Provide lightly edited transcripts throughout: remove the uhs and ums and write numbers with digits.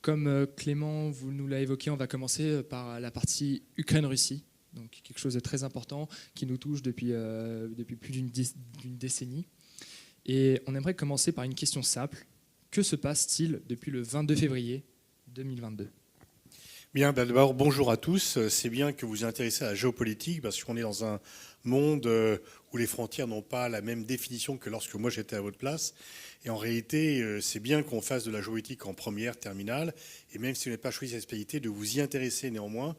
comme Clément vous nous l'a évoqué, on va commencer par la partie Ukraine-Russie, donc quelque chose de très important qui nous touche depuis plus d'une décennie. Et on aimerait commencer par une question simple. Que se passe-t-il depuis le 22 février 2022 ? Bien, d'abord, bonjour à tous. C'est bien que vous vous intéressez à la géopolitique parce qu'on est dans un monde où les frontières n'ont pas la même définition que lorsque moi j'étais à votre place. Et en réalité, c'est bien qu'on fasse de la géopolitique en première, terminale, et même si vous n'avez pas choisi cette spécialité, de vous y intéresser néanmoins,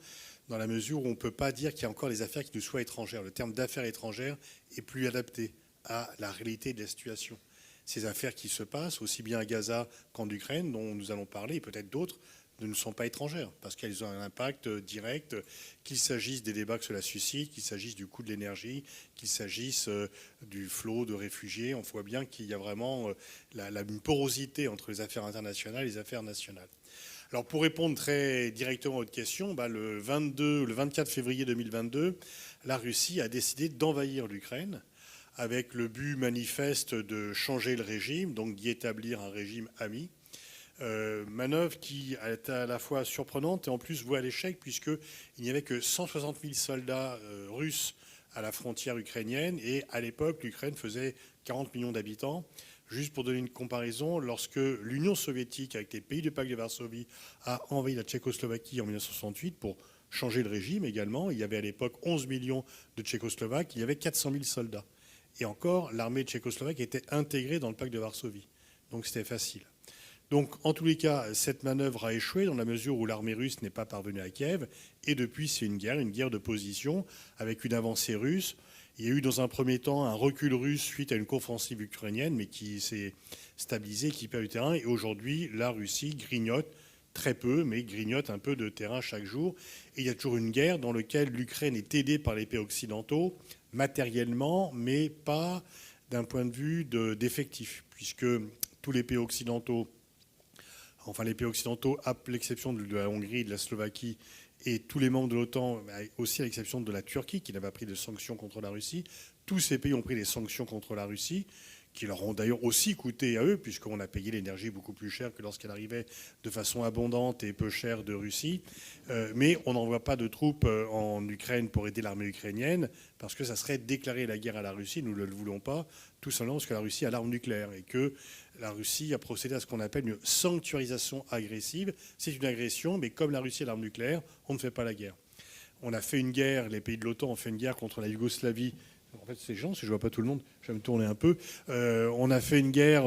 dans la mesure où on ne peut pas dire qu'il y a encore des affaires qui nous soient étrangères. Le terme d'affaires étrangères est plus adapté à la réalité de la situation. Ces affaires qui se passent, aussi bien à Gaza qu'en Ukraine, dont nous allons parler, et peut-être d'autres, ne sont pas étrangères, parce qu'elles ont un impact direct, qu'il s'agisse des débats que cela suscite, qu'il s'agisse du coût de l'énergie, qu'il s'agisse du flot de réfugiés. On voit bien qu'il y a vraiment une porosité entre les affaires internationales et les affaires nationales. Alors pour répondre très directement à votre question, le 24 février 2022, la Russie a décidé d'envahir l'Ukraine avec le but manifeste de changer le régime, donc d'y établir un régime ami. Manœuvre qui est à la fois surprenante et en plus vouée à l'échec, puisqu'il n'y avait que 160 000 soldats russes à la frontière ukrainienne, et à l'époque l'Ukraine faisait 40 millions d'habitants. Juste pour donner une comparaison, lorsque l'Union soviétique, avec les pays du pacte de Varsovie, a envahi la Tchécoslovaquie en 1968 pour changer le régime également, il y avait à l'époque 11 millions de Tchécoslovaques, il y avait 400 000 soldats. Et encore, l'armée tchécoslovaque était intégrée dans le pacte de Varsovie. Donc c'était facile. Donc, en tous les cas, cette manœuvre a échoué dans la mesure où l'armée russe n'est pas parvenue à Kiev. Et depuis, c'est une guerre de position avec une avancée russe. Il y a eu dans un premier temps un recul russe suite à une contre-offensive ukrainienne, mais qui s'est stabilisé, qui perd du terrain. Et aujourd'hui, la Russie grignote très peu, mais grignote un peu de terrain chaque jour. Et il y a toujours une guerre dans laquelle l'Ukraine est aidée par les pays occidentaux, matériellement, mais pas d'un point de vue d'effectifs, puisque tous les pays occidentaux, les pays occidentaux, à l'exception de la Hongrie et de la Slovaquie, et tous les membres de l'OTAN, aussi à l'exception de la Turquie, qui n'avait pas pris de sanctions contre la Russie, tous ces pays ont pris des sanctions contre la Russie, qui leur ont d'ailleurs aussi coûté à eux, puisqu'on a payé l'énergie beaucoup plus cher que lorsqu'elle arrivait de façon abondante et peu chère de Russie. Mais on n'envoie pas de troupes en Ukraine pour aider l'armée ukrainienne, parce que ça serait déclarer la guerre à la Russie. Nous ne le voulons pas, tout simplement parce que la Russie a l'arme nucléaire et que la Russie a procédé à ce qu'on appelle une sanctuarisation agressive. C'est une agression, mais comme la Russie a l'arme nucléaire, on ne fait pas la guerre. On a fait une guerre, les pays de l'OTAN ont fait une guerre contre la Yougoslavie. En fait, c'est gênant, si je ne vois pas tout le monde, je vais me tourner un peu. On a fait une guerre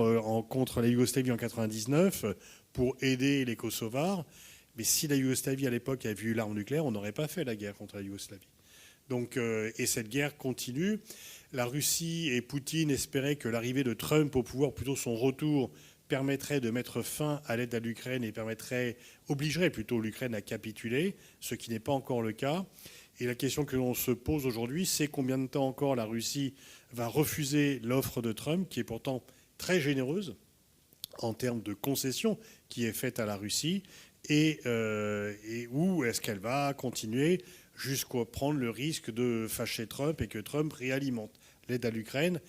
contre la Yougoslavie en 1999 pour aider les Kosovars. Mais si la Yougoslavie, à l'époque, avait eu l'arme nucléaire, on n'aurait pas fait la guerre contre la Yougoslavie. Donc, et cette guerre continue. La Russie et Poutine espéraient que l'arrivée de Trump au pouvoir, plutôt son retour, permettrait de mettre fin à l'aide à l'Ukraine et obligerait plutôt l'Ukraine à capituler, ce qui n'est pas encore le cas. Et la question que l'on se pose aujourd'hui, c'est combien de temps encore la Russie va refuser l'offre de Trump, qui est pourtant très généreuse en termes de concessions qui est faite à la Russie, et où est-ce qu'elle va continuer jusqu'à prendre le risque de fâcher Trump et que Trump réalimente l'aide à l'Ukraine.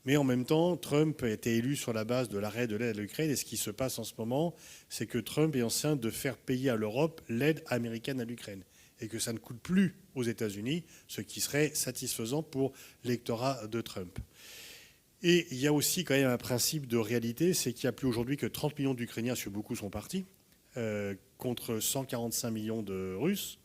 Mais en même temps, Trump a été élu sur la base de l'arrêt de l'aide à l'Ukraine. Et ce qui se passe en ce moment, c'est que Trump est en train de faire payer à l'Europe l'aide américaine à l'Ukraine. Et que ça ne coûte plus aux États-Unis, ce qui serait satisfaisant pour l'électorat de Trump. Et il y a aussi quand même un principe de réalité, c'est qu'il n'y a plus aujourd'hui que 30 millions d'Ukrainiens, parce que beaucoup sont partis, contre 145 millions de Russes.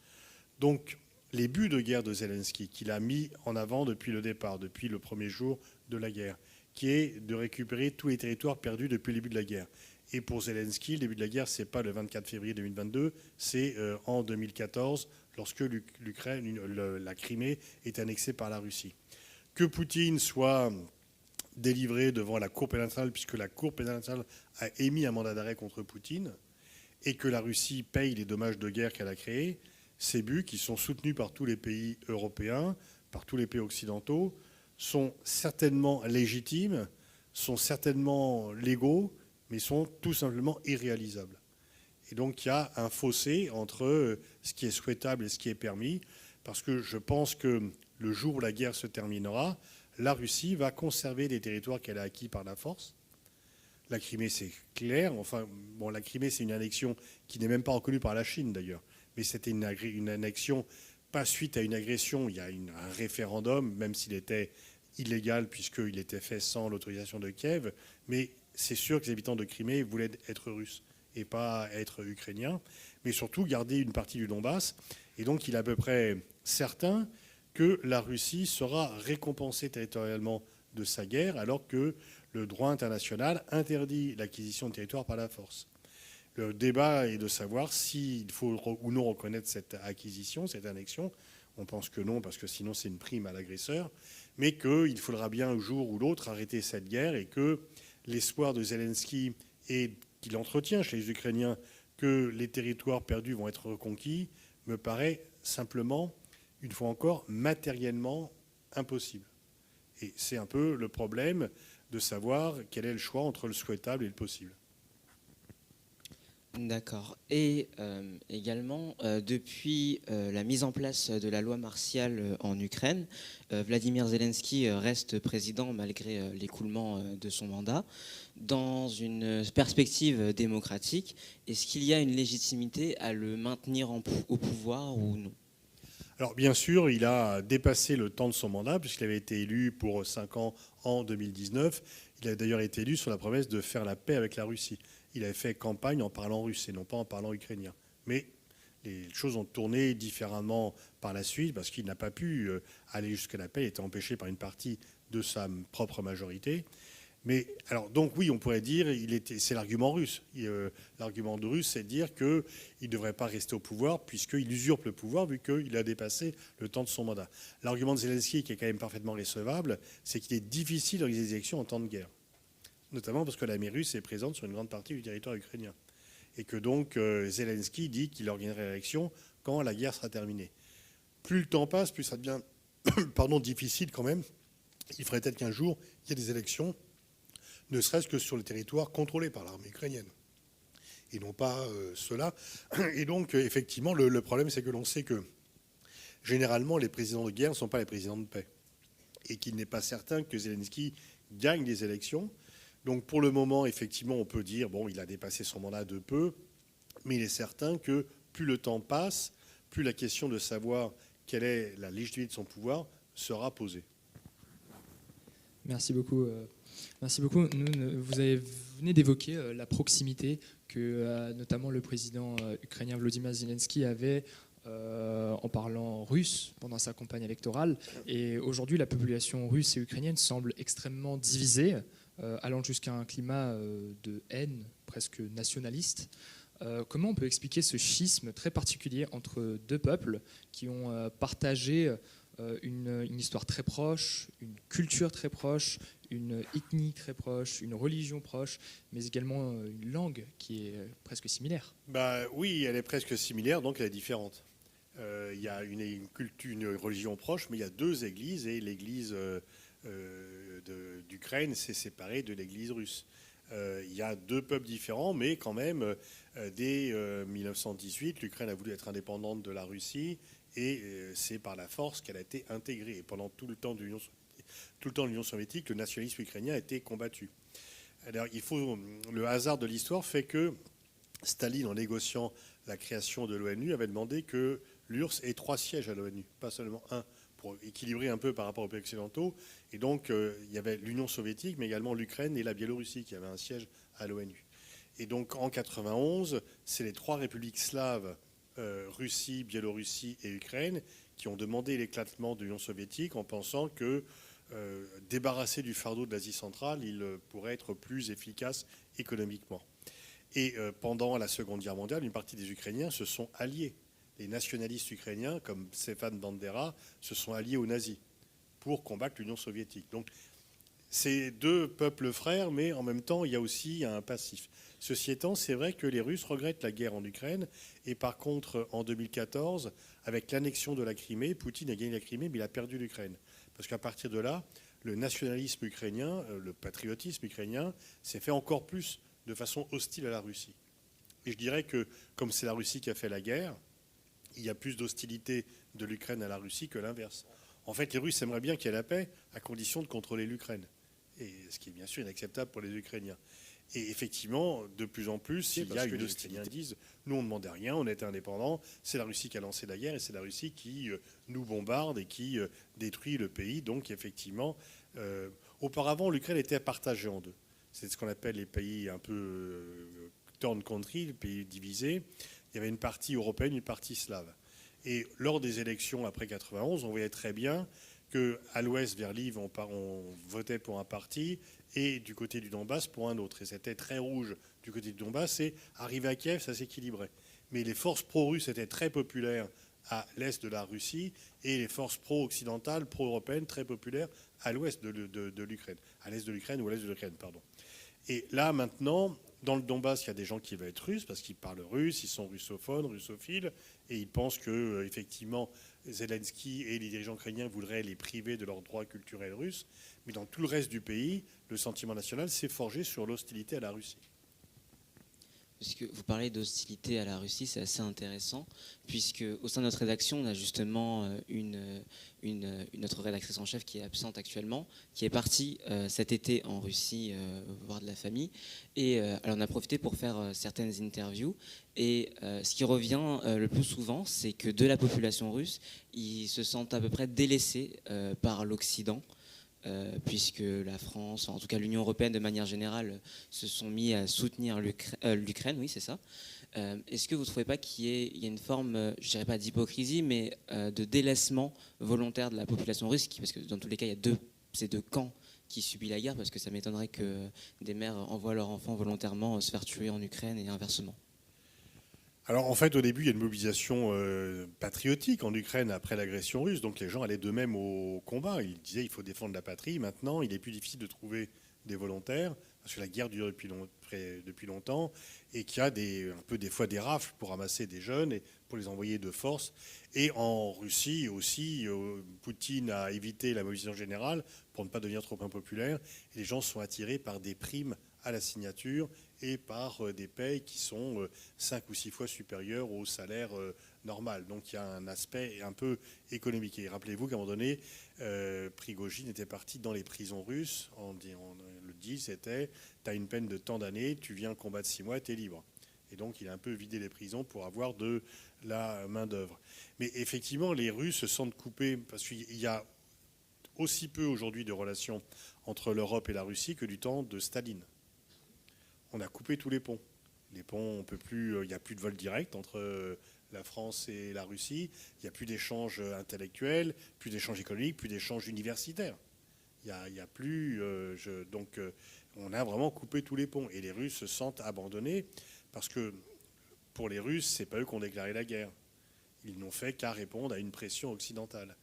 Donc, les buts de guerre de Zelensky, qu'il a mis en avant depuis le départ, depuis le premier jour de la guerre, qui est de récupérer tous les territoires perdus depuis le début de la guerre. Et pour Zelensky, le début de la guerre, ce n'est pas le 24 février 2022, c'est en 2014, lorsque la Crimée est annexée par la Russie. Que Poutine soit délivré devant la Cour pénale internationale, puisque la Cour pénale internationale a émis un mandat d'arrêt contre Poutine, et que la Russie paye les dommages de guerre qu'elle a créés, ces buts, qui sont soutenus par tous les pays européens, par tous les pays occidentaux, sont certainement légitimes, sont certainement légaux, mais sont tout simplement irréalisables. Et donc il y a un fossé entre ce qui est souhaitable et ce qui est permis, parce que je pense que le jour où la guerre se terminera, la Russie va conserver des territoires qu'elle a acquis par la force, La Crimée, c'est clair. Enfin, bon, la Crimée, c'est une annexion qui n'est même pas reconnue par la Chine, d'ailleurs. Mais c'était une annexion, pas suite à une agression. Il y a un référendum, même s'il était illégal, puisqu'il était fait sans l'autorisation de Kiev. Mais c'est sûr que les habitants de Crimée voulaient être russes et pas être ukrainiens. Mais surtout, garder une partie du Donbass. Et donc, il est à peu près certain que la Russie sera récompensée territorialement de sa guerre, alors que le droit international interdit l'acquisition de territoire par la force. Le débat est de savoir s'il faut ou non reconnaître cette acquisition, cette annexion. On pense que non, parce que sinon c'est une prime à l'agresseur, mais qu'il faudra bien un jour ou l'autre arrêter cette guerre et que l'espoir de Zelensky, et qu'il entretient chez les Ukrainiens, que les territoires perdus vont être reconquis, me paraît simplement, une fois encore, matériellement impossible. Et c'est un peu le problème de savoir quel est le choix entre le souhaitable et le possible. D'accord. Et également, depuis la mise en place de la loi martiale en Ukraine, Vladimir Zelensky reste président malgré l'écoulement de son mandat. Dans une perspective démocratique, est-ce qu'il y a une légitimité à le maintenir au pouvoir ou non ? Alors bien sûr, il a dépassé le temps de son mandat puisqu'il avait été élu pour 5 ans en 2019. Il a d'ailleurs été élu sur la promesse de faire la paix avec la Russie. Il avait fait campagne en parlant russe et non pas en parlant ukrainien. Mais les choses ont tourné différemment par la suite parce qu'il n'a pas pu aller jusqu'à la paix. Il était empêché par une partie de sa propre majorité. Mais alors donc oui, on pourrait dire c'est l'argument russe. L'argument de russe, c'est de dire qu'il ne devrait pas rester au pouvoir puisqu'il usurpe le pouvoir vu qu'il a dépassé le temps de son mandat. L'argument de Zelensky, qui est quand même parfaitement recevable, c'est qu'il est difficile d'organiser des élections en temps de guerre, notamment parce que l'armée russe est présente sur une grande partie du territoire ukrainien et que donc Zelensky dit qu'il organiserait l'élection quand la guerre sera terminée. Plus le temps passe, plus ça devient difficile quand même. Il faudrait peut-être qu'un jour il y ait des élections, ne serait-ce que sur le territoire contrôlé par l'armée ukrainienne, et non pas cela. Et donc, effectivement, le problème, c'est que l'on sait que, généralement, les présidents de guerre ne sont pas les présidents de paix, et qu'il n'est pas certain que Zelensky gagne des élections. Donc, pour le moment, effectivement, on peut dire, bon, il a dépassé son mandat de peu, mais il est certain que plus le temps passe, plus la question de savoir quelle est la légitimité de son pouvoir sera posée. Merci beaucoup. Merci beaucoup. Vous venez d'évoquer la proximité que notamment le président ukrainien Volodymyr Zelensky avait en parlant russe pendant sa campagne électorale. Et aujourd'hui, la population russe et ukrainienne semble extrêmement divisée, allant jusqu'à un climat de haine presque nationaliste. Comment on peut expliquer ce schisme très particulier entre deux peuples qui ont partagé une histoire très proche, une culture très proche, une ethnie très proche, une religion proche, mais également une langue qui est presque similaire. Oui, elle est presque similaire, donc elle est différente. Il y a une culture, une religion proche, mais il y a deux églises, et l'église d'Ukraine s'est séparée de l'église russe. Il y a deux peuples différents, mais quand même, dès 1918, l'Ukraine a voulu être indépendante de la Russie, et c'est par la force qu'elle a été intégrée. Et pendant tout le temps de l'Union soviétique, le nationalisme ukrainien a été combattu. Alors, le hasard de l'histoire fait que Staline, en négociant la création de l'ONU, avait demandé que l'URSS ait 3 sièges à l'ONU, pas seulement un, pour équilibrer un peu par rapport aux pays occidentaux. Et donc, il y avait l'Union soviétique, mais également l'Ukraine et la Biélorussie qui avaient un siège à l'ONU. Et donc, en 1991, c'est les 3 républiques slaves, Russie, Biélorussie et Ukraine, qui ont demandé l'éclatement de l'Union soviétique en pensant que, débarrassé du fardeau de l'Asie centrale, il pourrait être plus efficace économiquement. Et pendant la Seconde Guerre mondiale, une partie des Ukrainiens se sont alliés. Les nationalistes ukrainiens, comme Stefan Bandera, se sont alliés aux nazis pour combattre l'Union soviétique. Donc, c'est deux peuples frères, mais en même temps, il y a aussi un passif. Ceci étant, c'est vrai que les Russes regrettent la guerre en Ukraine. Et par contre, en 2014, avec l'annexion de la Crimée, Poutine a gagné la Crimée, mais il a perdu l'Ukraine. Parce qu'à partir de là, le nationalisme ukrainien, le patriotisme ukrainien, s'est fait encore plus de façon hostile à la Russie. Et je dirais que, comme c'est la Russie qui a fait la guerre, il y a plus d'hostilité de l'Ukraine à la Russie que l'inverse. En fait, les Russes aimeraient bien qu'il y ait la paix, à condition de contrôler l'Ukraine. Et ce qui est bien sûr inacceptable pour les Ukrainiens. Et effectivement, de plus en plus, il y a une hostilité. Les disent, nous, on ne demandait rien, on était indépendants, c'est la Russie qui a lancé la guerre et c'est la Russie qui nous bombarde et qui détruit le pays. Donc, effectivement, auparavant, l'Ukraine était partagée en deux. C'est ce qu'on appelle les pays un peu torn country, les pays divisés. Il y avait une partie européenne, une partie slave. Et lors des élections après 91, on voyait très bien qu'à l'ouest, vers Lviv, on votait pour un parti et du côté du Donbass pour un autre. Et c'était très rouge du côté du Donbass. Et arrivé à Kiev, ça s'équilibrait. Mais les forces pro-russes étaient très populaires à l'est de la Russie et les forces pro-occidentales, pro-européennes, très populaires à l'ouest de l'Ukraine. À l'est de l'Ukraine ou à l'est de l'Ukraine, pardon. Et là, maintenant, dans le Donbass, il y a des gens qui veulent être russes parce qu'ils parlent russe, ils sont russophones, russophiles, et ils pensent que, effectivement, Zelensky et les dirigeants ukrainiens voudraient les priver de leurs droits culturels russes. Mais dans tout le reste du pays, le sentiment national s'est forgé sur l'hostilité à la Russie. Puisque vous parlez d'hostilité à la Russie, c'est assez intéressant, puisque au sein de notre rédaction, on a justement notre rédactrice en chef qui est absente actuellement, qui est partie cet été en Russie voir de la famille, et elle en a profité pour faire certaines interviews. Et ce qui revient le plus souvent, c'est que de la population russe, ils se sentent à peu près délaissés par l'Occident. Puisque la France, en tout cas l'Union européenne de manière générale, se sont mis à soutenir l'Ukraine, oui c'est ça. Est-ce que vous ne trouvez pas qu'il y a une forme, je ne dirais pas d'hypocrisie, mais de délaissement volontaire de la population russe, parce que dans tous les cas, il y a ces deux camps qui subissent la guerre, parce que ça m'étonnerait que des mères envoient leurs enfants volontairement se faire tuer en Ukraine et inversement. Alors en fait, au début, il y a une mobilisation patriotique en Ukraine après l'agression russe. Donc les gens allaient d'eux-mêmes au combat. Ils disaient qu'il faut défendre la patrie. Maintenant, il est plus difficile de trouver des volontaires parce que la guerre dure depuis longtemps et qu'il y a un peu des fois des rafles pour ramasser des jeunes et pour les envoyer de force. Et en Russie aussi, Poutine a évité la mobilisation générale pour ne pas devenir trop impopulaire. Et les gens sont attirés par des primes à la signature et par des payes qui sont 5 ou 6 fois supérieures au salaire normal. Donc il y a un aspect un peu économique. Et rappelez-vous qu'à un moment donné, Prigojine était parti dans les prisons russes. Le deal, c'était, tu as une peine de tant d'années, tu viens combattre 6 mois, tu es libre. Et donc il a un peu vidé les prisons pour avoir de la main-d'œuvre. Mais effectivement, les Russes se sentent coupés parce qu'il y a aussi peu aujourd'hui de relations entre l'Europe et la Russie que du temps de Staline. On a coupé tous les ponts. Les ponts, on peut plus, il n'y a plus de vol direct entre la France et la Russie. Il n'y a plus d'échanges intellectuels, plus d'échanges économiques, plus d'échanges universitaires. Il n'y a plus. Donc, on a vraiment coupé tous les ponts. Et les Russes se sentent abandonnés parce que pour les Russes, c'est pas eux qui ont déclaré la guerre. Ils n'ont fait qu'à répondre à une pression occidentale.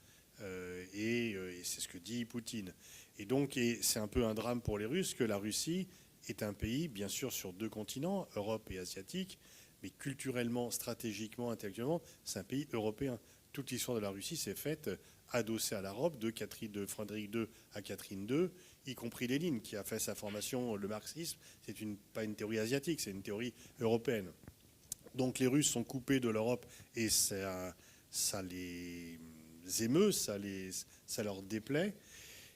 Et c'est ce que dit Poutine. Et donc, c'est un peu un drame pour les Russes que la Russie est un pays, bien sûr, sur 2 continents, Europe et asiatique, mais culturellement, stratégiquement, intellectuellement, c'est un pays européen. Toute l'histoire de la Russie s'est faite adossée à l'Europe, de Frédéric II à Catherine II, y compris Lénine, qui a fait sa formation, le marxisme. C'est pas une théorie asiatique, c'est une théorie européenne. Donc les Russes sont coupés de l'Europe et ça les émeut, ça leur déplaît.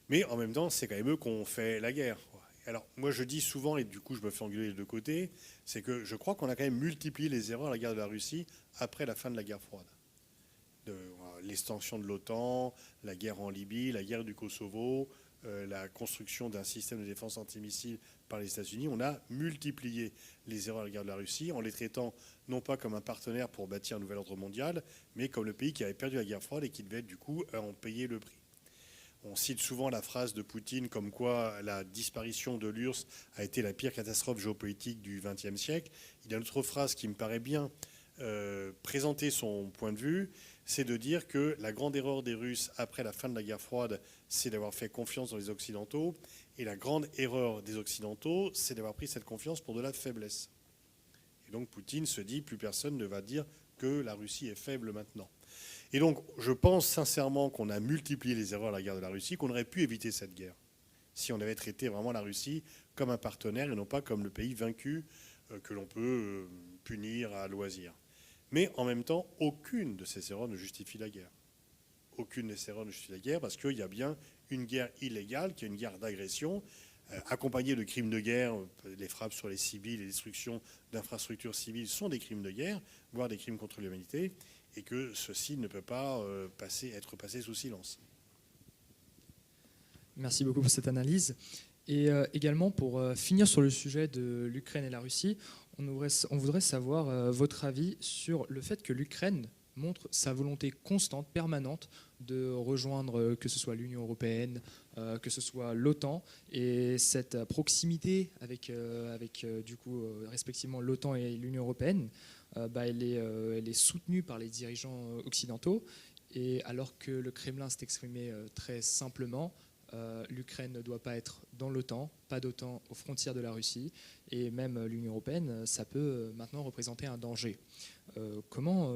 Mais en même temps, c'est quand même eux qui ont fait la guerre. Alors, moi, je dis souvent, et du coup, je me fais engueuler des 2 côtés, c'est que je crois qu'on a quand même multiplié les erreurs à la guerre de la Russie après la fin de la guerre froide. L'extension de l'OTAN, la guerre en Libye, la guerre du Kosovo, la construction d'un système de défense antimissile par les États-Unis. On a multiplié les erreurs à la guerre de la Russie en les traitant non pas comme un partenaire pour bâtir un nouvel ordre mondial, mais comme le pays qui avait perdu la guerre froide et qui devait, du coup, en payer le prix. On cite souvent la phrase de Poutine comme quoi la disparition de l'URSS a été la pire catastrophe géopolitique du XXe siècle. Il y a une autre phrase qui me paraît bien présenter son point de vue, c'est de dire que la grande erreur des Russes après la fin de la guerre froide, c'est d'avoir fait confiance dans les Occidentaux. Et la grande erreur des Occidentaux, c'est d'avoir pris cette confiance pour de la faiblesse. Et donc Poutine se dit, plus personne ne va dire que la Russie est faible maintenant. Et donc, je pense sincèrement qu'on a multiplié les erreurs à la guerre de la Russie, qu'on aurait pu éviter cette guerre si on avait traité vraiment la Russie comme un partenaire et non pas comme le pays vaincu que l'on peut punir à loisir. Mais en même temps, aucune de ces erreurs ne justifie la guerre. Aucune de ces erreurs ne justifie la guerre parce qu'il y a bien une guerre illégale, qui est une guerre d'agression, accompagné de crimes de guerre. Les frappes sur les civils, les destructions d'infrastructures civiles sont des crimes de guerre, voire des crimes contre l'humanité, et que ceci ne peut pas être passé sous silence. Merci beaucoup pour cette analyse. Et également, pour finir sur le sujet de l'Ukraine et la Russie, on voudrait savoir votre avis sur le fait que l'Ukraine montre sa volonté constante, permanente, de rejoindre que ce soit l'Union européenne, que ce soit l'OTAN, et cette proximité avec du coup, respectivement l'OTAN et l'Union européenne, elle est soutenue par les dirigeants occidentaux, et alors que le Kremlin s'est exprimé très simplement, l'Ukraine ne doit pas être dans l'OTAN, pas d'OTAN aux frontières de la Russie, et même l'Union européenne, ça peut maintenant représenter un danger. Comment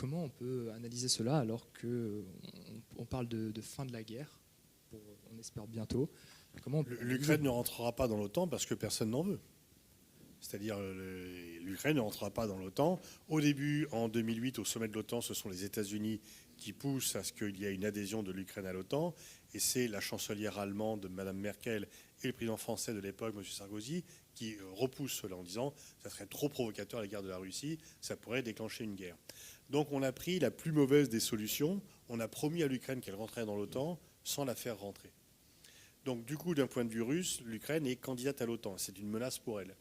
on peut analyser cela alors qu'on parle de fin de la guerre, on espère bientôt. L'Ukraine ne rentrera pas dans l'OTAN parce que personne n'en veut. C'est-à-dire l'Ukraine ne rentrera pas dans l'OTAN. Au début, en 2008, au sommet de l'OTAN, ce sont les États-Unis qui poussent à ce qu'il y ait une adhésion de l'Ukraine à l'OTAN. Et c'est la chancelière allemande, Mme Merkel, et le président français de l'époque, M. Sarkozy, qui repoussent cela en disant que ça serait trop provocateur à l'égard de la Russie, ça pourrait déclencher une guerre. Donc on a pris la plus mauvaise des solutions. On a promis à l'Ukraine qu'elle rentrerait dans l'OTAN sans la faire rentrer. Donc du coup, d'un point de vue russe, l'Ukraine est candidate à l'OTAN. C'est une menace pour elle.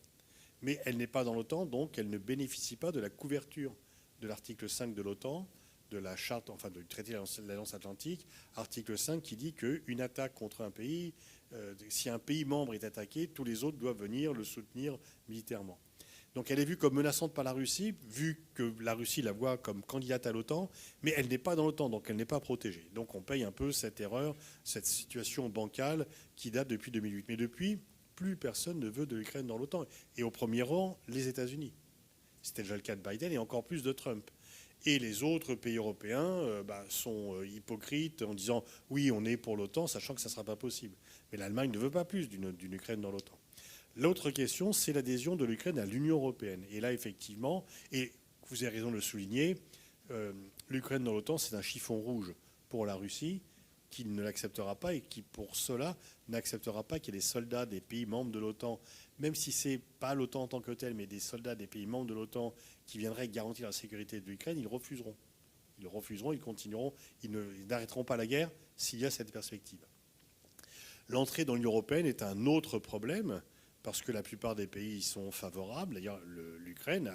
Mais elle n'est pas dans l'OTAN, donc elle ne bénéficie pas de la couverture de l'article 5 de l'OTAN, de la charte, enfin du traité de l'Alliance Atlantique, article 5 qui dit qu'une attaque contre un pays, si un pays membre est attaqué, tous les autres doivent venir le soutenir militairement. Donc elle est vue comme menaçante par la Russie, vu que la Russie la voit comme candidate à l'OTAN, mais elle n'est pas dans l'OTAN, donc elle n'est pas protégée. Donc on paye un peu cette erreur, cette situation bancale qui date depuis 2008. Mais depuis, plus personne ne veut de l'Ukraine dans l'OTAN. Et au premier rang, les États-Unis. C'était déjà le cas de Biden et encore plus de Trump. Et les autres pays européens sont hypocrites en disant « oui, on est pour l'OTAN », sachant que ça ne sera pas possible. Mais l'Allemagne ne veut pas plus d'une Ukraine dans l'OTAN. L'autre question, c'est l'adhésion de l'Ukraine à l'Union européenne. Et là, effectivement, et vous avez raison de le souligner, l'Ukraine dans l'OTAN, c'est un chiffon rouge pour la Russie, qui ne l'acceptera pas et qui, pour cela, n'acceptera pas qu'il y ait des soldats des pays membres de l'OTAN, même si ce n'est pas l'OTAN en tant que tel, mais des soldats des pays membres de l'OTAN qui viendraient garantir la sécurité de l'Ukraine, ils refuseront. Ils refuseront, ils continueront, ils n'arrêteront pas la guerre s'il y a cette perspective. L'entrée dans l'Union européenne est un autre problème, parce que la plupart des pays y sont favorables. D'ailleurs, l'Ukraine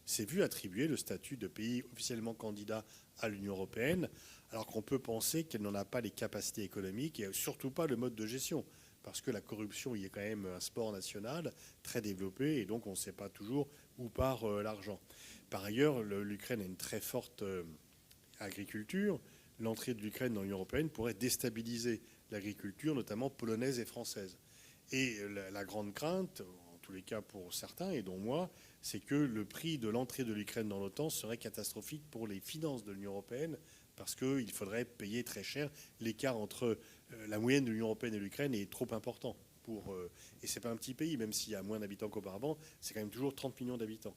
s'est vue attribuer le statut de pays officiellement candidat à l'Union européenne, alors qu'on peut penser qu'elle n'en a pas les capacités économiques et surtout pas le mode de gestion, parce que la corruption y est quand même un sport national très développé et donc on ne sait pas toujours où part l'argent. Par ailleurs, l'Ukraine a une très forte agriculture. L'entrée de l'Ukraine dans l'Union européenne pourrait déstabiliser l'agriculture, notamment polonaise et française. Et la grande crainte, en tous les cas pour certains, et dont moi, c'est que le prix de l'entrée de l'Ukraine dans l'OTAN serait catastrophique pour les finances de l'Union européenne, parce qu'il faudrait payer très cher. L'écart entre la moyenne de l'Union européenne et l'Ukraine est trop important. Et ce n'est pas un petit pays, même s'il y a moins d'habitants qu'auparavant, c'est quand même toujours 30 millions d'habitants.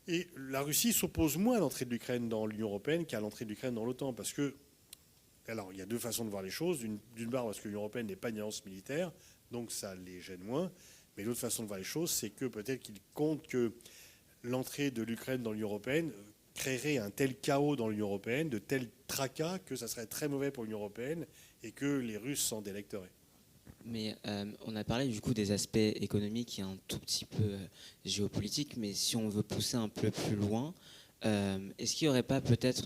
Et la Russie s'oppose moins à l'entrée de l'Ukraine dans l'Union européenne qu'à l'entrée de l'Ukraine dans l'OTAN, parce que, alors il y a deux façons de voir les choses. D'une part, parce que l'Union européenne n'est pas une alliance militaire, donc ça les gêne moins. Mais l'autre façon de voir les choses, c'est que peut-être qu'ils comptent que l'entrée de l'Ukraine dans l'Union européenne créerait un tel chaos dans l'Union européenne, de tels tracas, que ça serait très mauvais pour l'Union européenne et que les Russes s'en délecteraient. Mais on a parlé du coup des aspects économiques et un tout petit peu géopolitiques, mais si on veut pousser un peu plus loin, est-ce qu'il n'y aurait pas peut-être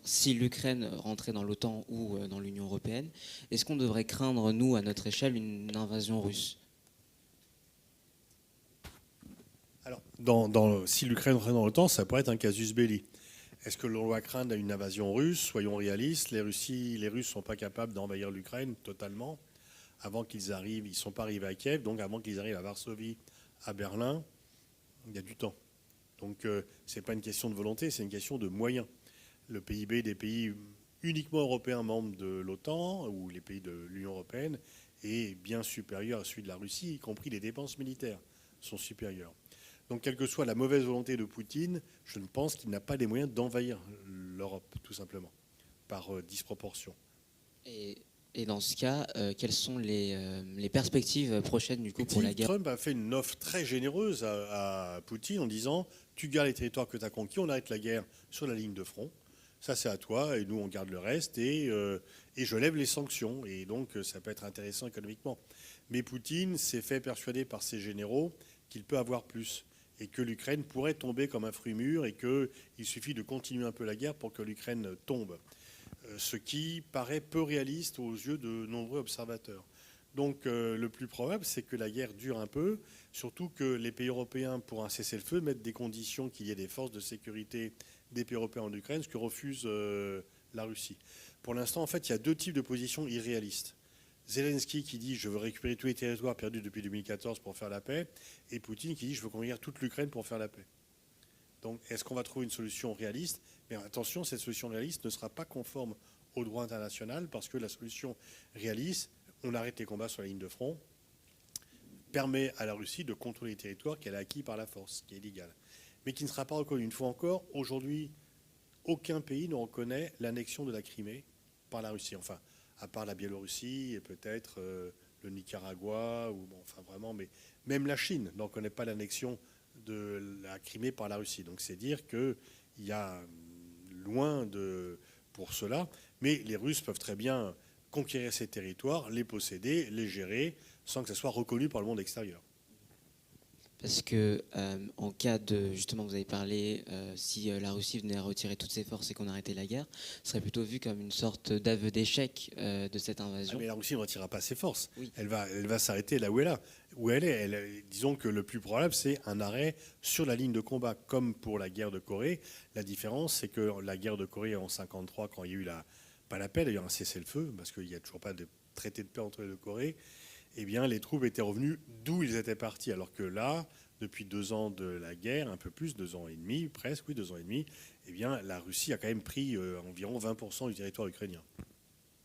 si l'Ukraine rentrait dans l'OTAN ou dans l'Union européenne, est-ce qu'on devrait craindre, nous, à notre échelle, une invasion russe ? Alors, si l'Ukraine rentrait dans l'OTAN, ça pourrait être un casus belli. Est-ce que l'on doit craindre une invasion russe ? Soyons réalistes, les Russes ne sont pas capables d'envahir l'Ukraine totalement. Avant qu'ils arrivent, ils ne sont pas arrivés à Kiev, donc avant qu'ils arrivent à Varsovie, à Berlin, il y a du temps. Donc ce n'est pas une question de volonté, c'est une question de moyens. Le PIB des pays uniquement européens membres de l'OTAN ou les pays de l'Union européenne est bien supérieur à celui de la Russie, y compris les dépenses militaires sont supérieures. Donc quelle que soit la mauvaise volonté de Poutine, je ne pense qu'il n'a pas les moyens d'envahir l'Europe, tout simplement, par disproportion. Et Et dans ce cas, quelles sont les perspectives prochaines du coup pour la guerre? Trump a fait une offre très généreuse à Poutine en disant tu gardes les territoires que tu as conquis, on arrête la guerre sur la ligne de front. Ça, c'est à toi, et nous, on garde le reste, et je lève les sanctions. Et donc, ça peut être intéressant économiquement. Mais Poutine s'est fait persuader par ses généraux qu'il peut avoir plus, et que l'Ukraine pourrait tomber comme un fruit mûr, et qu'il suffit de continuer un peu la guerre pour que l'Ukraine tombe. Ce qui paraît peu réaliste aux yeux de nombreux observateurs. Donc le plus probable, c'est que la guerre dure un peu, surtout que les pays européens, pour un cessez-le-feu, mettent des conditions qu'il y ait des forces de sécurité des pays européens en Ukraine, ce que refuse la Russie. Pour l'instant, en fait, il y a deux types de positions irréalistes. Zelensky qui dit « je veux récupérer tous les territoires perdus depuis 2014 pour faire la paix », et Poutine qui dit « je veux conquérir toute l'Ukraine pour faire la paix ». Donc, est-ce qu'on va trouver une solution réaliste? Mais attention, cette solution réaliste ne sera pas conforme au droit international parce que la solution réaliste, on arrête les combats sur la ligne de front, permet à la Russie de contrôler les territoires qu'elle a acquis par la force, qui est illégal, mais qui ne sera pas reconnu. Une fois encore, aujourd'hui, aucun pays ne reconnaît l'annexion de la Crimée par la Russie. Enfin, à part la Biélorussie et peut-être le Nicaragua, ou bon, enfin vraiment, mais même la Chine ne reconnaît pas l'annexion de la Crimée par la Russie. Donc c'est dire qu'il y a loin de pour cela, mais les Russes peuvent très bien conquérir ces territoires, les posséder, les gérer, sans que ça soit reconnu par le monde extérieur. Parce que en cas de, justement, vous avez parlé, si la Russie venait à retirer toutes ses forces et qu'on arrêtait la guerre, ce serait plutôt vu comme une sorte d'aveu d'échec de cette invasion. Mais la Russie ne retirera pas ses forces. Oui. Elle va s'arrêter là où elle est. Où elle est. Disons que le plus probable, c'est un arrêt sur la ligne de combat, comme pour la guerre de Corée. La différence, c'est que la guerre de Corée en 1953, quand il y a eu pas la paix, d'ailleurs un cessez-le-feu, parce qu'il n'y a toujours pas de traité de paix entre les deux Corées, eh bien, les troupes étaient revenues d'où ils étaient partis. Alors que là, depuis 2 ans de la guerre, un peu plus, 2 ans et demi, presque, oui, 2 ans et demi, eh bien, la Russie a quand même pris environ 20% du territoire ukrainien.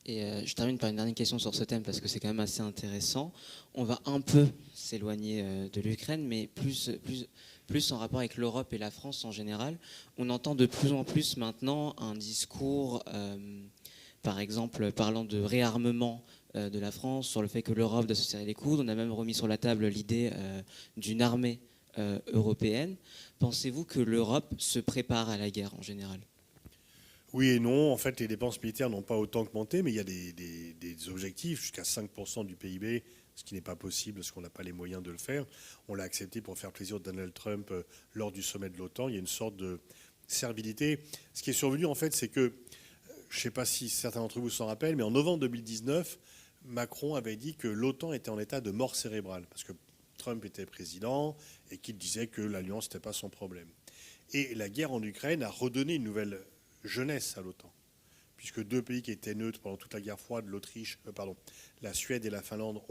Et je termine par une dernière question sur ce thème parce que c'est quand même assez intéressant. On va un peu s'éloigner de l'Ukraine, mais plus en rapport avec l'Europe et la France en général. On entend de plus en plus maintenant un discours, par exemple, parlant de réarmement de la France, sur le fait que l'Europe doit se serrer les coudes. On a même remis sur la table l'idée d'une armée européenne. Pensez-vous que l'Europe se prépare à la guerre en général ? Oui et non. En fait, les dépenses militaires n'ont pas autant augmenté, mais il y a des objectifs jusqu'à 5% du PIB, ce qui n'est pas possible parce qu'on n'a pas les moyens de le faire. On l'a accepté pour faire plaisir à Donald Trump lors du sommet de l'OTAN. Il y a une sorte de servilité. Ce qui est survenu, en fait, c'est que, je ne sais pas si certains d'entre vous s'en rappellent, mais en novembre 2019, Macron avait dit que l'OTAN était en état de mort cérébrale, parce que Trump était président et qu'il disait que l'alliance n'était pas son problème. Et la guerre en Ukraine a redonné une nouvelle jeunesse à l'OTAN, puisque 2 pays qui étaient neutres pendant toute la guerre froide, la Suède et la Finlande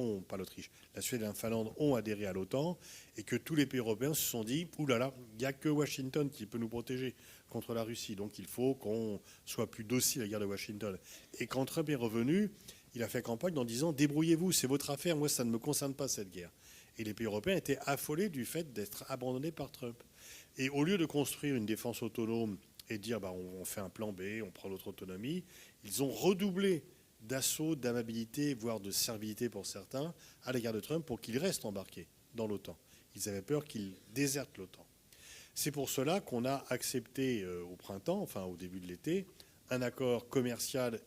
la Suède et la Finlande ont adhéré à l'OTAN, et que tous les pays européens se sont dit, oulala, il n'y a que Washington qui peut nous protéger contre la Russie, donc il faut qu'on soit plus docile à la guerre de Washington. Et quand Trump est revenu, il a fait campagne en disant, débrouillez-vous, c'est votre affaire, moi ça ne me concerne pas cette guerre. Et les pays européens étaient affolés du fait d'être abandonnés par Trump. Et au lieu de construire une défense autonome et dire on fait un plan B, on prend notre autonomie, ils ont redoublé d'assaut, d'amabilité, voire de servilité pour certains, à l'égard de Trump pour qu'il reste embarqué dans l'OTAN. Ils avaient peur qu'il déserte l'OTAN. C'est pour cela qu'on a accepté au printemps, enfin au début de l'été, un accord commercial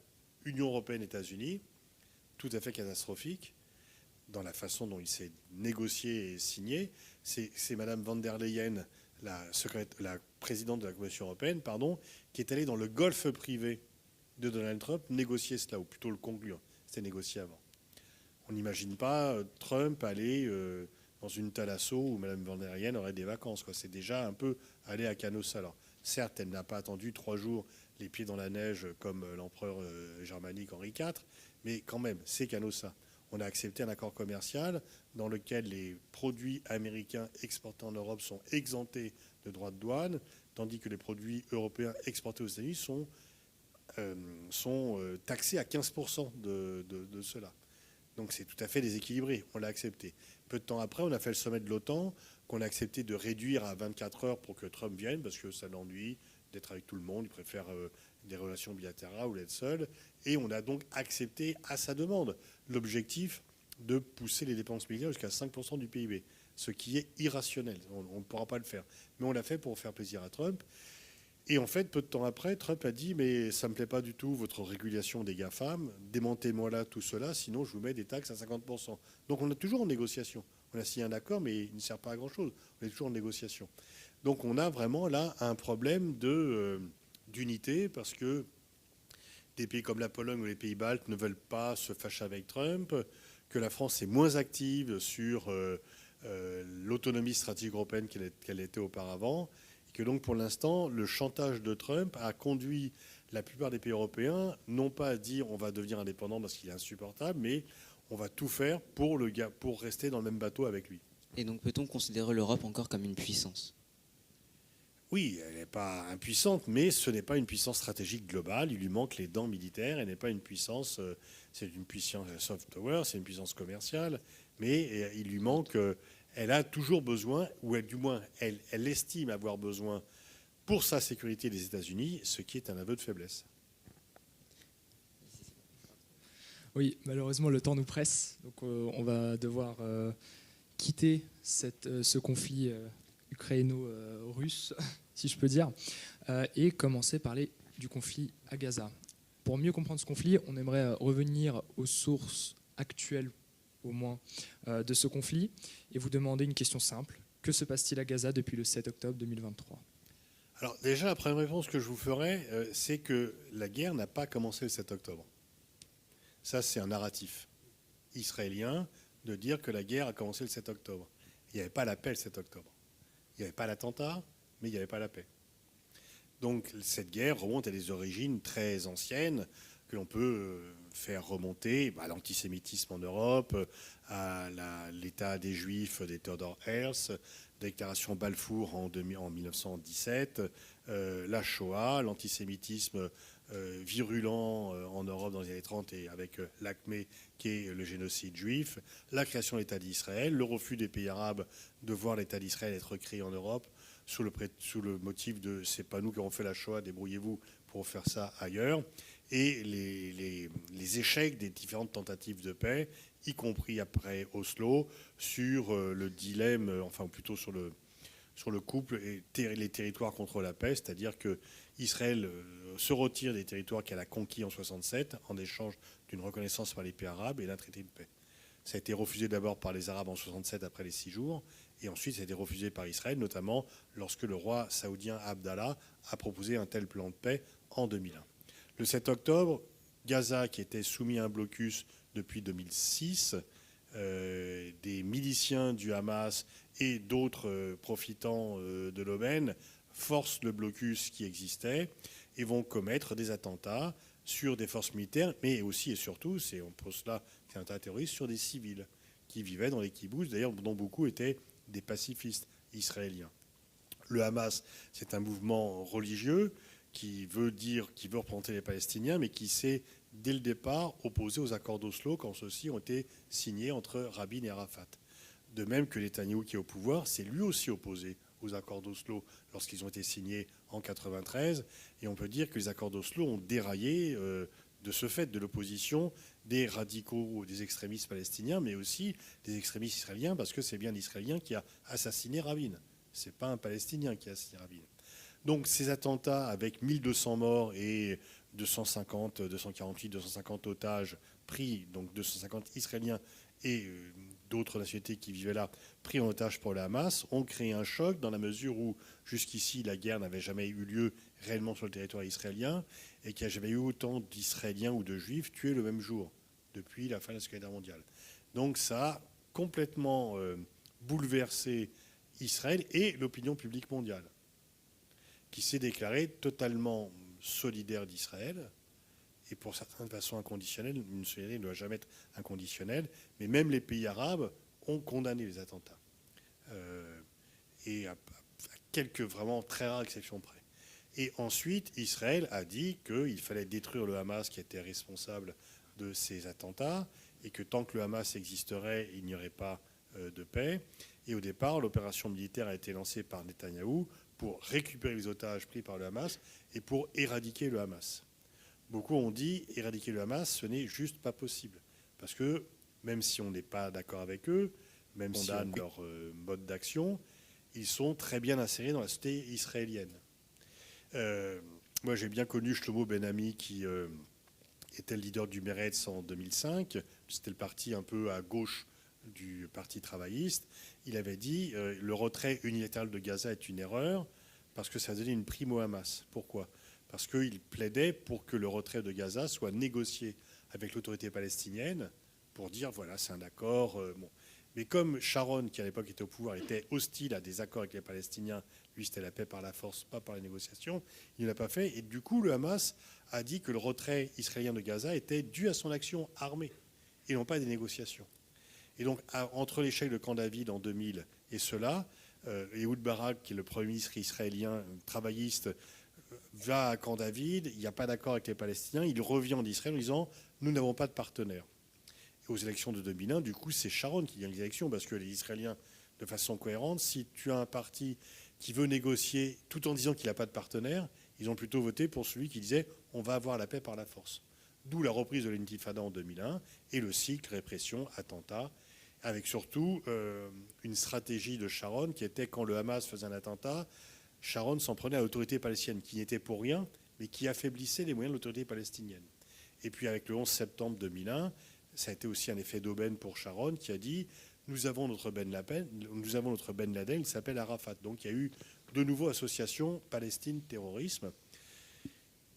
Union européenne-États-Unis, tout à fait catastrophique, dans la façon dont il s'est négocié et signé. C'est Mme von der Leyen, la présidente de la Commission européenne, qui est allée dans le golfe privé de Donald Trump négocier cela, ou plutôt le conclure. C'était négocié avant. On n'imagine pas Trump aller dans une thalasso où Mme von der Leyen aurait des vacances. C'est déjà un peu aller à Canossa. Alors, certes, elle n'a pas attendu 3 jours les pieds dans la neige comme l'empereur germanique Henri IV, mais quand même, c'est Canossa. On a accepté un accord commercial dans lequel les produits américains exportés en Europe sont exemptés de droits de douane, tandis que les produits européens exportés aux États-Unis sont taxés à 15% de cela. Donc c'est tout à fait déséquilibré. On l'a accepté. Peu de temps après, on a fait le sommet de l'OTAN, qu'on a accepté de réduire à 24 heures pour que Trump vienne, parce que ça l'ennuie d'être avec tout le monde, il préfère des relations bilatérales ou l'être seul. Et on a donc accepté à sa demande l'objectif de pousser les dépenses militaires jusqu'à 5% du PIB, ce qui est irrationnel. On ne pourra pas le faire. Mais on l'a fait pour faire plaisir à Trump. Et en fait, peu de temps après, Trump a dit « Mais ça ne me plaît pas du tout, votre régulation des GAFAM. Démontez-moi là tout cela, sinon je vous mets des taxes à 50%. » Donc on est toujours en négociation. On a signé un accord, mais il ne sert pas à grand-chose. On est toujours en négociation. Donc on a vraiment là un problème d'unité, parce que des pays comme la Pologne ou les pays baltes ne veulent pas se fâcher avec Trump, que la France est moins active sur l'autonomie stratégique européenne qu'elle était auparavant, et que donc pour l'instant, le chantage de Trump a conduit la plupart des pays européens, non pas à dire on va devenir indépendant parce qu'il est insupportable, mais on va tout faire pour rester dans le même bateau avec lui. Et donc peut-on considérer l'Europe encore comme une puissance ? Oui, elle n'est pas impuissante, mais ce n'est pas une puissance stratégique globale. Il lui manque les dents militaires. Elle n'est pas une puissance, c'est une puissance soft power, c'est une puissance commerciale, mais il lui manque, elle a toujours besoin, ou du moins elle estime avoir besoin pour sa sécurité des États-Unis, ce qui est un aveu de faiblesse. Oui, malheureusement, le temps nous presse, donc on va devoir quitter ce conflit ukraino-russe, si je peux dire, et commencer par parler du conflit à Gaza. Pour mieux comprendre ce conflit, on aimerait revenir aux sources actuelles, au moins, de ce conflit, et vous demander une question simple. Que se passe-t-il à Gaza depuis le 7 octobre 2023 ? Alors déjà, la première réponse que je vous ferai, c'est que la guerre n'a pas commencé le 7 octobre. Ça, c'est un narratif israélien de dire que la guerre a commencé le 7 octobre. Il n'y avait pas la paix le 7 octobre. Il n'y avait pas l'attentat, mais il n'y avait pas la paix. Donc cette guerre remonte à des origines très anciennes que l'on peut faire remonter à l'antisémitisme en Europe, à l'état des Juifs des Theodor Herzl, déclaration Balfour en 1917, la Shoah, l'antisémitisme virulent en Europe dans les années 30 et avec l'ACME qui est le génocide juif, la création de l'État d'Israël, le refus des pays arabes de voir l'État d'Israël être créé en Europe sous le motif de c'est pas nous qui avons fait la Shoah, débrouillez-vous pour faire ça ailleurs, et les échecs des différentes tentatives de paix, y compris après Oslo, sur le dilemme, enfin plutôt sur le couple et les territoires contre la paix, c'est-à-dire que Israël se retire des territoires qu'elle a conquis en 1967 en échange d'une reconnaissance par les pays arabes et d'un traité de paix. Ça a été refusé d'abord par les Arabes en 1967 après les 6 jours, et ensuite ça a été refusé par Israël, notamment lorsque le roi saoudien Abdallah a proposé un tel plan de paix en 2001. Le 7 octobre, Gaza, qui était soumis à un blocus depuis 2006, des miliciens du Hamas et d'autres profitant de l'aubaine forcent le blocus qui existait et vont commettre des attentats sur des forces militaires, mais aussi et surtout, on pose là un attentat terroriste sur des civils qui vivaient dans les kibboutz, d'ailleurs dont beaucoup étaient des pacifistes israéliens. Le Hamas, c'est un mouvement religieux qui veut représenter les Palestiniens, mais qui s'est dès le départ opposé aux accords d'Oslo quand ceux-ci ont été signés entre Rabin et Arafat. De même que Netanyahou, qui est au pouvoir, s'est lui aussi opposé aux accords d'Oslo lorsqu'ils ont été signés en 1993. Et on peut dire que les accords d'Oslo ont déraillé de ce fait de l'opposition des radicaux ou des extrémistes palestiniens, mais aussi des extrémistes israéliens, parce que c'est bien l'Israélien qui a assassiné Rabin. Ce n'est pas un Palestinien qui a assassiné Rabin. Donc ces attentats avec 1200 morts et 248, 250 otages pris, donc 250 Israéliens et d'autres nationalités qui vivaient là, pris en otage pour le Hamas, ont créé un choc dans la mesure où jusqu'ici la guerre n'avait jamais eu lieu réellement sur le territoire israélien et qu'il n'y a jamais eu autant d'Israéliens ou de Juifs tués le même jour depuis la fin de la Seconde Guerre mondiale. Donc ça a complètement bouleversé Israël et l'opinion publique mondiale, qui s'est déclarée totalement solidaire d'Israël, et pour certains de façon inconditionnelle. Une solidarité ne doit jamais être inconditionnelle, mais même les pays arabes ont condamné les attentats, et à quelques vraiment très rares exceptions près. Et ensuite, Israël a dit qu'il fallait détruire le Hamas qui était responsable de ces attentats, et que tant que le Hamas existerait, il n'y aurait pas de paix. Et au départ, l'opération militaire a été lancée par Netanyahou pour récupérer les otages pris par le Hamas et pour éradiquer le Hamas. Beaucoup ont dit éradiquer le Hamas, ce n'est juste pas possible. Parce que même si on n'est pas d'accord avec eux, même si on condamne leur mode d'action, ils sont très bien insérés dans la société israélienne. Moi, j'ai bien connu Shlomo Ben-Ami qui était le leader du Meretz en 2005. C'était le parti un peu à gauche du parti travailliste. Il avait dit le retrait unilatéral de Gaza est une erreur parce que ça donnait une prime au Hamas. Pourquoi ? Parce qu'il plaidait pour que le retrait de Gaza soit négocié avec l'autorité palestinienne pour dire voilà, c'est un accord. Bon. Mais comme Sharon, qui à l'époque était au pouvoir, était hostile à des accords avec les Palestiniens, lui c'était la paix par la force, pas par les négociations, il ne l'a pas fait. Et du coup, le Hamas a dit que le retrait israélien de Gaza était dû à son action armée et non pas à des négociations. Et donc, entre l'échec de Camp David en 2000 et cela, Ehud Barak, qui est le Premier ministre israélien travailliste, va à Camp David, il n'y a pas d'accord avec les Palestiniens, il revient en Israël en disant « nous n'avons pas de partenaire ». Aux élections de 2001, du coup, c'est Sharon qui gagne les élections parce que les Israéliens, de façon cohérente, si tu as un parti qui veut négocier tout en disant qu'il n'a pas de partenaire, ils ont plutôt voté pour celui qui disait « on va avoir la paix par la force ». D'où la reprise de l'intifada en 2001 et le cycle répression, attentat, avec surtout une stratégie de Sharon qui était quand le Hamas faisait un attentat, Sharon s'en prenait à l'autorité palestinienne, qui n'était pour rien, mais qui affaiblissait les moyens de l'autorité palestinienne. Et puis avec le 11 septembre 2001, ça a été aussi un effet d'aubaine pour Sharon qui a dit nous avons notre Ben Laden, il s'appelle Arafat. Donc il y a eu de nouveau association Palestine-terrorisme.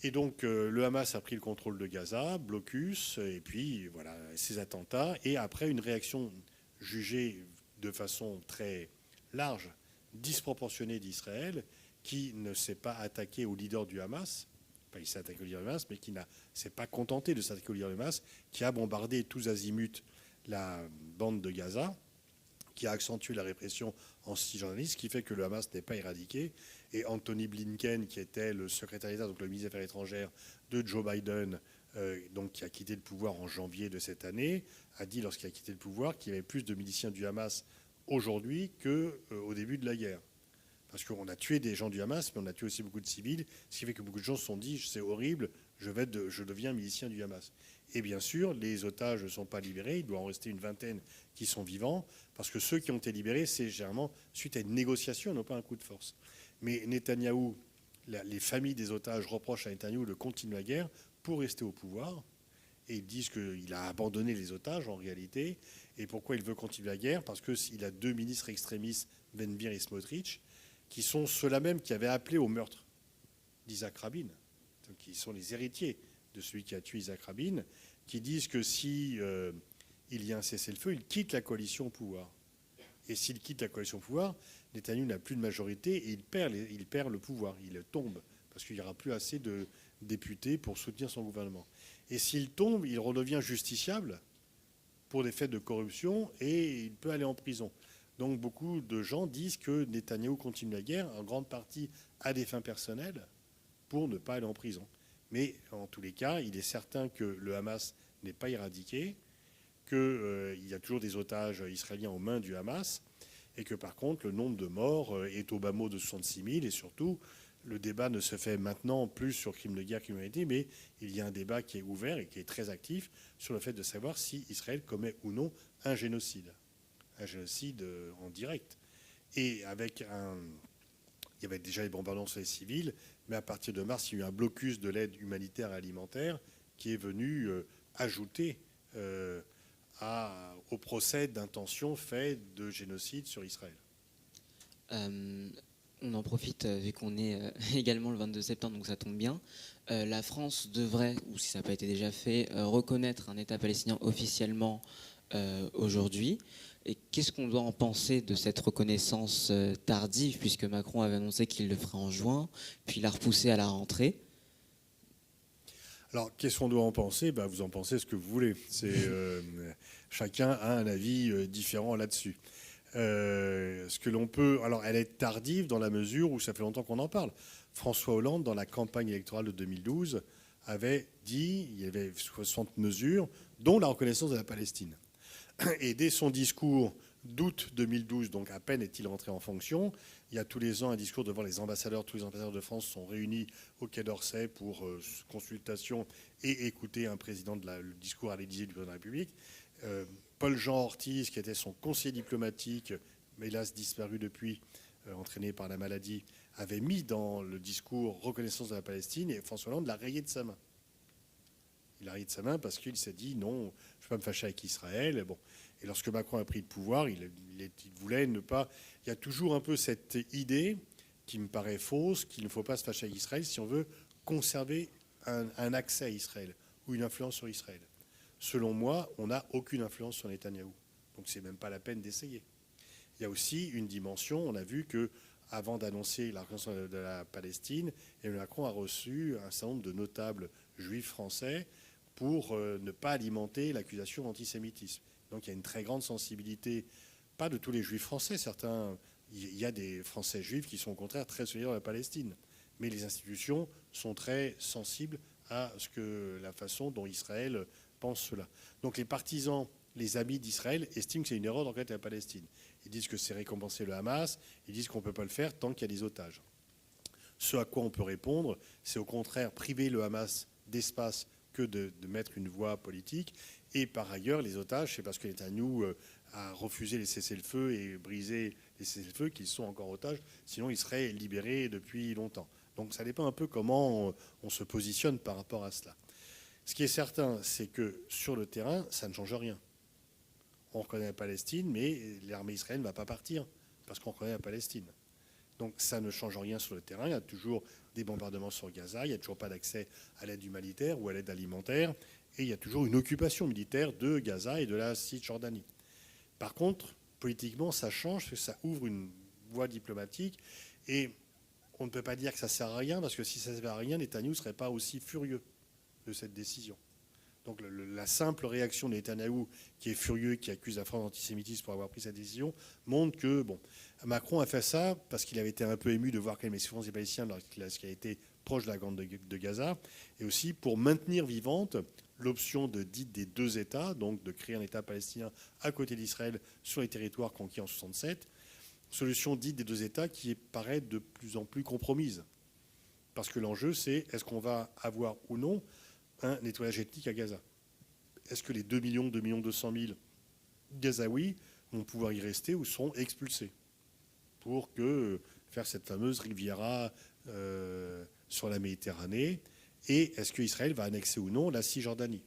Et donc le Hamas a pris le contrôle de Gaza, blocus, et puis voilà ces attentats. Et après une réaction jugée de façon très large, disproportionnée d'Israël, qui ne s'est pas attaqué au leader du Hamas. Enfin, il s'est attaqué au leader du Hamas, mais qui ne s'est pas contenté de s'attaquer au leader du Hamas, qui a bombardé tous azimuts la bande de Gaza, qui a accentué la répression en Cisjordanie, ce qui fait que le Hamas n'est pas éradiqué. Et Anthony Blinken, qui était le secrétaire d'État, donc le ministre des Affaires étrangères de Joe Biden, donc qui a quitté le pouvoir en janvier de cette année, a dit lorsqu'il a quitté le pouvoir qu'il y avait plus de miliciens du Hamas aujourd'hui qu'au début de la guerre. Parce qu'on a tué des gens du Hamas, mais on a tué aussi beaucoup de civils, ce qui fait que beaucoup de gens se sont dit c'est horrible, je deviens milicien du Hamas. Et bien sûr, les otages ne sont pas libérés, il doit en rester une vingtaine qui sont vivants, parce que ceux qui ont été libérés, c'est généralement suite à une négociation, non pas un coup de force. Mais Netanyahou, les familles des otages reprochent à Netanyahou de continuer la guerre pour rester au pouvoir, et ils disent qu'il a abandonné les otages en réalité. Et pourquoi il veut continuer la guerre ? Parce qu'il a deux ministres extrémistes, Ben Gvir et Smotrich, qui sont ceux-là même qui avaient appelé au meurtre d'Isaac Rabin, donc qui sont les héritiers de celui qui a tué Isaac Rabin, qui disent que si il y a un cessez-le-feu, il quitte la coalition au pouvoir. Et s'il quitte la coalition au pouvoir, Netanyahou n'a plus de majorité et il perd le pouvoir, il tombe, parce qu'il n'y aura plus assez de députés pour soutenir son gouvernement. Et s'il tombe, il redevient justiciable pour des faits de corruption et il peut aller en prison. Donc beaucoup de gens disent que Netanyahou continue la guerre, en grande partie à des fins personnelles, pour ne pas aller en prison. Mais en tous les cas, il est certain que le Hamas n'est pas éradiqué, qu'il y a toujours des otages israéliens aux mains du Hamas, et que par contre, le nombre de morts est au bas mot de 66 000, et surtout, le débat ne se fait maintenant plus sur crime de guerre, crime d'humanité, mais il y a un débat qui est ouvert et qui est très actif sur le fait de savoir si Israël commet ou non un génocide en direct. Et il y avait déjà les bombardements sur les civils, mais à partir de mars, il y a eu un blocus de l'aide humanitaire et alimentaire qui est venu ajouter au procès d'intention fait de génocide sur Israël. On en profite, vu qu'on est également le 22 septembre, donc ça tombe bien. La France devrait, ou si ça n'a pas été déjà fait, reconnaître un État palestinien officiellement aujourd'hui. Et qu'est-ce qu'on doit en penser de cette reconnaissance tardive, puisque Macron avait annoncé qu'il le ferait en juin, puis l'a repoussé à la rentrée? Alors, qu'est-ce qu'on doit en penser ? Vous en pensez ce que vous voulez. Chacun a un avis différent là-dessus. Ce que l'on peut... Alors, elle est tardive dans la mesure où ça fait longtemps qu'on en parle. François Hollande, dans la campagne électorale de 2012, avait dit il y avait 60 mesures, dont la reconnaissance de la Palestine. Et dès son discours d'août 2012, donc à peine est-il rentré en fonction. Il y a tous les ans un discours devant les ambassadeurs. Tous les ambassadeurs de France sont réunis au Quai d'Orsay pour consultation et écouter un président le discours à l'Élysée du président de la République. Paul-Jean Ortiz, qui était son conseiller diplomatique, mais hélas disparu depuis, entraîné par la maladie, avait mis dans le discours reconnaissance de la Palestine, et François Hollande l'a rayé de sa main. Il a rayé de sa main parce qu'il s'est dit non, je ne vais pas me fâcher avec Israël. Bon. Et lorsque Macron a pris le pouvoir, il voulait ne pas. Il y a toujours un peu cette idée qui me paraît fausse, qu'il ne faut pas se fâcher avec Israël si on veut conserver un accès à Israël ou une influence sur Israël. Selon moi, on n'a aucune influence sur Netanyahou. Donc c'est même pas la peine d'essayer. Il y a aussi une dimension, on a vu que avant d'annoncer la reconnaissance de la Palestine, Emmanuel Macron a reçu un certain nombre de notables juifs français pour ne pas alimenter l'accusation d'antisémitisme. Donc il y a une très grande sensibilité, pas de tous les juifs français, certains, il y a des Français juifs qui sont au contraire très solidaires de la Palestine, mais les institutions sont très sensibles à la façon dont Israël pense cela. Donc les partisans, les amis d'Israël estiment que c'est une erreur d'enquête à la Palestine. Ils disent que c'est récompenser le Hamas, ils disent qu'on ne peut pas le faire tant qu'il y a des otages. Ce à quoi on peut répondre, c'est au contraire priver le Hamas d'espace que de mettre une voie politique. Et par ailleurs, les otages, c'est parce que Netanyahou a refusé les cessez-le-feu et brisé les cessez-le-feu qu'ils sont encore otages, sinon ils seraient libérés depuis longtemps. Donc ça dépend un peu comment on se positionne par rapport à cela. Ce qui est certain, c'est que sur le terrain, ça ne change rien. On reconnaît la Palestine, mais l'armée israélienne ne va pas partir parce qu'on reconnaît la Palestine. Donc ça ne change rien sur le terrain. Il y a toujours des bombardements sur Gaza, il n'y a toujours pas d'accès à l'aide humanitaire ou à l'aide alimentaire, et il y a toujours une occupation militaire de Gaza et de la Cisjordanie. Par contre, politiquement, ça change, parce que ça ouvre une voie diplomatique, et on ne peut pas dire que ça ne sert à rien, parce que si ça ne sert à rien, Netanyahou ne serait pas aussi furieux de cette décision. Donc la simple réaction de Netanyahou, qui est furieux, qui accuse la France d'antisémitisme pour avoir pris cette décision, montre que Macron a fait ça parce qu'il avait été un peu ému de voir quand même les souffrances des Palestiniens lorsqu'il a été proche de la bande de Gaza, et aussi pour maintenir vivante l'option dite des deux États, donc de créer un État palestinien à côté d'Israël sur les territoires conquis en 1967, solution dite des deux États qui paraît de plus en plus compromise. Parce que l'enjeu, c'est est-ce qu'on va avoir ou non un nettoyage ethnique à Gaza. Est-ce que les 2 200 000 Gazaouis vont pouvoir y rester ou seront expulsés pour faire cette fameuse Riviera sur la Méditerranée? Et est-ce qu'Israël va annexer ou non la Cisjordanie?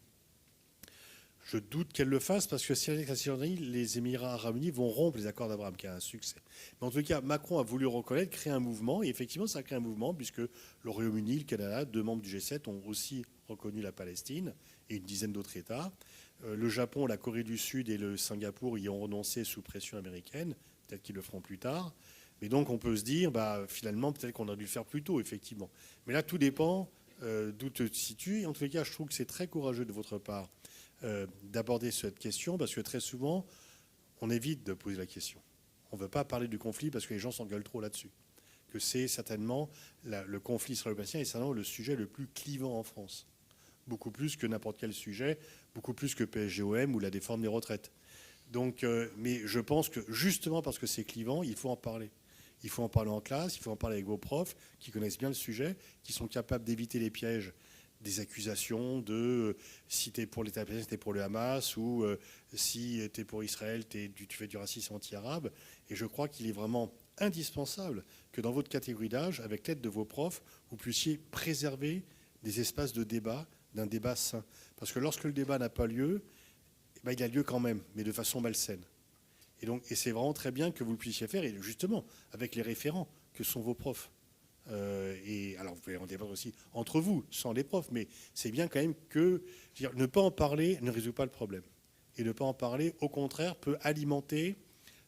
Je doute qu'elle le fasse parce que si elle annexe la Cisjordanie, les Émirats arabes unis vont rompre les accords d'Abraham, qui a un succès. Mais en tout cas, Macron a voulu reconnaître, créer un mouvement, et effectivement, ça a créé un mouvement, puisque le Royaume-Uni, le Canada, 2 membres du G7 ont aussi reconnu la Palestine, et une dizaine d'autres États. Le Japon, la Corée du Sud et le Singapour y ont renoncé sous pression américaine, peut-être qu'ils le feront plus tard. Mais donc on peut se dire, finalement, peut-être qu'on aurait dû le faire plus tôt, effectivement. Mais là, tout dépend d'où tu te situes. Et en tout cas, je trouve que c'est très courageux de votre part d'aborder cette question, parce que très souvent, on évite de poser la question. On ne veut pas parler du conflit parce que les gens s'engueulent trop là-dessus. Que c'est certainement le conflit israélo-palestinien est certainement le sujet le plus clivant en France. Beaucoup plus que n'importe quel sujet, beaucoup plus que PSGOM ou la défense des retraites. Donc, mais je pense que justement parce que c'est clivant, il faut en parler. Il faut en parler en classe, il faut en parler avec vos profs qui connaissent bien le sujet, qui sont capables d'éviter les pièges des accusations de si tu es pour l'État palestinien, si tu es pour le Hamas, ou si tu es pour Israël, tu fais du racisme anti-arabe. Et je crois qu'il est vraiment indispensable que dans votre catégorie d'âge, avec l'aide de vos profs, vous puissiez préserver des espaces de débat, d'un débat sain. Parce que lorsque le débat n'a pas lieu, il a lieu quand même, mais de façon malsaine. Et c'est vraiment très bien que vous le puissiez faire, et justement, avec les référents que sont vos profs. Et alors vous pouvez en débattre aussi entre vous, sans les profs, mais c'est bien quand même que ne pas en parler ne résout pas le problème. Et ne pas en parler, au contraire, peut alimenter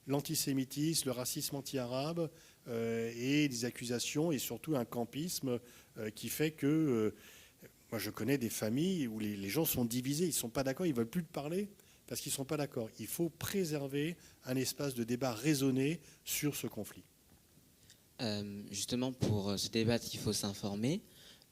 l'antisémitisme, le racisme anti-arabe et des accusations et surtout un campisme qui fait que moi je connais des familles où les gens sont divisés, ils ne sont pas d'accord, ils ne veulent plus parler parce qu'ils ne sont pas d'accord. Il faut préserver un espace de débat raisonné sur ce conflit. Justement, pour se débattre, il faut s'informer.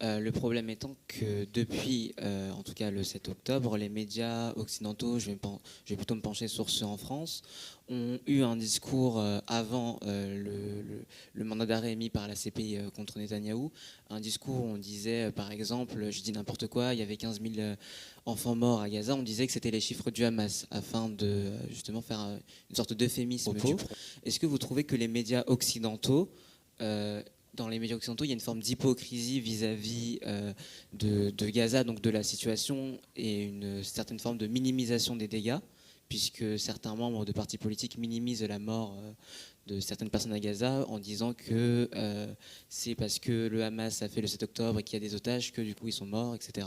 Le problème étant que depuis, en tout cas le 7 octobre, les médias occidentaux, je vais plutôt me pencher sur ceux en France, ont eu un discours avant le mandat d'arrêt émis par la CPI contre Netanyahou, un discours où on disait, par exemple, je dis n'importe quoi, il y avait 15 000 enfants morts à Gaza, on disait que c'était les chiffres du Hamas, afin de justement faire une sorte d'euphémisme. Est-ce que vous trouvez que les médias occidentaux dans les médias occidentaux, il y a une forme d'hypocrisie vis-à-vis de Gaza, donc de la situation, et une certaine forme de minimisation des dégâts, puisque certains membres de partis politiques minimisent la mort de certaines personnes à Gaza en disant que c'est parce que le Hamas a fait le 7 octobre et qu'il y a des otages que du coup ils sont morts, etc.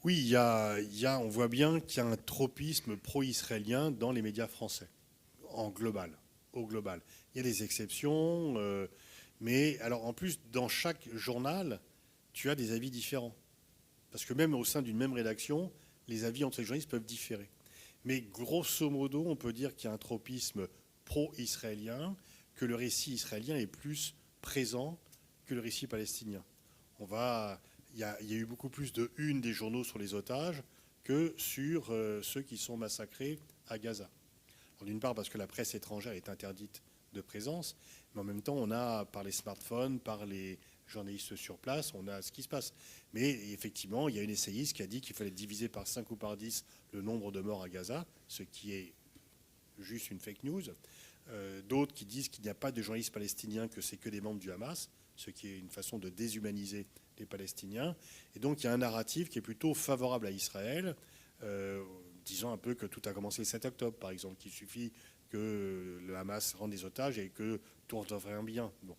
Oui, on voit bien qu'il y a un tropisme pro-israélien dans les médias français, au global. Il y a des exceptions. Mais alors en plus, dans chaque journal, tu as des avis différents. Parce que même au sein d'une même rédaction, les avis entre les journalistes peuvent différer. Mais grosso modo, on peut dire qu'il y a un tropisme pro-israélien, que le récit israélien est plus présent que le récit palestinien. Il y a eu beaucoup plus de une des journaux sur les otages que sur ceux qui sont massacrés à Gaza. D'une part parce que la presse étrangère est interdite de présence, mais en même temps, on a, par les smartphones, par les journalistes sur place, on a ce qui se passe. Mais effectivement, il y a une essayiste qui a dit qu'il fallait diviser par 5 ou par 10 le nombre de morts à Gaza, ce qui est juste une fake news. D'autres qui disent qu'il n'y a pas de journalistes palestiniens, que c'est que des membres du Hamas, ce qui est une façon de déshumaniser les Palestiniens. Et donc, il y a un narratif qui est plutôt favorable à Israël, disant un peu que tout a commencé le 7 octobre, par exemple, qu'il suffit que le Hamas rende des otages et que tout devrait bien. Bon.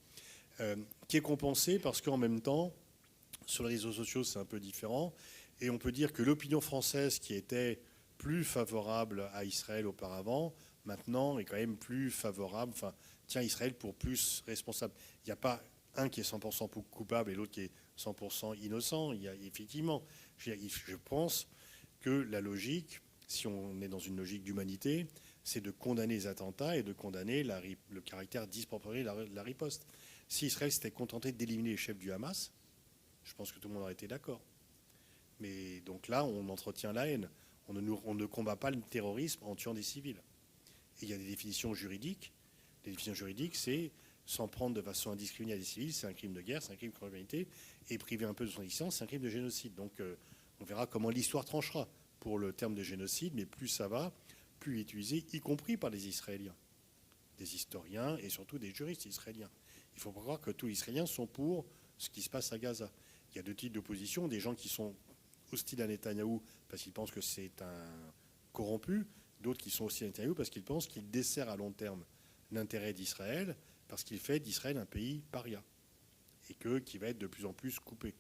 Qui est compensé parce qu'en même temps, sur les réseaux sociaux, c'est un peu différent. Et on peut dire que l'opinion française, qui était plus favorable à Israël auparavant, maintenant est quand même plus favorable, enfin, tient Israël pour plus responsable. Il n'y a pas un qui est 100% coupable et l'autre qui est 100% innocent. Il y a effectivement, je pense que la logique, si on est dans une logique d'humanité, c'est de condamner les attentats et de condamner le caractère disproportionné de la riposte. Si Israël s'était contenté d'éliminer les chefs du Hamas, je pense que tout le monde aurait été d'accord. Mais donc là, on entretient la haine. On ne combat pas le terrorisme en tuant des civils. Et il y a des définitions juridiques. Les définitions juridiques, c'est s'en prendre de façon indiscriminée à des civils, c'est un crime de guerre, c'est un crime contre l'humanité, et priver un peu de son existence, c'est un crime de génocide. Donc on verra comment l'histoire tranchera pour le terme de génocide, mais plus ça va, plus il est utilisé, y compris par les Israéliens, des historiens et surtout des juristes israéliens. Il ne faut pas croire que tous les Israéliens sont pour ce qui se passe à Gaza. Il y a deux types d'opposition, des gens qui sont hostiles à Netanyahou parce qu'ils pensent que c'est un corrompu, d'autres qui sont hostiles à Netanyahou parce qu'ils pensent qu'il dessert à long terme l'intérêt d'Israël, parce qu'il fait d'Israël un pays paria, et qui va être de plus en plus coupé.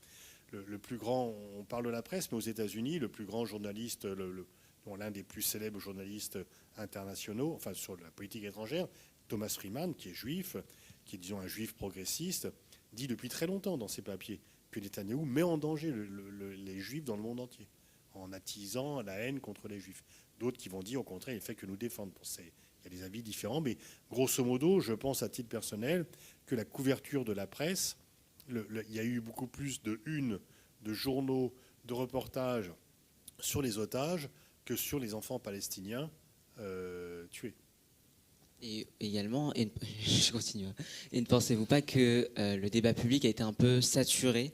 Le plus grand, on parle de la presse, mais aux États-Unis, le plus grand journaliste, l'un des plus célèbres journalistes internationaux, enfin sur la politique étrangère, Thomas Friedman, qui est juif, qui est disons un juif progressiste, dit depuis très longtemps dans ses papiers que Netanyahou met en danger les juifs dans le monde entier, en attisant la haine contre les juifs. D'autres qui vont dire au contraire, il fait que nous défendre. Il y a des avis différents, mais grosso modo, je pense à titre personnel que la couverture de la presse, il y a eu beaucoup plus de journaux, de reportages sur les otages que sur les enfants palestiniens tués. Et également, je continue. Et ne pensez-vous pas que le débat public a été un peu saturé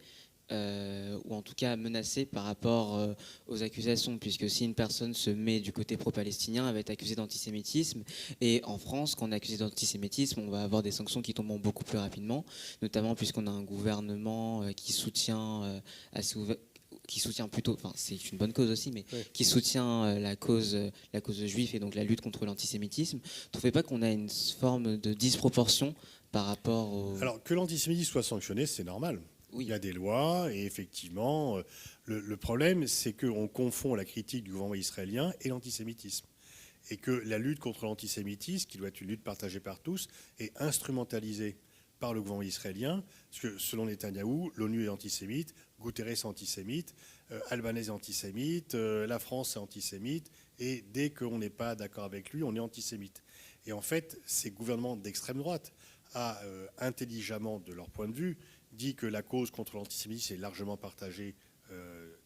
ou en tout cas menacé par rapport aux accusations, puisque si une personne se met du côté pro-palestinien, elle va être accusée d'antisémitisme, et en France, quand on est accusé d'antisémitisme, on va avoir des sanctions qui tomberont beaucoup plus rapidement, notamment puisqu'on a un gouvernement qui soutient plutôt, enfin c'est une bonne cause aussi, mais oui, qui soutient la cause juive et donc la lutte contre l'antisémitisme. Ne trouvez pas qu'on a une forme de disproportion par rapport au... Alors que l'antisémitisme soit sanctionné, c'est normal. Oui. Il y a des lois et effectivement, le problème, c'est qu'on confond la critique du gouvernement israélien et l'antisémitisme. Et que la lutte contre l'antisémitisme, qui doit être une lutte partagée par tous, est instrumentalisée par le gouvernement israélien, parce que selon Netanyahou, l'ONU est antisémite, Guterres est antisémite, Albanese est antisémite, la France est antisémite, et dès qu'on n'est pas d'accord avec lui, on est antisémite. Et en fait, ces gouvernements d'extrême droite a intelligemment, de leur point de vue, dit que la cause contre l'antisémitisme est largement partagée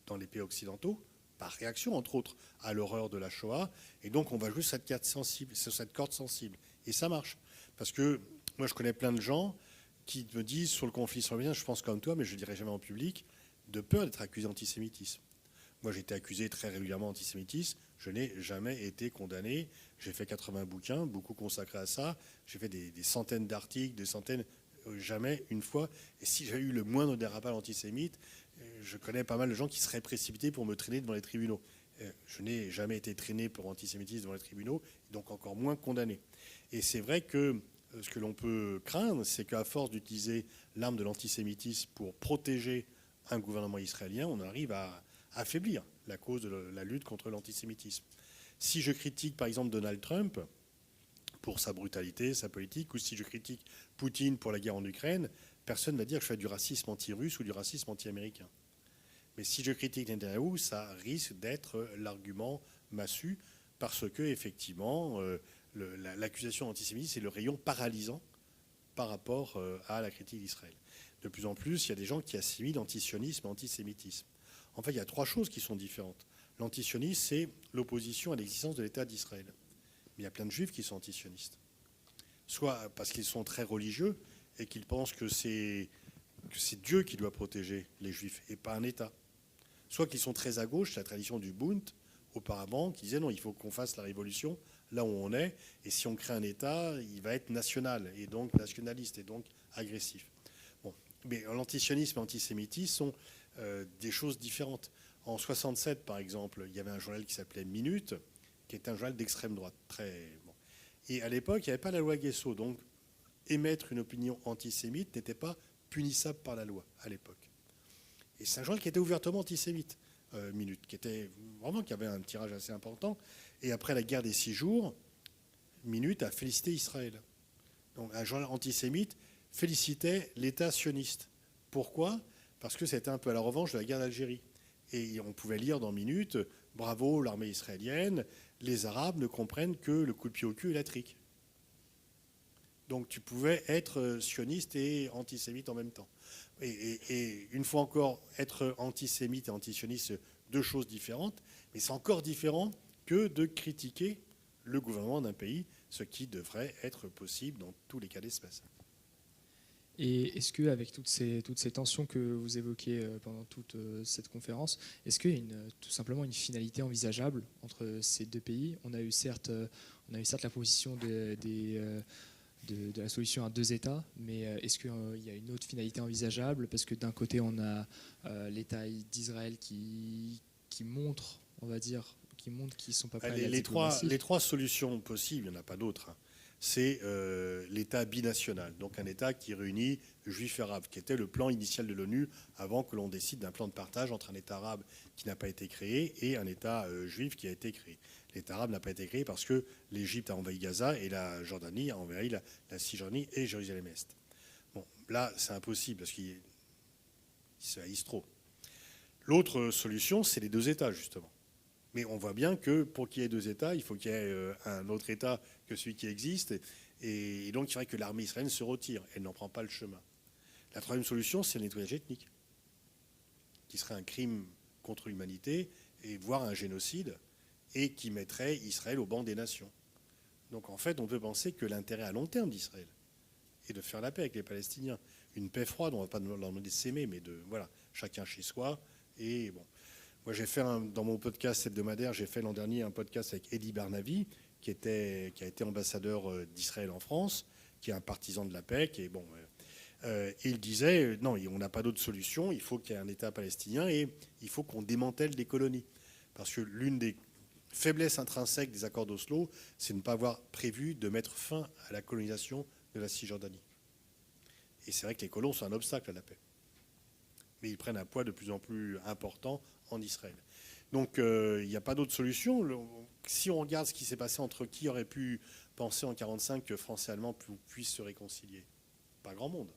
dans les pays occidentaux, par réaction, entre autres, à l'horreur de la Shoah. Et donc, on va jouer sur cette corde sensible. Et ça marche. Parce que moi, je connais plein de gens qui me disent, sur le conflit israélien, je pense comme toi, mais je ne le dirai jamais en public, de peur d'être accusé d'antisémitisme. Moi, j'ai été accusé très régulièrement d'antisémitisme. Je n'ai jamais été condamné. J'ai fait 80 bouquins, beaucoup consacrés à ça. J'ai fait des centaines d'articles, des centaines, jamais une fois. Et si j'ai eu le moindre dérapage antisémite, je connais pas mal de gens qui seraient précipités pour me traîner devant les tribunaux. Je n'ai jamais été traîné pour antisémitisme devant les tribunaux, donc encore moins condamné. Et c'est vrai que ce que l'on peut craindre, c'est qu'à force d'utiliser l'arme de l'antisémitisme pour protéger un gouvernement israélien, on arrive à affaiblir la cause de la lutte contre l'antisémitisme. Si je critique par exemple Donald Trump pour sa brutalité, sa politique, ou si je critique Poutine pour la guerre en Ukraine, personne ne va dire que je fais du racisme anti-russe ou du racisme anti-américain. Mais si je critique Netanyahou, ça risque d'être l'argument massu, parce que effectivement, l'accusation d'antisémitisme, c'est le rayon paralysant par rapport à la critique d'Israël. De plus en plus, il y a des gens qui assimilent antisionisme et antisémitisme. En fait, il y a trois choses qui sont différentes. L'antisionisme, c'est l'opposition à l'existence de l'État d'Israël. Mais il y a plein de juifs qui sont antisionistes. Soit parce qu'ils sont très religieux et qu'ils pensent que c'est Dieu qui doit protéger les juifs et pas un État. Soit qu'ils sont très à gauche, la tradition du Bund, auparavant, qui disait non, il faut qu'on fasse la révolution là où on est, et si on crée un État, il va être national, et donc nationaliste, et donc agressif. Bon. Mais l'antisionisme et l'antisémitisme sont des choses différentes. En 67, par exemple, il y avait un journal qui s'appelait Minute, qui était un journal d'extrême droite. Bon. Et à l'époque, il n'y avait pas la loi Guesso, donc émettre une opinion antisémite n'était pas punissable par la loi à l'époque. Et c'est un journal qui était ouvertement antisémite, Minute, qui avait un tirage assez important. Et après la guerre des 6 jours, Minute a félicité Israël. Donc un journal antisémite félicitait l'État sioniste. Pourquoi ? Parce que c'était un peu à la revanche de la guerre d'Algérie. Et on pouvait lire dans Minute, bravo l'armée israélienne, les Arabes ne comprennent que le coup de pied au cul et la trique. Donc tu pouvais être sioniste et antisémite en même temps. Et une fois encore, être antisémite et antisioniste, deux choses différentes, mais c'est encore différent que de critiquer le gouvernement d'un pays, ce qui devrait être possible dans tous les cas d'espèce. Et est-ce qu'avec toutes ces tensions que vous évoquez pendant toute cette conférence, est-ce qu'il y a tout simplement une finalité envisageable entre ces deux pays ? On a eu certes la proposition de la solution à deux États, mais est-ce qu'il y a une autre finalité envisageable ? Parce que d'un côté, on a l'État d'Israël qui montre, on va dire, qu'ils ne sont pas prêts à la diplomatie. Les trois solutions possibles, il n'y en a pas d'autres. C'est l'État binational, donc un État qui réunit juifs et arabes, qui était le plan initial de l'ONU avant que l'on décide d'un plan de partage entre un État arabe qui n'a pas été créé et un État juif qui a été créé. L'État arabe n'a pas été créé parce que l'Égypte a envahi Gaza et la Jordanie a envahi la Cisjordanie et Jérusalem-Est. Bon, là, c'est impossible parce qu'ils se haïssent trop. L'autre solution, c'est les deux États, justement. Mais on voit bien que pour qu'il y ait deux États, il faut qu'il y ait un autre État que celui qui existe. Et donc, il faudrait que l'armée israélienne se retire. Elle n'en prend pas le chemin. La troisième solution, c'est le nettoyage ethnique, qui serait un crime contre l'humanité, et voire un génocide, et qui mettrait Israël au banc des nations. Donc, en fait, on peut penser que l'intérêt à long terme d'Israël est de faire la paix avec les Palestiniens. Une paix froide, on ne va pas leur demander de s'aimer, mais chacun chez soi. Et bon. Moi, j'ai fait dans mon podcast hebdomadaire, j'ai fait l'an dernier un podcast avec Eddie Barnavi, qui a été ambassadeur d'Israël en France, qui est un partisan de la paix, il disait non, on n'a pas d'autre solution, il faut qu'il y ait un État palestinien et il faut qu'on démantèle des colonies. Parce que l'une des faiblesses intrinsèques des accords d'Oslo, c'est de ne pas avoir prévu de mettre fin à la colonisation de la Cisjordanie. Et c'est vrai que les colons sont un obstacle à la paix. Mais ils prennent un poids de plus en plus important en Israël. Donc il n'y a pas d'autre solution. Si on regarde ce qui s'est passé entre qui aurait pu penser en 1945 que Français et Allemands puissent se réconcilier, pas grand monde.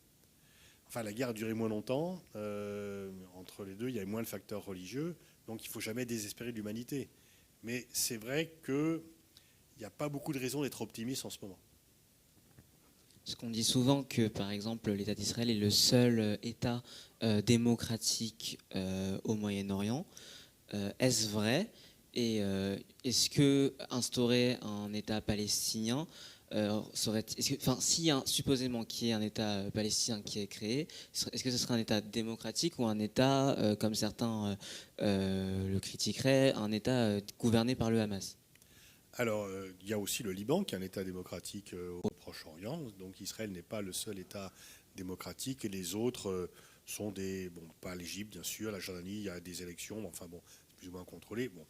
Enfin, la guerre a duré moins longtemps. Entre les deux, il y avait moins de facteurs religieux. Donc il ne faut jamais désespérer de l'humanité. Mais c'est vrai qu'il n'y a pas beaucoup de raisons d'être optimiste en ce moment. Parce qu'on dit souvent que, par exemple, l'État d'Israël est le seul État démocratique au Moyen-Orient. Est-ce vrai? Et est-ce que instaurer un État palestinien supposément qu'il y ait un État palestinien qui est créé, est-ce que ce serait un État démocratique ou un État, comme certains le critiqueraient, un État gouverné par le Hamas? Alors, il y a aussi le Liban, qui est un État démocratique au Proche-Orient. Donc, Israël n'est pas le seul État démocratique. Et les autres sont des... Bon, pas l'Égypte, bien sûr. La Jordanie, il y a des élections. Enfin, bon, plus ou moins contrôlées. Bon.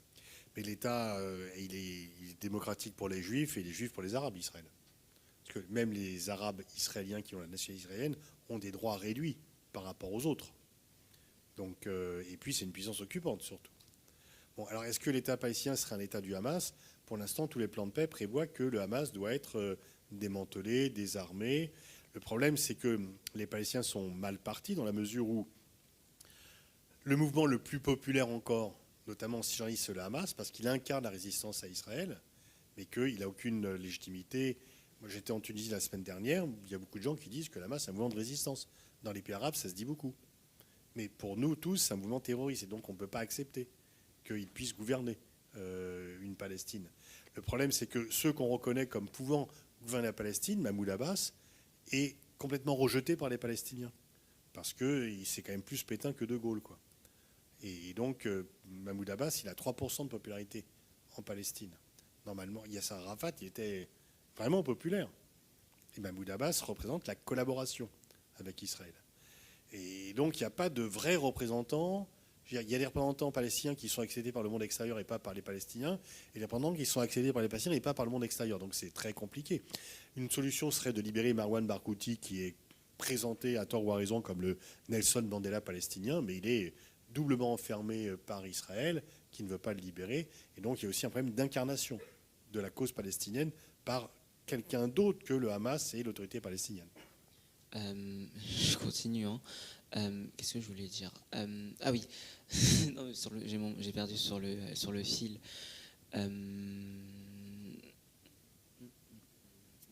Mais l'État, il est démocratique pour les Juifs et les Juifs pour les Arabes, Israël. Parce que même les Arabes israéliens qui ont la nationalité israélienne ont des droits réduits par rapport aux autres. Donc, et puis, c'est une puissance occupante, surtout. Bon, alors, est-ce que l'État palestinien serait un État du Hamas? Pour l'instant, tous les plans de paix prévoient que le Hamas doit être démantelé, désarmé. Le problème, c'est que les Palestiniens sont mal partis dans la mesure où le mouvement le plus populaire encore, notamment si j'en dis, c'est le Hamas, parce qu'il incarne la résistance à Israël, mais qu'il n'a aucune légitimité. Moi, j'étais en Tunisie la semaine dernière, il y a beaucoup de gens qui disent que le Hamas est un mouvement de résistance. Dans les pays arabes, ça se dit beaucoup. Mais pour nous tous, c'est un mouvement terroriste, et donc on ne peut pas accepter qu'il puisse gouverner une Palestine. Le problème, c'est que ceux qu'on reconnaît comme pouvant gouverner la Palestine, Mahmoud Abbas, est complètement rejeté par les Palestiniens. Parce que c'est quand même plus pétain que De Gaulle, quoi. Et donc, Mahmoud Abbas, il a 3% de popularité en Palestine. Normalement, Yasser Arafat, il était vraiment populaire. Et Mahmoud Abbas représente la collaboration avec Israël. Et donc, il n'y a pas de vrais représentants. Il y a des représentants palestiniens qui sont accédés par le monde extérieur et pas par les Palestiniens, et des représentants qui sont accédés par les Palestiniens et pas par le monde extérieur. Donc c'est très compliqué. Une solution serait de libérer Marwan Barghouti, qui est présenté à tort ou à raison comme le Nelson Mandela palestinien, mais il est doublement enfermé par Israël, qui ne veut pas le libérer. Et donc il y a aussi un problème d'incarnation de la cause palestinienne par quelqu'un d'autre que le Hamas et l'autorité palestinienne. Je continue. Qu'est-ce que je voulais dire? Ah oui, non, j'ai perdu sur le fil.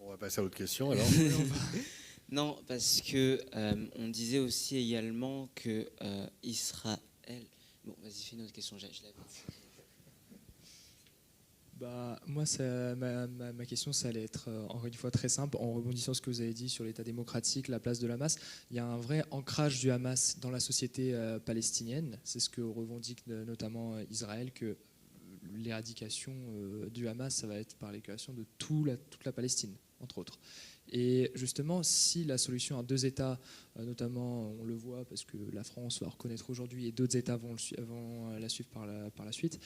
On va passer à l'autre question alors. Non, parce que on disait aussi également que Israël. Bon, vas-y, fais une autre question. Je l'avais. Moi, ma question, ça allait être encore une fois très simple. En rebondissant sur ce que vous avez dit sur l'État démocratique, la place de Hamas, il y a un vrai ancrage du Hamas dans la société palestinienne. C'est ce que revendique notamment Israël, que l'éradication du Hamas, ça va être par l'équation de toute la Palestine, entre autres. Et justement, si la solution à deux États, notamment, on le voit parce que la France va reconnaître aujourd'hui et d'autres États vont la suivre par la suite,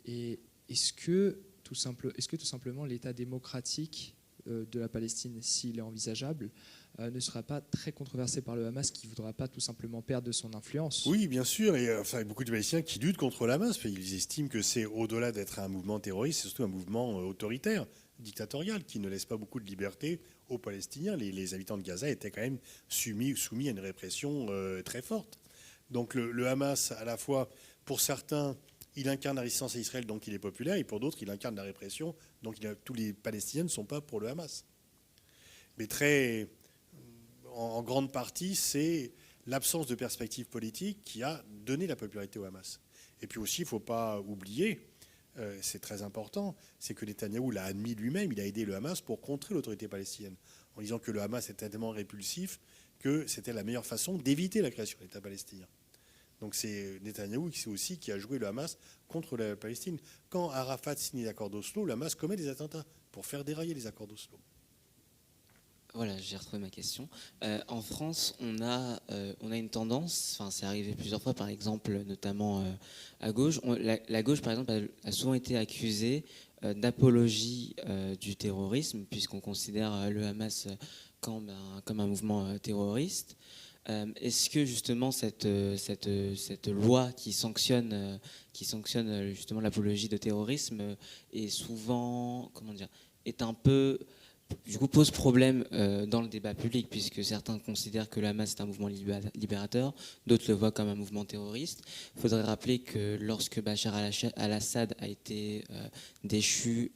et est-ce que tout simplement l'État démocratique de la Palestine, s'il est envisageable, ne sera pas très controversé par le Hamas, qui ne voudra pas tout simplement perdre de son influence? Oui, bien sûr. Et enfin, beaucoup de Palestiniens qui luttent contre le Hamas, parce qu'ils estiment que c'est, au-delà d'être un mouvement terroriste, c'est surtout un mouvement autoritaire, dictatorial, qui ne laisse pas beaucoup de liberté aux Palestiniens. Les habitants de Gaza étaient quand même soumis à une répression très forte. Donc le Hamas, à la fois, pour certains, il incarne la résistance à Israël, donc il est populaire, et pour d'autres, il incarne la répression, donc tous les Palestiniens ne sont pas pour le Hamas. Mais en grande partie, c'est l'absence de perspective politique qui a donné la popularité au Hamas. Et puis aussi, il ne faut pas oublier, c'est très important, c'est que Netanyahou l'a admis lui-même, il a aidé le Hamas pour contrer l'autorité palestinienne, en disant que le Hamas était tellement répulsif que c'était la meilleure façon d'éviter la création de l'État palestinien. Donc c'est Netanyahou qui a joué le Hamas contre la Palestine. Quand Arafat signe les accords d'Oslo, le Hamas commet des attentats pour faire dérailler les accords d'Oslo. Voilà, j'ai retrouvé ma question. En France, on a une tendance, enfin c'est arrivé plusieurs fois, par exemple, notamment à gauche. La gauche, par exemple, a souvent été accusée d'apologie du terrorisme, puisqu'on considère le Hamas comme un mouvement terroriste. Est-ce que justement cette loi qui sanctionne justement l'apologie de terrorisme est souvent, est un peu, du coup, pose problème dans le débat public, puisque certains considèrent que le Hamas est un mouvement libérateur, d'autres le voient comme un mouvement terroriste. Il faudrait rappeler que lorsque Bachar al-Assad a été déchu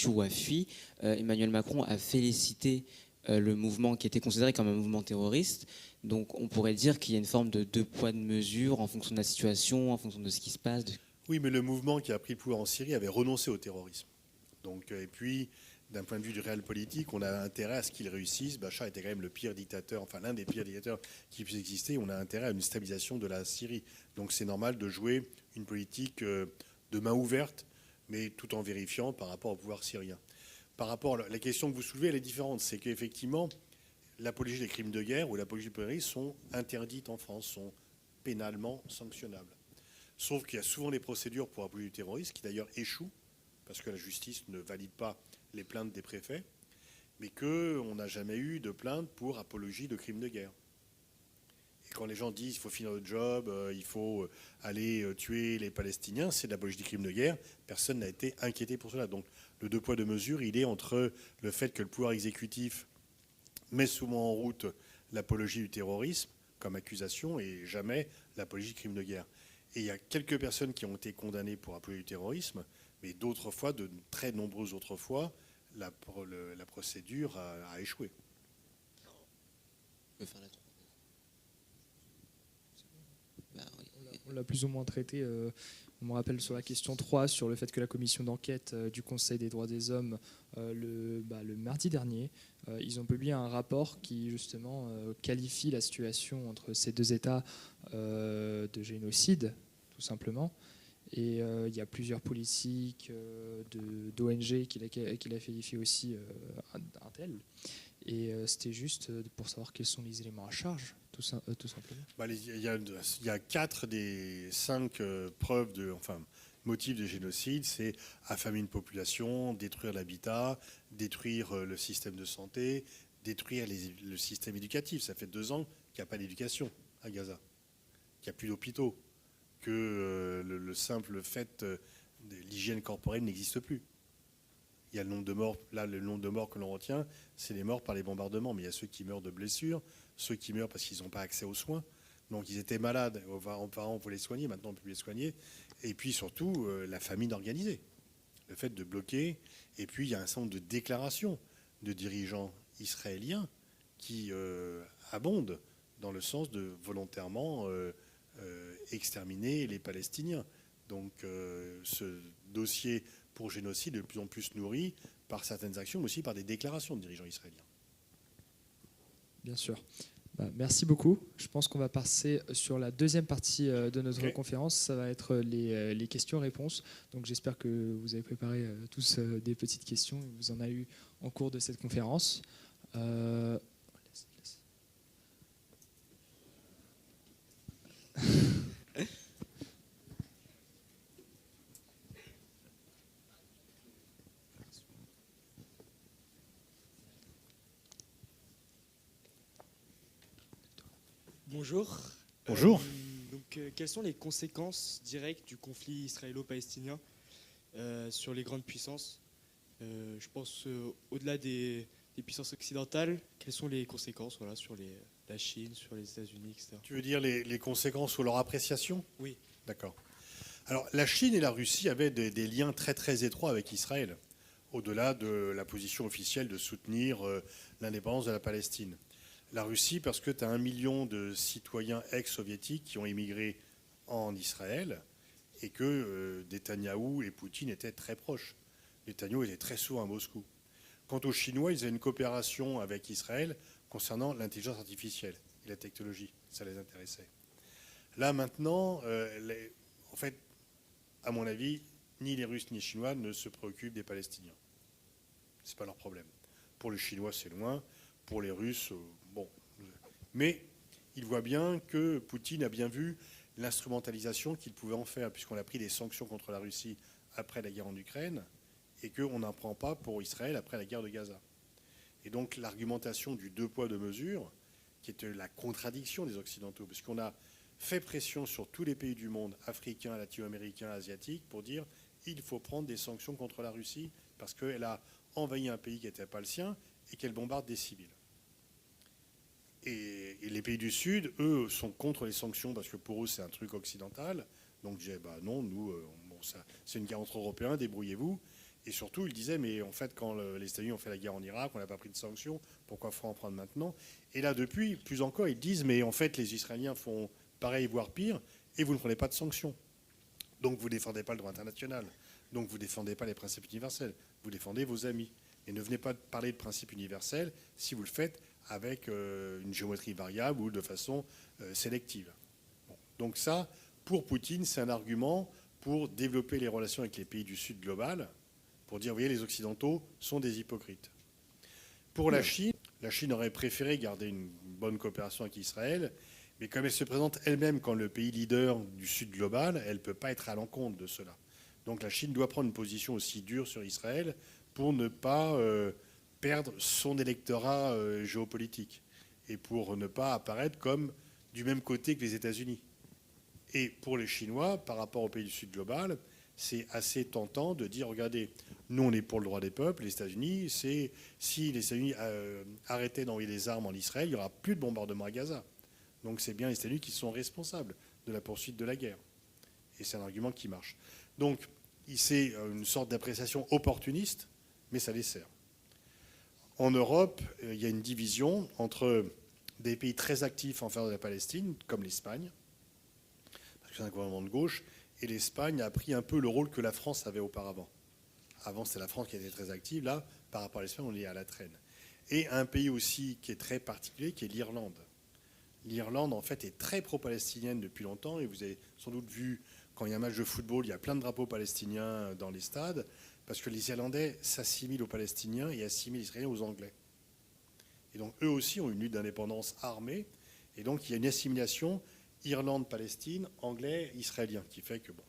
ou a fui, Emmanuel Macron a félicité le mouvement qui était considéré comme un mouvement terroriste. Donc on pourrait dire qu'il y a une forme de deux poids, deux mesures en fonction de la situation, en fonction de ce qui se passe. Oui, mais le mouvement qui a pris le pouvoir en Syrie avait renoncé au terrorisme. Donc, et puis, d'un point de vue du réel politique, on a intérêt à ce qu'il réussisse. Bachar était quand même le pire dictateur, enfin l'un des pires dictateurs qui puisse exister. On a intérêt à une stabilisation de la Syrie. Donc c'est normal de jouer une politique de main ouverte, mais tout en vérifiant par rapport au pouvoir syrien. Par rapport à la question que vous soulevez, elle est différente. C'est qu'effectivement, l'apologie des crimes de guerre ou l'apologie du terrorisme sont interdites en France, sont pénalement sanctionnables. Sauf qu'il y a souvent des procédures pour apologie du terrorisme qui d'ailleurs échouent, parce que la justice ne valide pas les plaintes des préfets, mais qu'on n'a jamais eu de plainte pour apologie de crimes de guerre. Et quand les gens disent qu'il faut finir le job, il faut aller tuer les Palestiniens, c'est de l'apologie des crimes de guerre, personne n'a été inquiété pour cela. Donc le deux poids deux mesures, il est entre le fait que le pouvoir exécutif met souvent en route l'apologie du terrorisme comme accusation et jamais l'apologie de crimes de guerre. Et il y a quelques personnes qui ont été condamnées pour apologie du terrorisme, mais d'autres fois, de très nombreuses autres fois, la procédure a échoué. On l'a plus ou moins traité. On me rappelle sur la question 3, sur le fait que la commission d'enquête du Conseil des droits des hommes, le mardi dernier, ils ont publié un rapport qui justement qualifie la situation entre ces deux États de génocide, tout simplement. Et il y a plusieurs politiques d'ONG qui la qualifient aussi un tel. Et c'était juste pour savoir quels sont les éléments à charge, tout simplement. Il y a 4 des 5 preuves motifs de génocide, c'est affamer une population, détruire l'habitat, détruire le système de santé, détruire le système éducatif. Ça fait 2 ans qu'il n'y a pas d'éducation à Gaza, qu'il n'y a plus d'hôpitaux, que le simple fait de l'hygiène corporelle n'existe plus. Il y a le nombre de morts. Là, le nombre de morts que l'on retient, c'est les morts par les bombardements. Mais il y a ceux qui meurent de blessures, ceux qui meurent parce qu'ils n'ont pas accès aux soins. Donc ils étaient malades. Auparavant, on pouvait les soigner. Maintenant, on ne peut plus les soigner. Et puis surtout, la famine organisée. Le fait de bloquer. Et puis, il y a un certain nombre de déclarations de dirigeants israéliens qui abondent dans le sens de volontairement exterminer les Palestiniens. Donc ce dossier pour génocide est de plus en plus nourri par certaines actions, mais aussi par des déclarations de dirigeants israéliens. Bien sûr. Merci beaucoup. Je pense qu'on va passer sur la deuxième partie de notre conférence. Ça va être les questions-réponses. Donc j'espère que vous avez préparé tous des petites questions. Vous en avez eu en cours de cette conférence. Bonjour. Bonjour. Quelles sont les conséquences directes du conflit israélo-palestinien sur les grandes puissances? Je pense au-delà des puissances occidentales, quelles sont les conséquences sur la Chine, sur les États-Unis, etc. Tu veux dire les conséquences ou leur appréciation? Oui. D'accord. Alors la Chine et la Russie avaient des liens très très étroits avec Israël, au-delà de la position officielle de soutenir l'indépendance de la Palestine. La Russie, parce que tu as 1 million de citoyens ex-soviétiques qui ont émigré en Israël et que Netanyahou et Poutine étaient très proches. Netanyahou était très souvent à Moscou. Quant aux Chinois, ils avaient une coopération avec Israël concernant l'intelligence artificielle et la technologie. Ça les intéressait. Là, maintenant, en fait, à mon avis, ni les Russes ni les Chinois ne se préoccupent des Palestiniens. Ce n'est pas leur problème. Pour les Chinois, c'est loin. Pour les Russes, bon. Mais ils voient bien que Poutine a bien vu l'instrumentalisation qu'il pouvait en faire, puisqu'on a pris des sanctions contre la Russie après la guerre en Ukraine, et qu'on n'en prend pas pour Israël après la guerre de Gaza. Et donc l'argumentation du deux poids, deux mesures, qui est la contradiction des Occidentaux, puisqu'on a fait pression sur tous les pays du monde, africains, latino-américains, asiatiques, pour dire il faut prendre des sanctions contre la Russie, parce qu'elle a envahi un pays qui n'était pas le sien, et qu'elle bombarde des civils. Et les pays du Sud, eux, sont contre les sanctions parce que pour eux, c'est un truc occidental. Donc, je disais, non, nous, c'est une guerre entre Européens, débrouillez-vous. Et surtout, il disait, mais en fait, quand les États-Unis ont fait la guerre en Irak, on n'a pas pris de sanctions, pourquoi faut en prendre maintenant? Et là, depuis, plus encore, ils disent, mais en fait, les Israéliens font pareil, voire pire, et vous ne prenez pas de sanctions. Donc vous ne défendez pas le droit international. Donc vous ne défendez pas les principes universels. Vous défendez vos amis. Et ne venez pas parler de principes universels si vous le faites avec une géométrie variable ou de façon sélective. Bon. Donc ça, pour Poutine, c'est un argument pour développer les relations avec les pays du Sud global, pour dire, vous voyez, les Occidentaux sont des hypocrites. Pour la Chine aurait préféré garder une bonne coopération avec Israël, mais comme elle se présente elle-même comme le pays leader du Sud global, elle ne peut pas être à l'encontre de cela. Donc la Chine doit prendre une position aussi dure sur Israël pour ne pas perdre son électorat géopolitique et pour ne pas apparaître comme du même côté que les États-Unis. Et pour les Chinois, par rapport au pays du Sud global, c'est assez tentant de dire, regardez, nous on est pour le droit des peuples, les États-Unis, si les États-Unis arrêtaient d'envoyer des armes en Israël, il n'y aura plus de bombardement à Gaza. Donc c'est bien les États-Unis qui sont responsables de la poursuite de la guerre. Et c'est un argument qui marche. Donc c'est une sorte d'appréciation opportuniste, mais ça les sert. En Europe, il y a une division entre des pays très actifs en faveur de la Palestine, comme l'Espagne, parce que c'est un gouvernement de gauche, et l'Espagne a pris un peu le rôle que la France avait auparavant. Avant, c'était la France qui était très active. Là, par rapport à l'Espagne, on est à la traîne. Et un pays aussi qui est très particulier, qui est l'Irlande. L'Irlande, en fait, est très pro-palestinienne depuis longtemps. Et vous avez sans doute vu, quand il y a un match de football, il y a plein de drapeaux palestiniens dans les stades, parce que les Irlandais s'assimilent aux Palestiniens et assimilent les Israéliens aux Anglais. Et donc, eux aussi ont une lutte d'indépendance armée. Et donc, il y a une assimilation Irlande-Palestine, Anglais, Israélien, qui fait que, bon,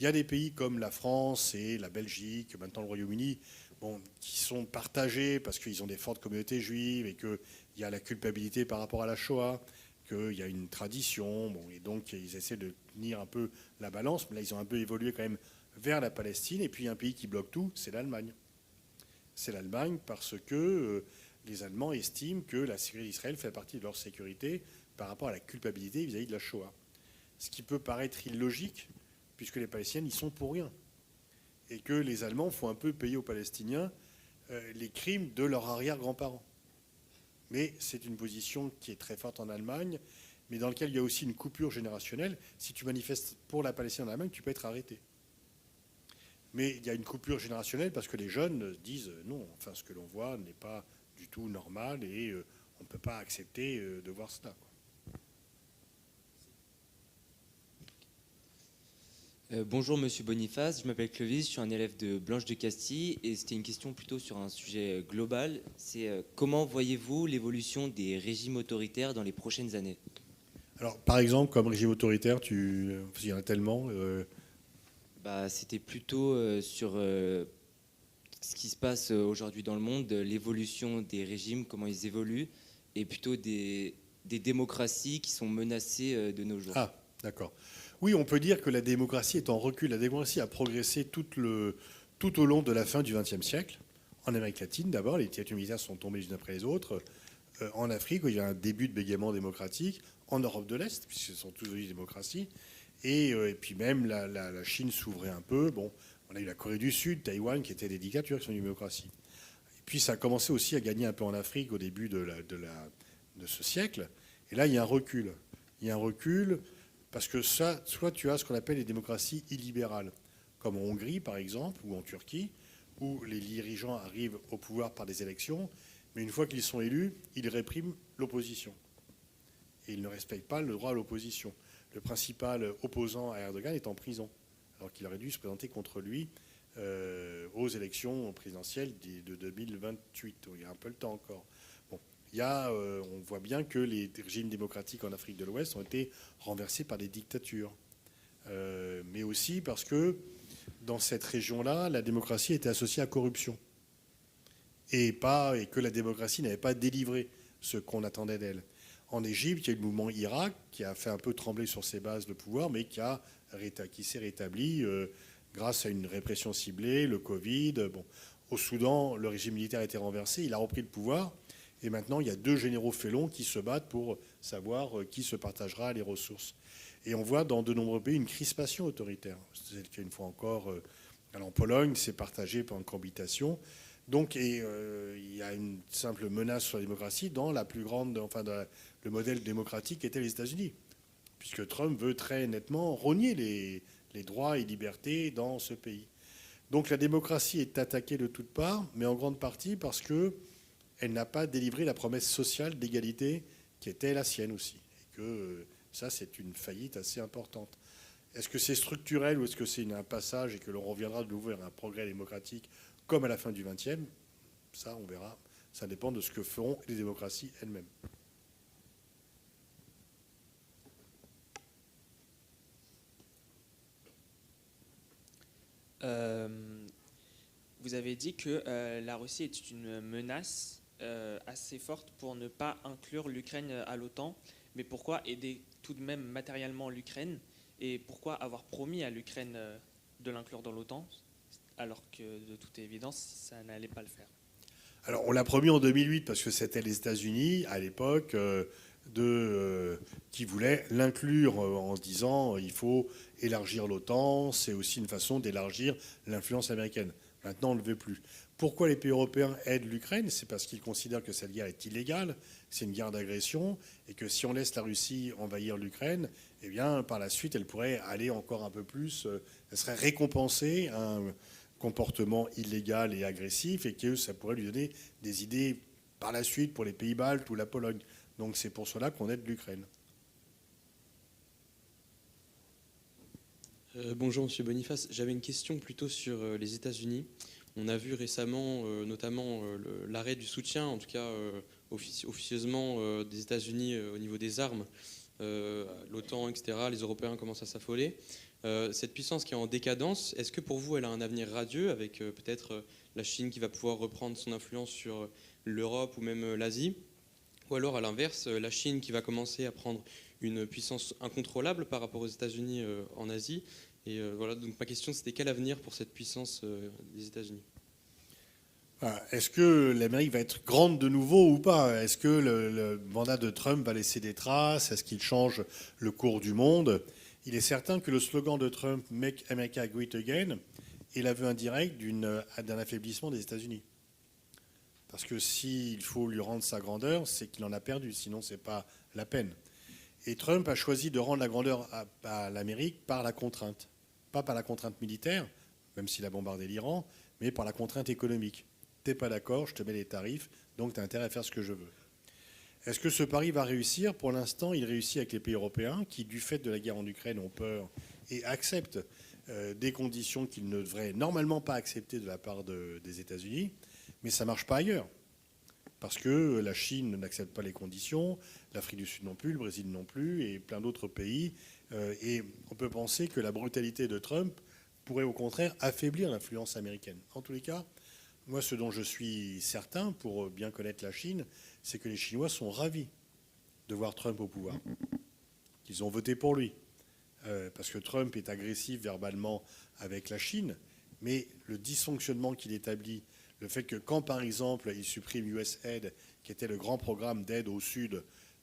il y a des pays comme la France et la Belgique, maintenant le Royaume-Uni, bon, qui sont partagés parce qu'ils ont des fortes communautés juives et qu'il y a la culpabilité par rapport à la Shoah, qu'il y a une tradition, bon, et donc ils essaient de tenir un peu la balance, mais là ils ont un peu évolué quand même vers la Palestine. Et puis il y a un pays qui bloque tout, c'est l'Allemagne. C'est l'Allemagne parce que les Allemands estiment que la sécurité d'Israël fait partie de leur sécurité par rapport à la culpabilité vis-à-vis de la Shoah. Ce qui peut paraître illogique, puisque les Palestiniens n'y sont pour rien. Et que les Allemands font un peu payer aux Palestiniens les crimes de leurs arrière-grands-parents. Mais c'est une position qui est très forte en Allemagne, mais dans laquelle il y a aussi une coupure générationnelle. Si tu manifestes pour la Palestine en Allemagne, tu peux être arrêté. Mais il y a une coupure générationnelle parce que les jeunes disent non, enfin ce que l'on voit n'est pas du tout normal et on ne peut pas accepter de voir cela. Bonjour Monsieur Boniface, je m'appelle Clovis, je suis un élève de Blanche de Castille et c'était une question plutôt sur un sujet global. C'est comment voyez-vous l'évolution des régimes autoritaires dans les prochaines années? Alors par exemple, comme régime autoritaire, il y en a tellement. C'était plutôt sur ce qui se passe aujourd'hui dans le monde, l'évolution des régimes, comment ils évoluent, et plutôt des démocraties qui sont menacées de nos jours. Ah, d'accord. Oui, on peut dire que la démocratie est en recul. La démocratie a progressé tout au long de la fin du XXe siècle. En Amérique latine, d'abord, les dictatures militaires sont tombées les unes après les autres. En Afrique, où il y a un début de bégaiement démocratique. En Europe de l'Est, puisque ce sont tous des démocraties. Et puis même la Chine s'ouvrait un peu. Bon, on a eu la Corée du Sud, Taïwan, qui étaient des dictatures qui sont des démocraties. Et puis ça a commencé aussi à gagner un peu en Afrique au début de ce siècle. Et là, il y a un recul. Il y a un recul parce que ça, soit tu as ce qu'on appelle les démocraties illibérales, comme en Hongrie par exemple, ou en Turquie, où les dirigeants arrivent au pouvoir par des élections, mais une fois qu'ils sont élus, ils répriment l'opposition. Et ils ne respectent pas le droit à l'opposition. Le principal opposant à Erdogan est en prison, alors qu'il aurait dû se présenter contre lui aux élections présidentielles de 2028. Il y a un peu le temps encore. Bon, on voit bien que les régimes démocratiques en Afrique de l'Ouest ont été renversés par des dictatures. Mais aussi parce que dans cette région-là, la démocratie était associée à corruption. Et que la démocratie n'avait pas délivré ce qu'on attendait d'elle. En Égypte, il y a eu le mouvement Irak qui a fait un peu trembler sur ses bases le pouvoir, mais qui s'est rétabli grâce à une répression ciblée, le Covid. Bon. Au Soudan, le régime militaire a été renversé, il a repris le pouvoir, et maintenant il y a 2 généraux félons qui se battent pour savoir qui se partagera les ressources. Et on voit dans de nombreux pays une crispation autoritaire. C'est le cas une fois encore Alors en Pologne, c'est partagé par une cohabitation. Donc, il y a une simple menace sur la démocratie dans la plus grande, enfin, dans le modèle démocratique qu'étaient les États-Unis, puisque Trump veut très nettement rogner les droits et libertés dans ce pays. Donc la démocratie est attaquée de toutes parts, mais en grande partie parce qu'elle n'a pas délivré la promesse sociale d'égalité qui était la sienne aussi. Et que ça, c'est une faillite assez importante. Est-ce que c'est structurel ou est-ce que c'est un passage et que l'on reviendra de nouveau vers un progrès démocratique comme à la fin du XXe? Ça, on verra. Ça dépend de ce que feront les démocraties elles-mêmes. Vous avez dit que la Russie est une menace assez forte pour ne pas inclure l'Ukraine à l'OTAN. Mais pourquoi aider tout de même matériellement l'Ukraine? Et pourquoi avoir promis à l'Ukraine de l'inclure dans l'OTAN alors que de toute évidence, ça n'allait pas le faire? Alors, on l'a promis en 2008 parce que c'était les États-Unis, à l'époque, qui voulaient l'inclure en se disant il faut élargir l'OTAN, c'est aussi une façon d'élargir l'influence américaine. Maintenant, on ne le veut plus. Pourquoi les pays européens aident l'Ukraine? C'est parce qu'ils considèrent que cette guerre est illégale, c'est une guerre d'agression, et que si on laisse la Russie envahir l'Ukraine, eh bien, par la suite, elle pourrait aller encore un peu plus, elle serait récompensée un comportement illégal et agressif, et que ça pourrait lui donner des idées par la suite pour les pays baltes ou la Pologne. Donc c'est pour cela qu'on aide l'Ukraine. Bonjour Monsieur Boniface, j'avais une question plutôt sur les États-Unis. On a vu récemment notamment l'arrêt du soutien, en tout cas officieusement des États-Unis au niveau des armes, l'OTAN, etc. Les Européens commencent à s'affoler. Cette puissance qui est en décadence, est-ce que pour vous elle a un avenir radieux avec peut-être la Chine qui va pouvoir reprendre son influence sur l'Europe ou même l'Asie? Ou alors à l'inverse, la Chine qui va commencer à prendre une puissance incontrôlable par rapport aux États-Unis en Asie? Et voilà, donc ma question c'était quel avenir pour cette puissance des États-Unis? Est-ce que l'Amérique va être grande de nouveau ou pas? Est-ce que le mandat de Trump va laisser des traces? Est-ce qu'il change le cours du monde? Il est certain que le slogan de Trump, Make America Great Again, est l'aveu indirect d'un affaiblissement des États-Unis. Parce que s'il faut lui rendre sa grandeur, c'est qu'il en a perdu, sinon ce n'est pas la peine. Et Trump a choisi de rendre la grandeur à l'Amérique par la contrainte. Pas par la contrainte militaire, même s'il a bombardé l'Iran, mais par la contrainte économique. T'es pas d'accord, je te mets les tarifs, donc tu as intérêt à faire ce que je veux. Est-ce que ce pari va réussir? Pour l'instant, il réussit avec les pays européens qui, du fait de la guerre en Ukraine, ont peur et acceptent des conditions qu'ils ne devraient normalement pas accepter de la part des États-Unis. Mais ça ne marche pas ailleurs. Parce que la Chine n'accepte pas les conditions, l'Afrique du Sud non plus, le Brésil non plus, et plein d'autres pays. Et on peut penser que la brutalité de Trump pourrait au contraire affaiblir l'influence américaine. En tous les cas, moi, ce dont je suis certain, pour bien connaître la Chine, c'est que les Chinois sont ravis de voir Trump au pouvoir. Qu'ils ont voté pour lui. Parce que Trump est agressif verbalement avec la Chine, mais le dysfonctionnement qu'il établit, le fait que quand, par exemple, il supprime USAID, qui était le grand programme d'aide au Sud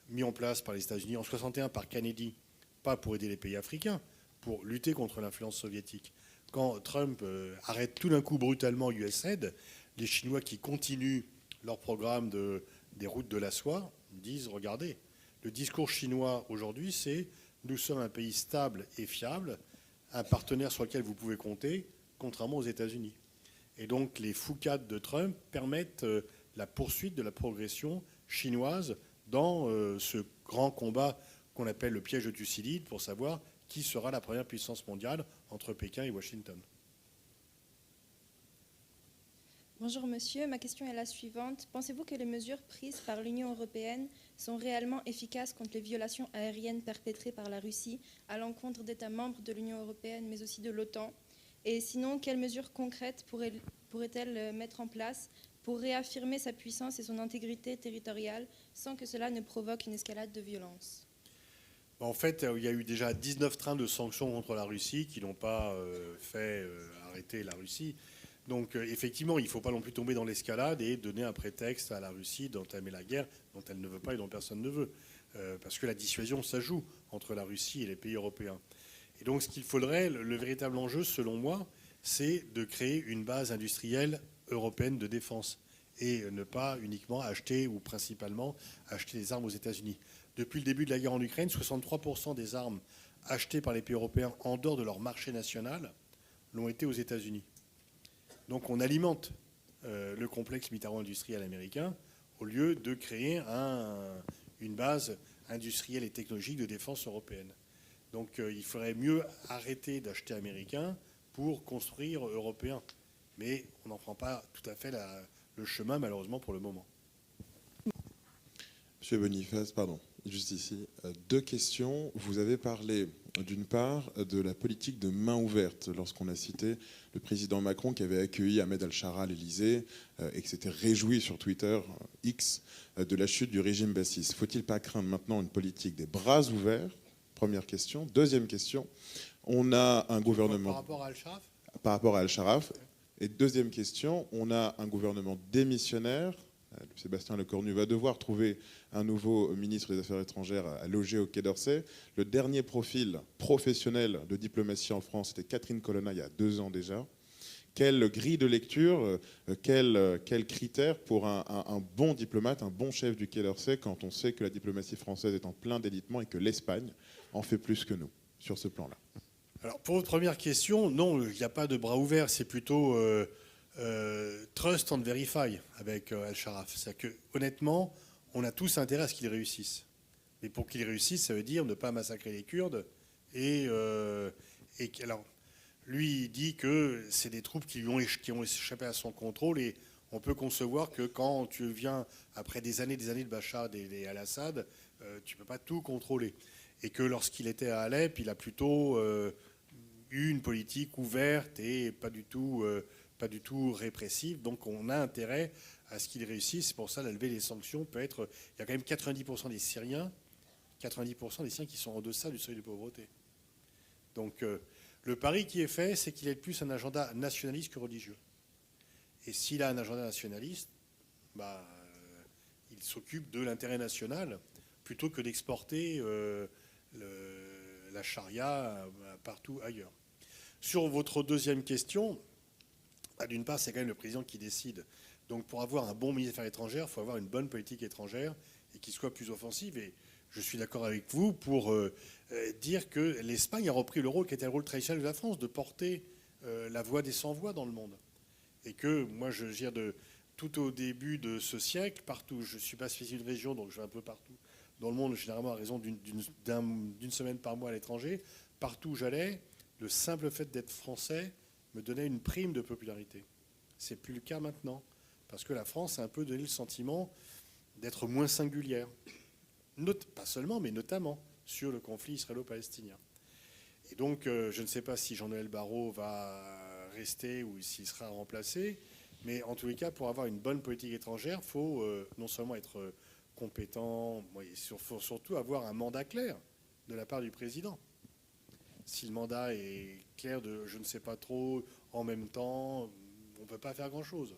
mis en place par les États-Unis en 1961 par Kennedy, pas pour aider les pays africains, pour lutter contre l'influence soviétique. Quand Trump arrête tout d'un coup brutalement USAID, les Chinois qui continuent leur programme des routes de la soie disent, regardez, le discours chinois aujourd'hui, c'est nous sommes un pays stable et fiable, un partenaire sur lequel vous pouvez compter, contrairement aux États-Unis. Et donc les foucades de Trump permettent la poursuite de la progression chinoise dans ce grand combat qu'on appelle le piège de Thucydide pour savoir qui sera la première puissance mondiale entre Pékin et Washington. Bonjour monsieur, ma question est la suivante. Pensez-vous que les mesures prises par l'Union européenne sont réellement efficaces contre les violations aériennes perpétrées par la Russie à l'encontre d'États membres de l'Union européenne mais aussi de l'OTAN? Et sinon, quelles mesures concrètes pourrait-elle mettre en place pour réaffirmer sa puissance et son intégrité territoriale sans que cela ne provoque une escalade de violence? En fait, il y a eu déjà 19 trains de sanctions contre la Russie qui n'ont pas fait arrêter la Russie. Donc effectivement, il ne faut pas non plus tomber dans l'escalade et donner un prétexte à la Russie d'entamer la guerre dont elle ne veut pas et dont personne ne veut. Parce que la dissuasion, ça joue entre la Russie et les pays européens. Et donc ce qu'il faudrait, le véritable enjeu, selon moi, c'est de créer une base industrielle européenne de défense et ne pas uniquement acheter ou principalement acheter des armes aux États-Unis. Depuis le début de la guerre en Ukraine, 63% des armes achetées par les pays européens en dehors de leur marché national l'ont été aux États-Unis. Donc on alimente le complexe militaro-industriel américain au lieu de créer une base industrielle et technologique de défense européenne. Donc il faudrait mieux arrêter d'acheter américain pour construire européen. Mais on n'en prend pas tout à fait le chemin, malheureusement, pour le moment. Monsieur Boniface, pardon, juste ici. 2 questions. Vous avez parlé, d'une part, de la politique de main ouverte, lorsqu'on a cité le président Macron qui avait accueilli Ahmed Al-Shara à l'Élysée et qui s'était réjoui sur Twitter, X, de la chute du régime bassiste. Faut-il pas craindre maintenant une politique des bras ouverts? Première question. Deuxième question. On a un gouvernement... Par rapport à Al-Sharaf? Par rapport à Al-Sharaf. Et deuxième question, on a un gouvernement démissionnaire. Sébastien Lecornu va devoir trouver un nouveau ministre des Affaires étrangères à loger au Quai d'Orsay. Le dernier profil professionnel de diplomatie en France, c'était Catherine Colonna, il y a 2 ans déjà. Quelle grille de lecture, quels critères pour un bon diplomate, un bon chef du Quai d'Orsay, quand on sait que la diplomatie française est en plein délitement et que l'Espagne en fait plus que nous sur ce plan-là? Alors, pour votre première question, non, il n'y a pas de bras ouverts, c'est plutôt trust and verify avec Al-Sharaf. C'est-à-dire que, honnêtement, on a tous intérêt à ce qu'il réussisse. Mais pour qu'il réussisse, ça veut dire ne pas massacrer les Kurdes. Alors, lui, il dit que c'est des troupes qui ont échappé à son contrôle, et on peut concevoir que quand tu viens, après des années de Bachar et Al-Assad, tu ne peux pas tout contrôler. Et que lorsqu'il était à Alep, il a plutôt eu une politique ouverte et pas du tout répressive. Donc on a intérêt à ce qu'il réussisse. C'est pour ça, lever les sanctions peut être... Il y a quand même 90% des Syriens qui sont en deçà du seuil de pauvreté. Donc le pari qui est fait, c'est qu'il ait plus un agenda nationaliste que religieux. Et s'il a un agenda nationaliste, il s'occupe de l'intérêt national plutôt que d'exporter la charia partout ailleurs. Sur votre deuxième question, d'une part, c'est quand même le président qui décide. Donc pour avoir un bon ministre des Affaires étrangères, il faut avoir une bonne politique étrangère et qui soit plus offensive. Et je suis d'accord avec vous pour dire que l'Espagne a repris le rôle qui était le rôle traditionnel de la France, de porter la voix des sans-voix dans le monde. Et que moi, je gère tout au début de ce siècle, partout, je ne suis pas spécifique de région, donc je vais un peu partout dans le monde, généralement à raison d'une semaine par mois à l'étranger. Partout où j'allais, le simple fait d'être français me donnait une prime de popularité. C'est plus le cas maintenant, parce que la France a un peu donné le sentiment d'être moins singulière. Pas seulement, mais notamment sur le conflit israélo-palestinien. Et donc, je ne sais pas si Jean-Noël Barrot va rester ou s'il sera remplacé, mais en tous les cas, pour avoir une bonne politique étrangère, il faut non seulement être compétent, il faut surtout avoir un mandat clair de la part du président. Si le mandat est clair de je ne sais pas trop, en même temps, on ne peut pas faire grand-chose.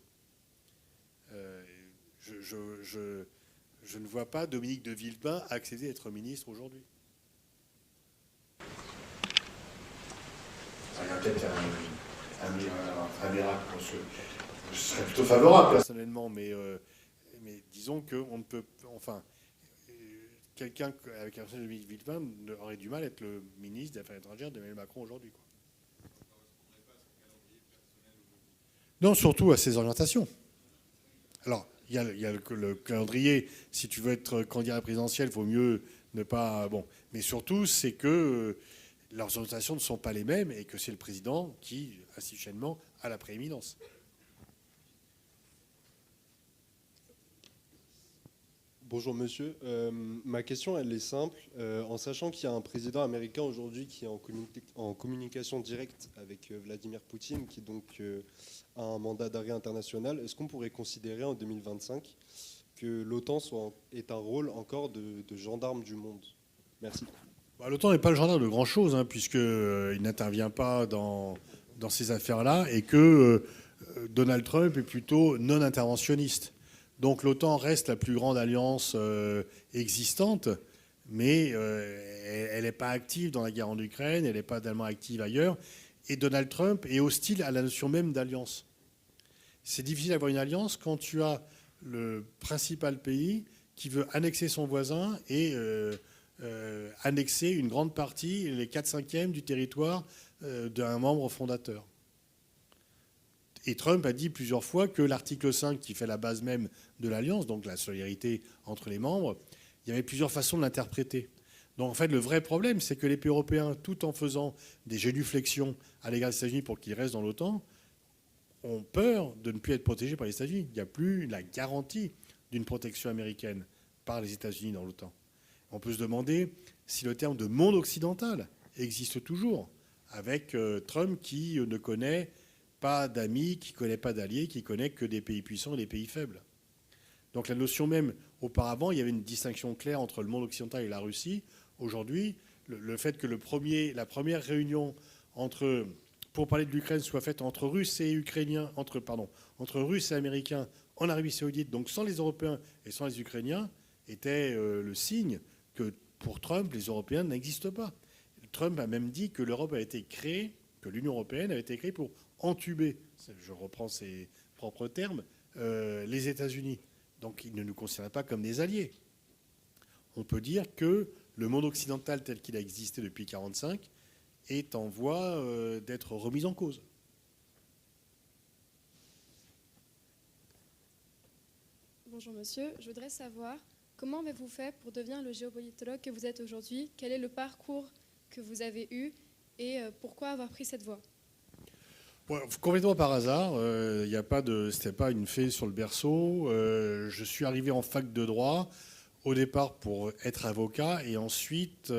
Je ne vois pas Dominique de Villepin accéder à être ministre aujourd'hui. Il y a peut-être un miracle. Je serais plutôt favorable personnellement, mais disons qu'on ne peut... Enfin, quelqu'un avec un personnage de Dominique Villepin aurait du mal à être le ministre des Affaires étrangères d'Emmanuel Macron aujourd'hui. Non, surtout à ses orientations. Alors, il y a le calendrier. Si tu veux être candidat à la présidentielle, il vaut mieux ne pas... Bon, mais surtout, c'est que leurs orientations ne sont pas les mêmes et que c'est le président qui, institutionnellement, a la prééminence. Bonjour monsieur, ma question elle est simple. En sachant qu'il y a un président américain aujourd'hui qui est en communication directe avec Vladimir Poutine, qui donc a un mandat d'arrêt international, est-ce qu'on pourrait considérer en 2025 que l'OTAN ait un rôle encore de gendarme du monde? Merci. L'OTAN n'est pas le gendarme de grand-chose, puisqu'il n'intervient pas dans ces affaires-là, et que Donald Trump est plutôt non-interventionniste. Donc l'OTAN reste la plus grande alliance existante, mais elle n'est pas active dans la guerre en Ukraine, elle n'est pas tellement active ailleurs. Et Donald Trump est hostile à la notion même d'alliance. C'est difficile d'avoir une alliance quand tu as le principal pays qui veut annexer son voisin et annexer une grande partie, les 4/5 du territoire d'un membre fondateur. Et Trump a dit plusieurs fois que l'article 5, qui fait la base même de l'alliance, donc la solidarité entre les membres, il y avait plusieurs façons de l'interpréter. Donc en fait, le vrai problème, c'est que les pays européens, tout en faisant des génuflexions à l'égard des États-Unis pour qu'ils restent dans l'OTAN, ont peur de ne plus être protégés par les États-Unis. Il n'y a plus la garantie d'une protection américaine par les États-Unis dans l'OTAN. On peut se demander si le terme de monde occidental existe toujours, avec Trump qui ne connaît pas d'amis, qui ne connaît pas d'alliés, qui connaît que des pays puissants et des pays faibles. Donc la notion même, auparavant, il y avait une distinction claire entre le monde occidental et la Russie. Aujourd'hui, le fait que la première réunion pour parler de l'Ukraine soit faite entre Russes et Ukrainiens, entre Russes et Américains en Arabie Saoudite, donc sans les Européens et sans les Ukrainiens, était le signe que pour Trump, les Européens n'existent pas. Trump a même dit que l'Europe a été créée, que l'Union européenne avait été créée pour entuber, je reprends ses propres termes, les États-Unis. Donc il ne nous considère pas comme des alliés. On peut dire que le monde occidental tel qu'il a existé depuis 1945 est en voie d'être remis en cause. Bonjour monsieur, je voudrais savoir comment avez-vous fait pour devenir le géopolitologue que vous êtes aujourd'hui? Quel est le parcours que vous avez eu et pourquoi avoir pris cette voie? Ouais, complètement par hasard. C'était pas une fée sur le berceau. Je suis arrivé en fac de droit au départ pour être avocat et ensuite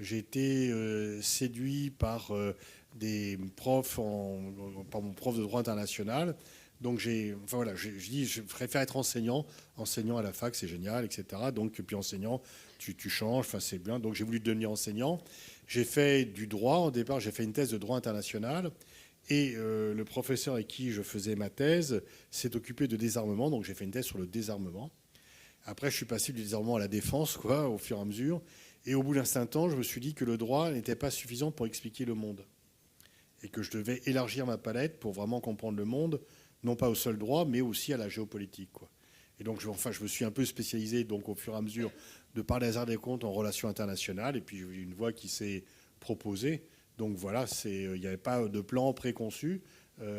j'ai été séduit par des profs, par mon prof de droit international. Donc je dis je préfère être enseignant à la fac, c'est génial, etc. Donc puis enseignant, tu changes, enfin c'est bien. Donc j'ai voulu devenir enseignant. J'ai fait du droit au départ, j'ai fait une thèse de droit international. Et le professeur avec qui je faisais ma thèse s'est occupé de désarmement, donc j'ai fait une thèse sur le désarmement. Après, je suis passé du désarmement à la défense, au fur et à mesure. Et au bout d'un certain temps, je me suis dit que le droit n'était pas suffisant pour expliquer le monde. Et que je devais élargir ma palette pour vraiment comprendre le monde, non pas au seul droit, mais aussi à la géopolitique, Et donc, je me suis un peu spécialisé, donc, au fur et à mesure, de par les hasards des comptes en relations internationales. Et puis, j'ai eu une voie qui s'est proposée. Donc voilà, il n'y avait pas de plan préconçu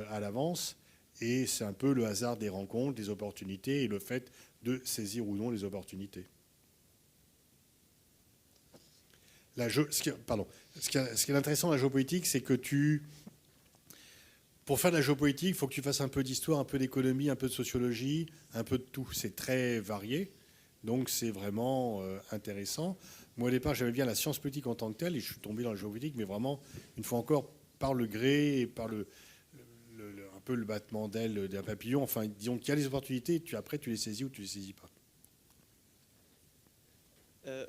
à l'avance. Et c'est un peu le hasard des rencontres, des opportunités et le fait de saisir ou non les opportunités. Ce qui est intéressant dans la géopolitique, c'est que pour faire de la géopolitique, il faut que tu fasses un peu d'histoire, un peu d'économie, un peu de sociologie, un peu de tout. C'est très varié. Donc c'est vraiment intéressant. Moi, au départ, j'aimais bien la science politique en tant que telle, et je suis tombé dans la géopolitique, mais vraiment, une fois encore, par le gré et par un peu le battement d'aile d'un papillon. Enfin, disons qu'il y a des opportunités, après, tu les saisis ou tu les saisis pas.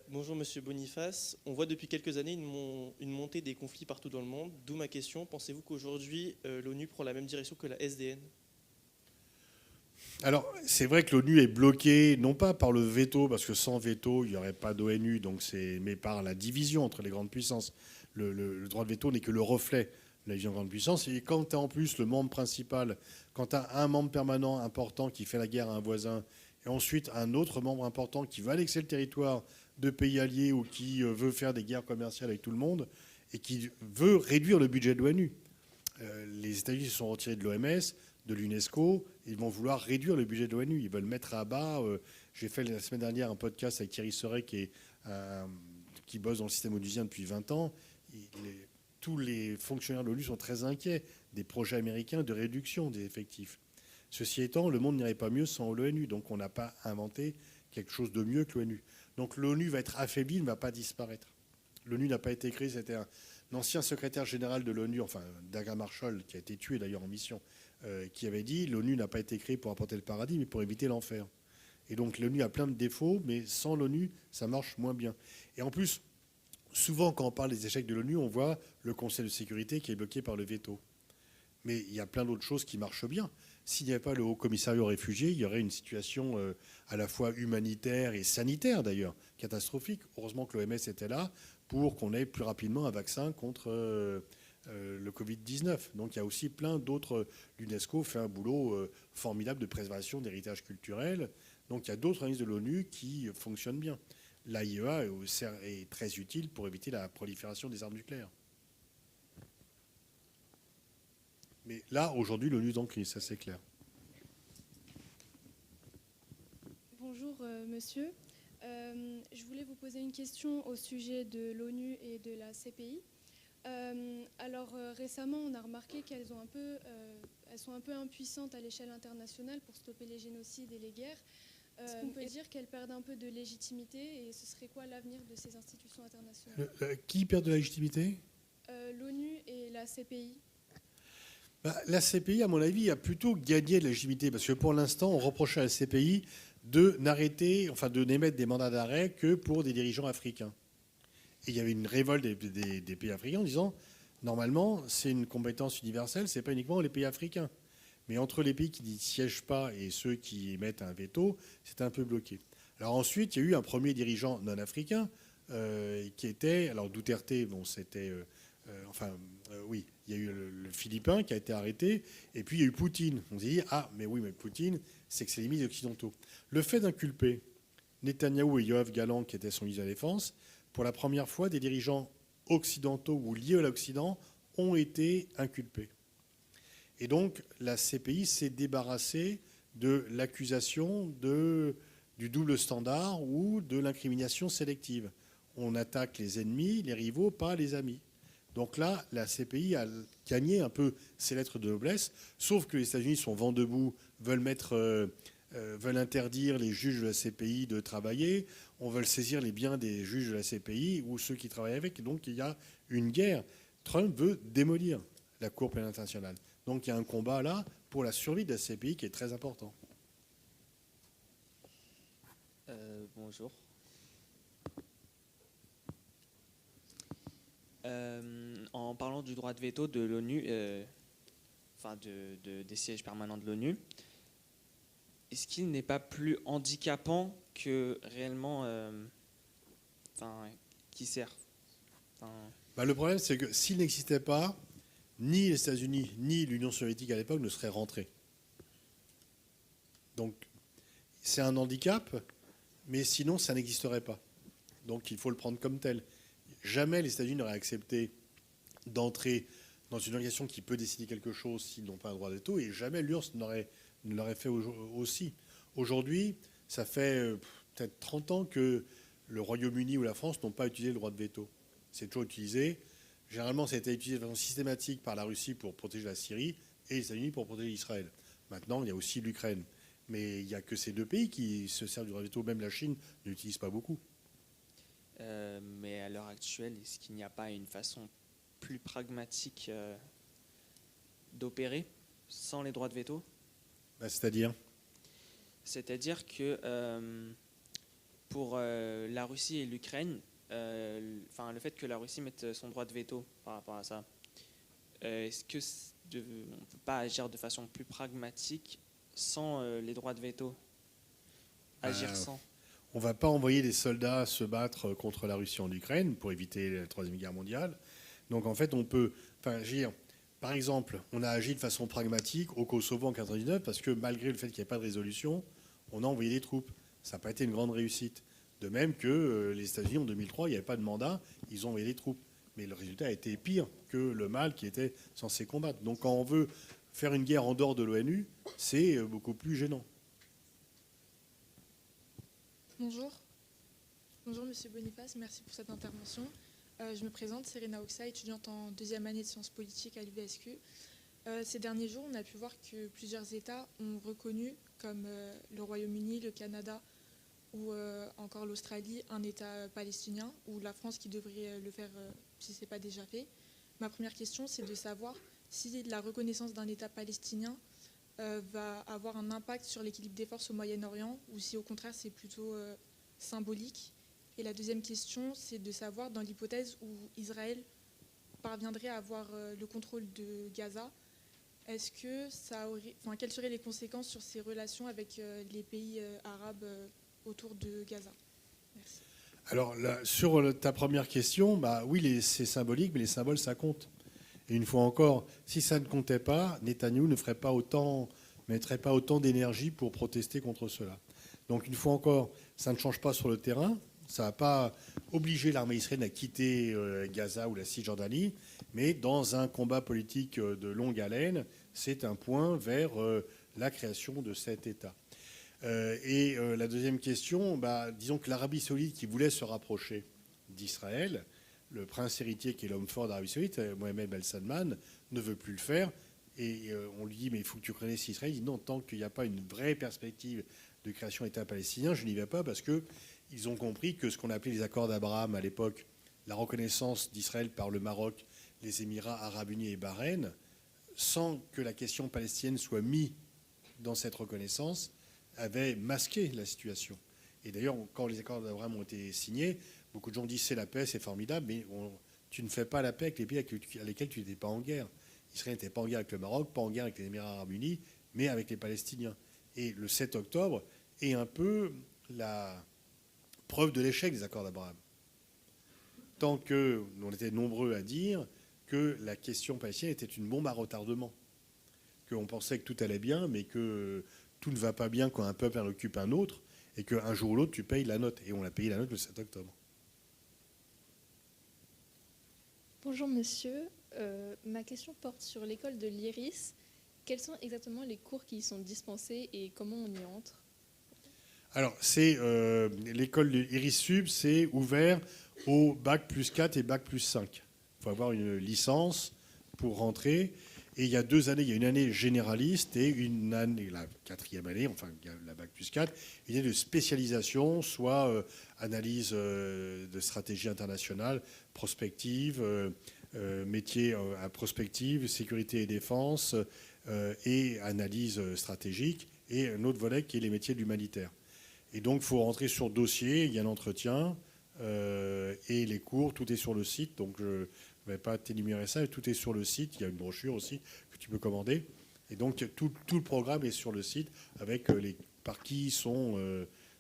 Bonjour Monsieur Boniface. On voit depuis quelques années une montée des conflits partout dans le monde. D'où ma question. Pensez-vous qu'aujourd'hui, l'ONU prend la même direction que la SDN ? Alors, c'est vrai que l'ONU est bloquée, non pas par le veto, parce que sans veto, il n'y aurait pas d'ONU, mais par la division entre les grandes puissances. Le droit de veto n'est que le reflet de la division des grandes puissances. Et quand tu as en plus le membre principal, quand tu as un membre permanent important qui fait la guerre à un voisin, et ensuite un autre membre important qui veut annexer le territoire de pays alliés ou qui veut faire des guerres commerciales avec tout le monde, et qui veut réduire le budget de l'ONU. Les États-Unis se sont retirés de l'OMS, de l'UNESCO, ils vont vouloir réduire le budget de l'ONU. Ils veulent mettre à bas. J'ai fait la semaine dernière un podcast avec Thierry Seret qui bosse dans le système onusien depuis 20 ans. Tous les fonctionnaires de l'ONU sont très inquiets des projets américains de réduction des effectifs. Ceci étant, le monde n'irait pas mieux sans l'ONU. Donc on n'a pas inventé quelque chose de mieux que l'ONU. Donc l'ONU va être affaiblie, ne va pas disparaître. L'ONU n'a pas été créée. C'était un ancien secrétaire général de l'ONU, enfin Daga Marshall, qui a été tué d'ailleurs en mission, qui avait dit l'ONU n'a pas été créée pour apporter le paradis, mais pour éviter l'enfer. Et donc l'ONU a plein de défauts, mais sans l'ONU, ça marche moins bien. Et en plus, souvent quand on parle des échecs de l'ONU, on voit le Conseil de sécurité qui est bloqué par le veto. Mais il y a plein d'autres choses qui marchent bien. S'il n'y avait pas le Haut Commissariat aux réfugiés, il y aurait une situation à la fois humanitaire et sanitaire d'ailleurs, catastrophique. Heureusement que l'OMS était là pour qu'on ait plus rapidement un vaccin contre le Covid-19. Donc il y a aussi plein d'autres. L'UNESCO fait un boulot formidable de préservation d'héritage culturel. Donc il y a d'autres organismes de l'ONU qui fonctionnent bien. L'AIEA est très utile pour éviter la prolifération des armes nucléaires. Mais là, aujourd'hui, l'ONU est en crise, ça c'est clair. Bonjour monsieur. Je voulais vous poser une question au sujet de l'ONU et de la CPI. Récemment, on a remarqué qu'elles sont un peu impuissantes à l'échelle internationale pour stopper les génocides et les guerres. Est-ce qu'on peut dire qu'elles perdent un peu de légitimité et ce serait quoi l'avenir de ces institutions internationales? Qui perd de la légitimité? L'ONU et la CPI. La CPI, à mon avis, a plutôt gagné de la légitimité parce que pour l'instant, on reprochait à la CPI de n'émettre des mandats d'arrêt que pour des dirigeants africains. Et il y avait une révolte des pays africains en disant normalement, c'est une compétence universelle, c'est pas uniquement les pays africains. Mais entre les pays qui n'y siègent pas et ceux qui émettent un veto, c'est un peu bloqué. Alors ensuite, il y a eu un premier dirigeant non africain qui était, alors Duterte, bon, c'était, oui, il y a eu le Philippin qui a été arrêté, et puis il y a eu Poutine. On s'est dit, ah, mais oui, mais Poutine, c'est que c'est les limites occidentaux. Le fait d'inculper Netanyahou et Yoav Gallant, qui était son ministre de la Défense, pour la première fois, des dirigeants occidentaux ou liés à l'Occident ont été inculpés. Et donc, la CPI s'est débarrassée de l'accusation du double standard ou de l'incrimination sélective. On attaque les ennemis, les rivaux, pas les amis. Donc là, la CPI a gagné un peu ses lettres de noblesse, sauf que les États-Unis sont vent debout, veulent interdire les juges de la CPI de travailler, on veut saisir les biens des juges de la CPI ou ceux qui travaillent avec. Et donc il y a une guerre. Trump veut démolir la Cour pénale internationale. Donc il y a un combat là pour la survie de la CPI qui est très important. Bonjour. En parlant du droit de veto de l'ONU, des sièges permanents de l'ONU, est-ce qu'il n'est pas plus handicapant que réellement qui sert Le problème, c'est que s'il n'existait pas, ni les États-Unis ni l'Union soviétique à l'époque ne seraient rentrés. Donc c'est un handicap, mais sinon ça n'existerait pas. Donc il faut le prendre comme tel. Jamais les États-Unis n'auraient accepté d'entrer dans une organisation qui peut décider quelque chose s'ils n'ont pas un droit de veto, et jamais l'URSS ne l'aurait fait aussi. Aujourd'hui, ça fait peut-être 30 ans que le Royaume-Uni ou la France n'ont pas utilisé le droit de veto. C'est toujours utilisé. Généralement, ça a été utilisé de façon systématique par la Russie pour protéger la Syrie et les États-Unis pour protéger Israël. Maintenant, il y a aussi l'Ukraine. Mais il n'y a que ces deux pays qui se servent du droit de veto. Même la Chine ne l'utilise pas beaucoup. Mais à l'heure actuelle, est-ce qu'il n'y a pas une façon plus pragmatique d'opérer sans les droits de veto? C'est-à-dire que pour la Russie et l'Ukraine, le fait que la Russie mette son droit de veto par rapport à ça, est-ce que on ne peut pas agir de façon plus pragmatique sans les droits de veto? Agir sans. On ne va pas envoyer des soldats se battre contre la Russie en Ukraine pour éviter la Troisième Guerre mondiale. Donc en fait, on peut agir. Par exemple, on a agi de façon pragmatique au Kosovo en 1999 parce que malgré le fait qu'il n'y ait pas de résolution, on a envoyé des troupes. Ça n'a pas été une grande réussite. De même que les États-Unis en 2003, il n'y avait pas de mandat, ils ont envoyé des troupes. Mais le résultat a été pire que le mal qui était censé combattre. Donc quand on veut faire une guerre en dehors de l'ONU, c'est beaucoup plus gênant. Bonjour. Bonjour Monsieur Boniface, merci pour cette intervention. Je me présente, Serena Oxa, étudiante en deuxième année de sciences politiques à l'UVSQ. Ces derniers jours, on a pu voir que plusieurs États ont reconnu, comme le Royaume-Uni, le Canada ou encore l'Australie, un État palestinien, ou la France qui devrait le faire si ce n'est pas déjà fait. Ma première question, c'est de savoir si la reconnaissance d'un État palestinien va avoir un impact sur l'équilibre des forces au Moyen-Orient, ou si au contraire c'est plutôt symbolique. Et la deuxième question, c'est de savoir, dans l'hypothèse où Israël parviendrait à avoir le contrôle de Gaza, est-ce que quelles seraient les conséquences sur ses relations avec les pays arabes autour de Gaza? Merci. Alors, sur ta première question, oui, c'est symbolique, mais les symboles, ça compte. Et une fois encore, si ça ne comptait pas, Netanyahou ne mettrait pas autant d'énergie pour protester contre cela. Donc une fois encore, ça ne change pas sur le terrain. Ça ne va pas obliger l'armée israélienne à quitter Gaza ou la Cisjordanie, mais dans un combat politique de longue haleine, c'est un point vers la création de cet État. Et la deuxième question, disons que l'Arabie saoudite qui voulait se rapprocher d'Israël, le prince héritier qui est l'homme fort d'Arabie saoudite, Mohamed Ben Salman, ne veut plus le faire. Et on lui dit, mais il faut que tu connaisses Israël. Il dit non, tant qu'il n'y a pas une vraie perspective de création d'État palestinien, je n'y vais pas parce qu'ils ont compris que ce qu'on appelait les accords d'Abraham à l'époque, la reconnaissance d'Israël par le Maroc, les Émirats arabes unis et Bahreïn, sans que la question palestinienne soit mise dans cette reconnaissance, avait masqué la situation. Et d'ailleurs, quand les accords d'Abraham ont été signés, beaucoup de gens disent c'est la paix, c'est formidable, mais tu ne fais pas la paix avec les pays avec lesquels tu n'étais pas en guerre. Israël n'était pas en guerre avec le Maroc, pas en guerre avec les Émirats arabes unis, mais avec les Palestiniens. Et le 7 octobre est un peu la preuve de l'échec des accords d'Abraham. Tant qu'on était nombreux à dire que la question palestinienne était une bombe à retardement, qu'on pensait que tout allait bien, mais que tout ne va pas bien quand un peuple en occupe un autre, et qu'un jour ou l'autre, tu payes la note. Et on a payé la note le 7 octobre. Bonjour monsieur, ma question porte sur l'école de l'IRIS. Quels sont exactement les cours qui y sont dispensés et comment on y entre ? Alors, c'est l'école de l'IRIS Sub, c'est ouvert au bac plus 4 et bac plus 5. Il faut avoir une licence pour rentrer. Et il y a 2 années, il y a une année généraliste et une année, la 4e année, enfin la bac plus 4, une année de spécialisation, soit analyse de stratégie internationale, prospective, métier à prospective, sécurité et défense, et analyse stratégique, et un autre volet qui est les métiers de l'humanitaire. Et donc, il faut rentrer sur dossier, il y a un entretien, et les cours, tout est sur le site, donc je ne vais pas t'énumérer ça, tout est sur le site, il y a une brochure aussi que tu peux commander. Et donc, tout le programme est sur le site, avec par qui sont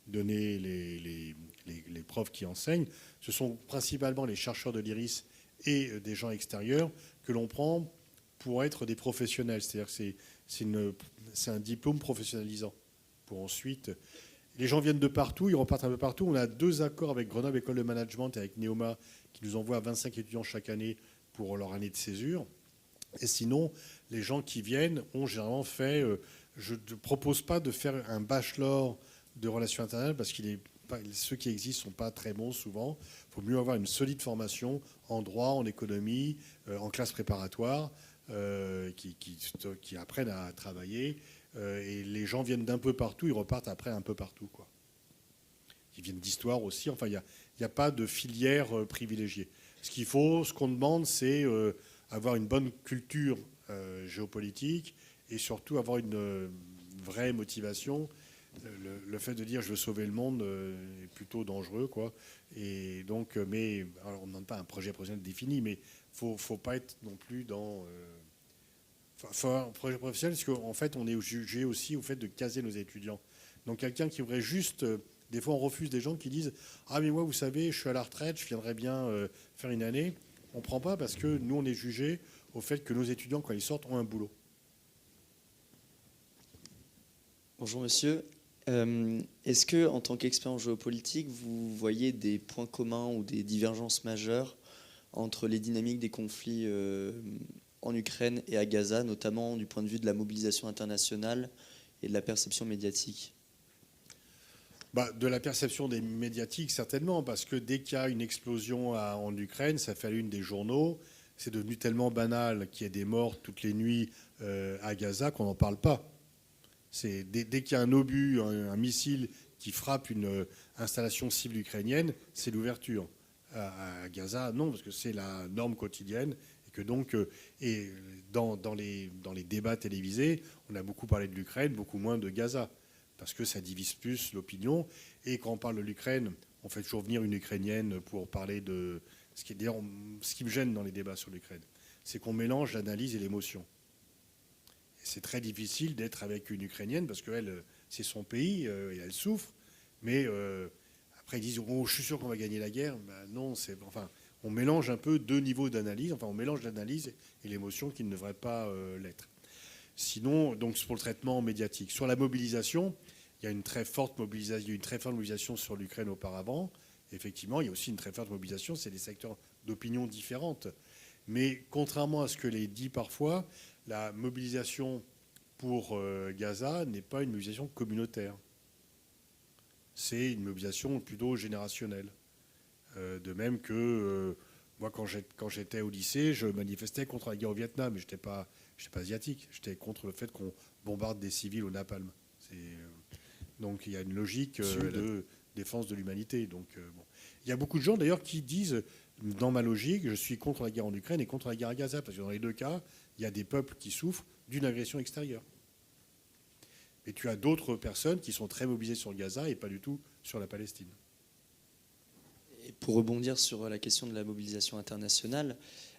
donnés les profs qui enseignent. Ce sont principalement les chercheurs de l'IRIS et des gens extérieurs que l'on prend pour être des professionnels. C'est-à-dire que c'est un diplôme professionnalisant. Pour ensuite... Les gens viennent de partout, ils repartent un peu partout. On a 2 accords avec Grenoble École de Management et avec Neoma qui nous envoient 25 étudiants chaque année pour leur année de césure. Et sinon, les gens qui viennent ont généralement fait... je ne propose pas de faire un bachelor de relations internationales parce que ceux qui existent ne sont pas très bons souvent. Il faut mieux avoir une solide formation en droit, en économie, en classe préparatoire, qui apprennent à travailler. Et les gens viennent d'un peu partout, ils repartent après un peu partout, quoi. Ils viennent d'histoire aussi. Enfin, il n'y a pas de filière privilégiée. Ce qu'on demande, c'est avoir une bonne culture géopolitique et surtout avoir une vraie motivation. Le fait de dire je veux sauver le monde est plutôt dangereux, quoi. Et donc, mais alors on ne demande pas un projet professionnel défini, mais faut pas être non plus dans un projet professionnel, parce qu'en fait, on est jugé aussi au fait de caser nos étudiants. Donc, quelqu'un qui voudrait juste... des fois, on refuse des gens qui disent « Ah, mais moi, vous savez, je suis à la retraite, je viendrais bien faire une année. » On ne prend pas parce que nous, on est jugé au fait que nos étudiants, quand ils sortent, ont un boulot. Bonjour, monsieur. Est-ce que, en tant qu'expert en géopolitique, vous voyez des points communs ou des divergences majeures entre les dynamiques des conflits en Ukraine et à Gaza, notamment du point de vue de la mobilisation internationale et de la perception médiatique ? De la perception des médiatiques, certainement, parce que dès qu'il y a une explosion en Ukraine, ça fait la une des journaux. C'est devenu tellement banal qu'il y ait des morts toutes les nuits à Gaza qu'on n'en parle pas. Dès qu'il y a un obus, un missile qui frappe une installation cible ukrainienne, c'est l'ouverture. À Gaza, non, parce que c'est la norme quotidienne. Que donc, et dans les débats télévisés, on a beaucoup parlé de l'Ukraine, beaucoup moins de Gaza, parce que ça divise plus l'opinion. Et quand on parle de l'Ukraine, on fait toujours venir une Ukrainienne pour parler de... Ce qui me gêne dans les débats sur l'Ukraine, c'est qu'on mélange l'analyse et l'émotion. Et c'est très difficile d'être avec une Ukrainienne, parce qu'elle, c'est son pays, et elle souffre. Mais après, ils disent oh, « je suis sûr qu'on va gagner la guerre ». Non, enfin... on mélange un peu deux niveaux d'analyse, enfin on mélange l'analyse et l'émotion qui ne devrait pas l'être. Sinon, donc pour le traitement médiatique. Sur la mobilisation, il y a une très forte mobilisation sur l'Ukraine auparavant. Effectivement, il y a aussi une très forte mobilisation, c'est des secteurs d'opinion différentes. Mais contrairement à ce que l'est dit parfois, la mobilisation pour Gaza n'est pas une mobilisation communautaire. C'est une mobilisation plutôt générationnelle. De même que moi, quand j'étais au lycée, je manifestais contre la guerre au Vietnam, mais je n'étais pas asiatique. J'étais contre le fait qu'on bombarde des civils au napalm. Donc il y a une logique de défense de l'humanité. Donc, bon. Il y a beaucoup de gens d'ailleurs qui disent, dans ma logique, je suis contre la guerre en Ukraine et contre la guerre à Gaza, parce que dans les deux cas, il y a des peuples qui souffrent d'une agression extérieure. Et tu as d'autres personnes qui sont très mobilisées sur Gaza et pas du tout sur la Palestine. Et pour rebondir sur la question de la mobilisation internationale,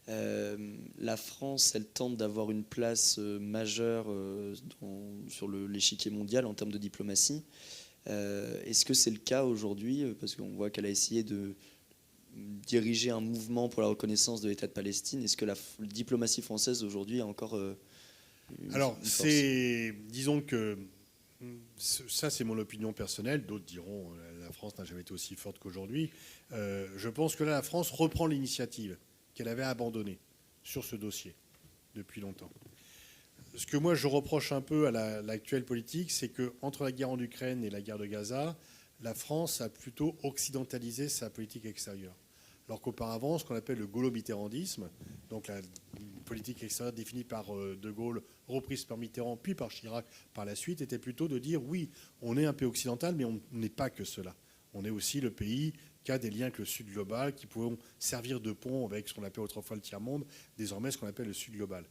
la France, elle tente d'avoir une place majeure sur l'échiquier mondial en termes de diplomatie. Est-ce que c'est le cas aujourd'hui? Parce qu'on voit qu'elle a essayé de diriger un mouvement pour la reconnaissance de l'État de Palestine. Est-ce que la diplomatie française aujourd'hui a encore Alors, disons que ça, c'est mon opinion personnelle. D'autres diront la France n'a jamais été aussi forte qu'aujourd'hui. Je pense que là, la France reprend l'initiative qu'elle avait abandonnée sur ce dossier depuis longtemps. Ce que moi, je reproche un peu à l'actuelle politique, c'est qu'entre la guerre en Ukraine et la guerre de Gaza, la France a plutôt occidentalisé sa politique extérieure. Alors qu'auparavant, ce qu'on appelle le gaulo-mitterrandisme, donc la politique extérieure définie par De Gaulle, reprise par Mitterrand, puis par Chirac par la suite, était plutôt de dire oui, on est un pays occidental, mais on n'est pas que cela. On est aussi le pays qui a des liens avec le Sud global, qui pourront servir de pont avec ce qu'on appelait autrefois le tiers-monde, désormais ce qu'on appelle le Sud global.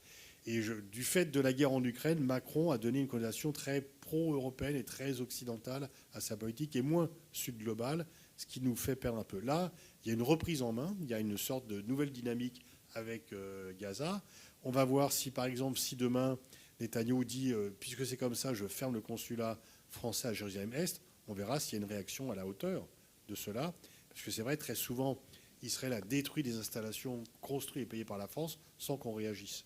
Et du fait de la guerre en Ukraine, Macron a donné une connotation très pro-européenne et très occidentale à sa politique et moins Sud global, ce qui nous fait perdre un peu. Là, il y a une reprise en main, il y a une sorte de nouvelle dynamique avec Gaza. On va voir si, par exemple, si demain, Netanyahou dit puisque c'est comme ça, je ferme le consulat français à Jérusalem-Est, on verra s'il y a une réaction à la hauteur de cela. Parce que c'est vrai, très souvent, Israël a détruit des installations construites et payées par la France sans qu'on réagisse.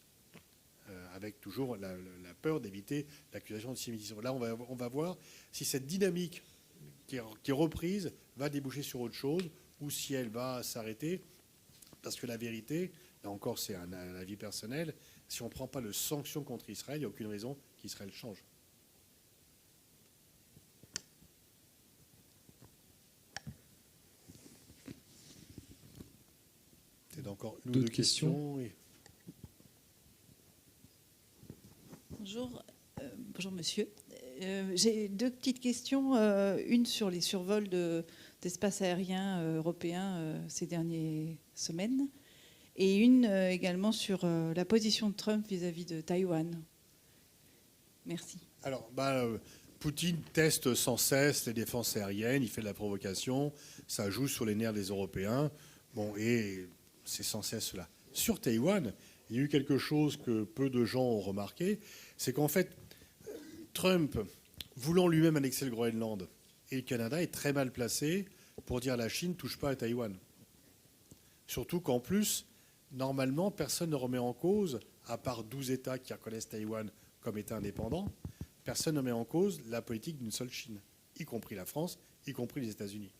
Avec toujours la peur d'éviter l'accusation d'antisémitisme. Là, on va voir si cette dynamique qui est reprise va déboucher sur autre chose ou si elle va s'arrêter. Parce que la vérité, là encore, c'est un avis personnel, si on ne prend pas de sanctions contre Israël, il n'y a aucune raison qu'Israël change. C'est encore une ou deux questions. Oui. Bonjour, bonjour monsieur. J'ai deux petites questions. Une sur les survols d'espace aérien européen ces dernières semaines. Et une également sur la position de Trump vis-à-vis de Taïwan. Merci. Alors, Poutine teste sans cesse les défenses aériennes, il fait de la provocation, ça joue sur les nerfs des Européens. Bon, et c'est sans cesse cela. Sur Taïwan, il y a eu quelque chose que peu de gens ont remarqué, c'est qu'en fait, Trump, voulant lui-même annexer le Groenland, et le Canada est très mal placé pour dire à la Chine, touche pas à Taïwan. Surtout qu'en plus, normalement, personne ne remet en cause, à part 12 États qui reconnaissent Taïwan comme État indépendant, personne ne met en cause la politique d'une seule Chine, y compris la France, y compris les États-Unis.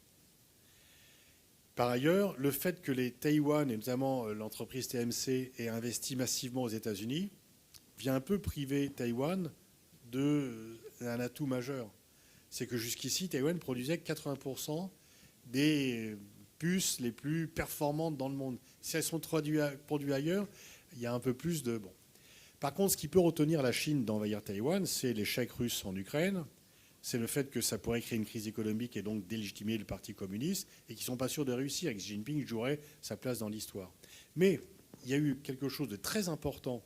Par ailleurs, le fait que les Taïwan, et notamment l'entreprise TMC, aient investi massivement aux États-Unis, vient un peu priver Taïwan d'un atout majeur. C'est que jusqu'ici, Taïwan produisait 80% des puces les plus performantes dans le monde. Si elles sont produites ailleurs, il y a un peu plus de... Bon. Par contre, ce qui peut retenir la Chine d'envahir Taïwan, c'est l'échec russe en Ukraine, c'est le fait que ça pourrait créer une crise économique et donc délégitimer le Parti communiste, et qu'ils ne sont pas sûrs de réussir, et que Xi Jinping jouerait sa place dans l'histoire. Mais il y a eu quelque chose de très important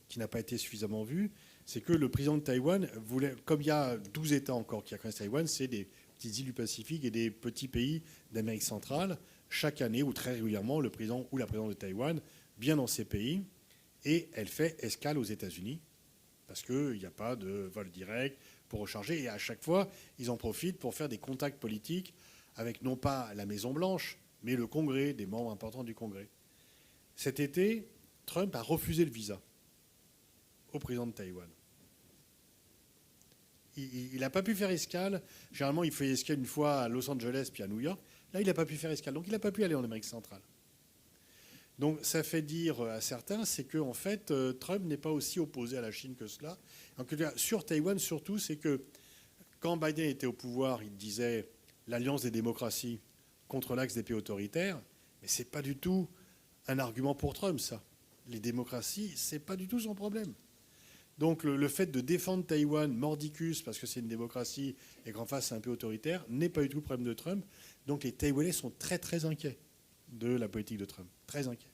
qui n'a pas été suffisamment vu, c'est que le président de Taïwan voulait, comme il y a 12 États encore qui reconnaissent Taïwan, c'est des petites îles du Pacifique et des petits pays d'Amérique centrale, chaque année ou très régulièrement, le président ou la présidente de Taïwan vient dans ces pays et elle fait escale aux États-Unis parce qu'il n'y a pas de vol direct pour recharger. Et à chaque fois, ils en profitent pour faire des contacts politiques avec non pas la Maison-Blanche, mais le Congrès, des membres importants du Congrès. Cet été, Trump a refusé le visa au président de Taïwan. Il n'a pas pu faire escale. Généralement, il fait escale une fois à Los Angeles puis à New York. Là, il n'a pas pu faire escale. Donc, il n'a pas pu aller en Amérique centrale. Donc, ça fait dire à certains, c'est que en fait, Trump n'est pas aussi opposé à la Chine que cela. Donc, sur Taïwan, surtout, c'est que quand Biden était au pouvoir, il disait l'alliance des démocraties contre l'axe des pays autoritaires. Mais ce n'est pas du tout un argument pour Trump, ça. Les démocraties, ce n'est pas du tout son problème. Donc le fait de défendre Taïwan mordicus parce que c'est une démocratie et qu'en face c'est un peu autoritaire n'est pas du tout le problème de Trump. Donc les Taïwanais sont très très inquiets de la politique de Trump. Très inquiets.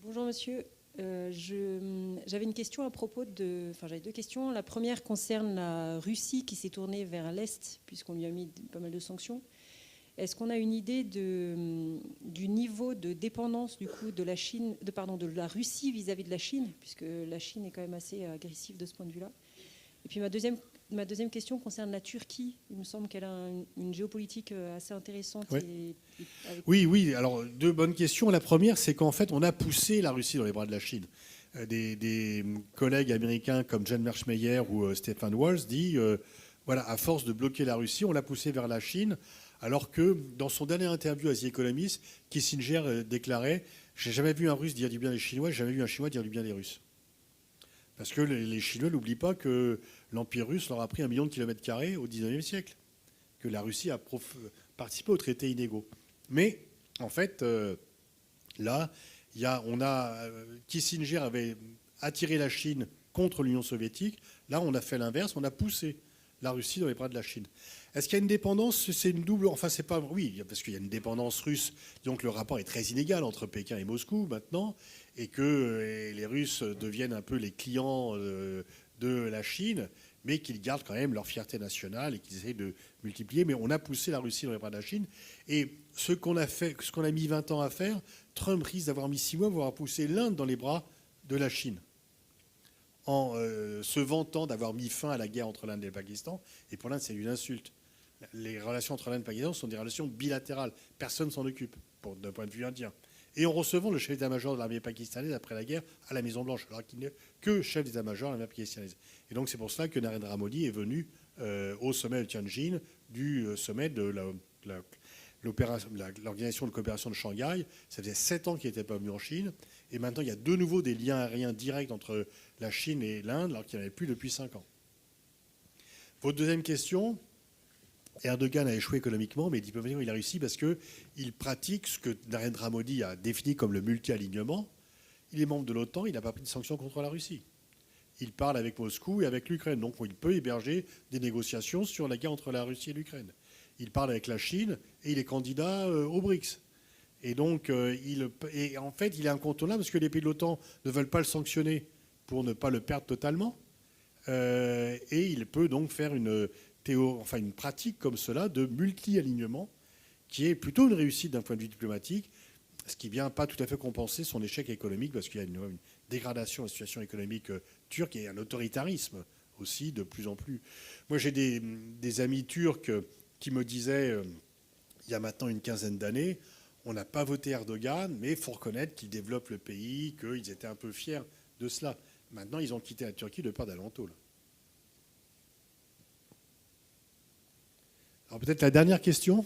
Bonjour monsieur. J'avais une question à propos de... Enfin j'avais deux questions. La première concerne la Russie qui s'est tournée vers l'Est puisqu'on lui a mis pas mal de sanctions. Est-ce qu'on a une idée du niveau de dépendance du coup de la Russie vis-à-vis de la Chine, puisque la Chine est quand même assez agressive de ce point de vue-là. Et puis ma deuxième question concerne la Turquie. Il me semble qu'elle a une géopolitique assez intéressante. Oui. Oui. Alors deux bonnes questions. La première, c'est qu'en fait, on a poussé la Russie dans les bras de la Chine. Des collègues américains comme John Mearsheimer ou Stephen Walz dit, voilà, à force de bloquer la Russie, on l'a poussé vers la Chine. Alors que dans son dernier interview à The Economist, Kissinger déclarait « J'ai jamais vu un Russe dire du bien des Chinois, j'ai jamais vu un Chinois dire du bien des Russes ». Parce que les Chinois n'oublient pas que l'Empire russe leur a pris 1 million de kilomètres carrés au XIXe siècle, que la Russie a participé aux traités inégaux. Mais en fait, là, Kissinger avait attiré la Chine contre l'Union soviétique. Là, on a fait l'inverse, on a poussé la Russie dans les bras de la Chine. Est-ce qu'il y a une dépendance? C'est une double... Enfin, c'est pas... Oui, parce qu'il y a une dépendance russe. Donc le rapport est très inégal entre Pékin et Moscou maintenant, et que les Russes deviennent un peu les clients de la Chine, mais qu'ils gardent quand même leur fierté nationale et qu'ils essayent de multiplier. Mais on a poussé la Russie dans les bras de la Chine. Et ce qu'on a mis 20 ans à faire, Trump risque d'avoir mis 6 mois pour avoir poussé l'Inde dans les bras de la Chine, en se vantant d'avoir mis fin à la guerre entre l'Inde et le Pakistan. Et pour l'Inde, c'est une insulte. Les relations entre l'Inde et le Pakistan sont des relations bilatérales. Personne ne s'en occupe, d'un point de vue indien. Et en recevant le chef d'état-major de l'armée pakistanaise après la guerre à la Maison-Blanche, alors qu'il n'est que chef d'état-major de l'armée pakistanaise. Et donc c'est pour cela que Narendra Modi est venu au sommet de Tianjin, du sommet de l'Organisation de coopération de Shanghai. Ça faisait 7 ans qu'il n'était pas venu en Chine. Et maintenant, il y a de nouveau des liens aériens directs entre la Chine et l'Inde, alors qu'il n'y en avait plus depuis 5 ans. Votre deuxième question, Erdogan a échoué économiquement, mais diplomatiquement, il a réussi parce qu'il pratique ce que Narendra Modi a défini comme le multi-alignement. Il est membre de l'OTAN, il n'a pas pris de sanctions contre la Russie. Il parle avec Moscou et avec l'Ukraine. Donc il peut héberger des négociations sur la guerre entre la Russie et l'Ukraine. Il parle avec la Chine et il est candidat aux BRICS. Et donc, en fait, il est incontournable parce que les pays de l'OTAN ne veulent pas le sanctionner pour ne pas le perdre totalement. Et il peut donc faire une pratique comme cela de multi-alignement qui est plutôt une réussite d'un point de vue diplomatique, ce qui ne vient pas tout à fait compenser son échec économique parce qu'il y a une dégradation de la situation économique turque et un autoritarisme aussi de plus en plus. Moi, j'ai des amis turcs qui me disaient, il y a maintenant une quinzaine d'années, on n'a pas voté Erdogan, mais il faut reconnaître qu'il développe le pays, qu'ils étaient un peu fiers de cela. Maintenant, ils ont quitté la Turquie de peur d'Alentoul. Alors peut-être la dernière question.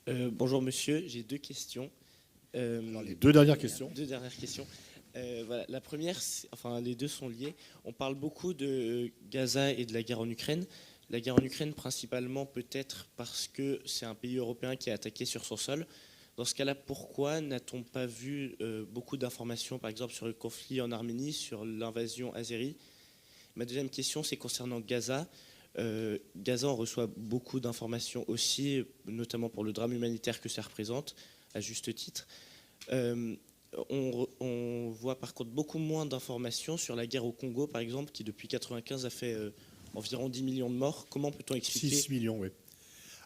Bonjour monsieur, j'ai 2 questions. Alors, les 2 dernières questions. 2 dernières questions. Voilà. La première, les deux sont liés. On parle beaucoup de Gaza et de la guerre en Ukraine. La guerre en Ukraine principalement peut-être parce que c'est un pays européen qui est attaqué sur son sol. Dans ce cas-là, pourquoi n'a-t-on pas vu beaucoup d'informations, par exemple, sur le conflit en Arménie, sur l'invasion azérie? Ma deuxième question, c'est concernant Gaza. Gaza, on reçoit beaucoup d'informations aussi, notamment pour le drame humanitaire que ça représente, à juste titre. On voit par contre beaucoup moins d'informations sur la guerre au Congo, par exemple, qui depuis 1995 a fait environ 10 millions de morts. Comment peut-on expliquer 6 millions, oui.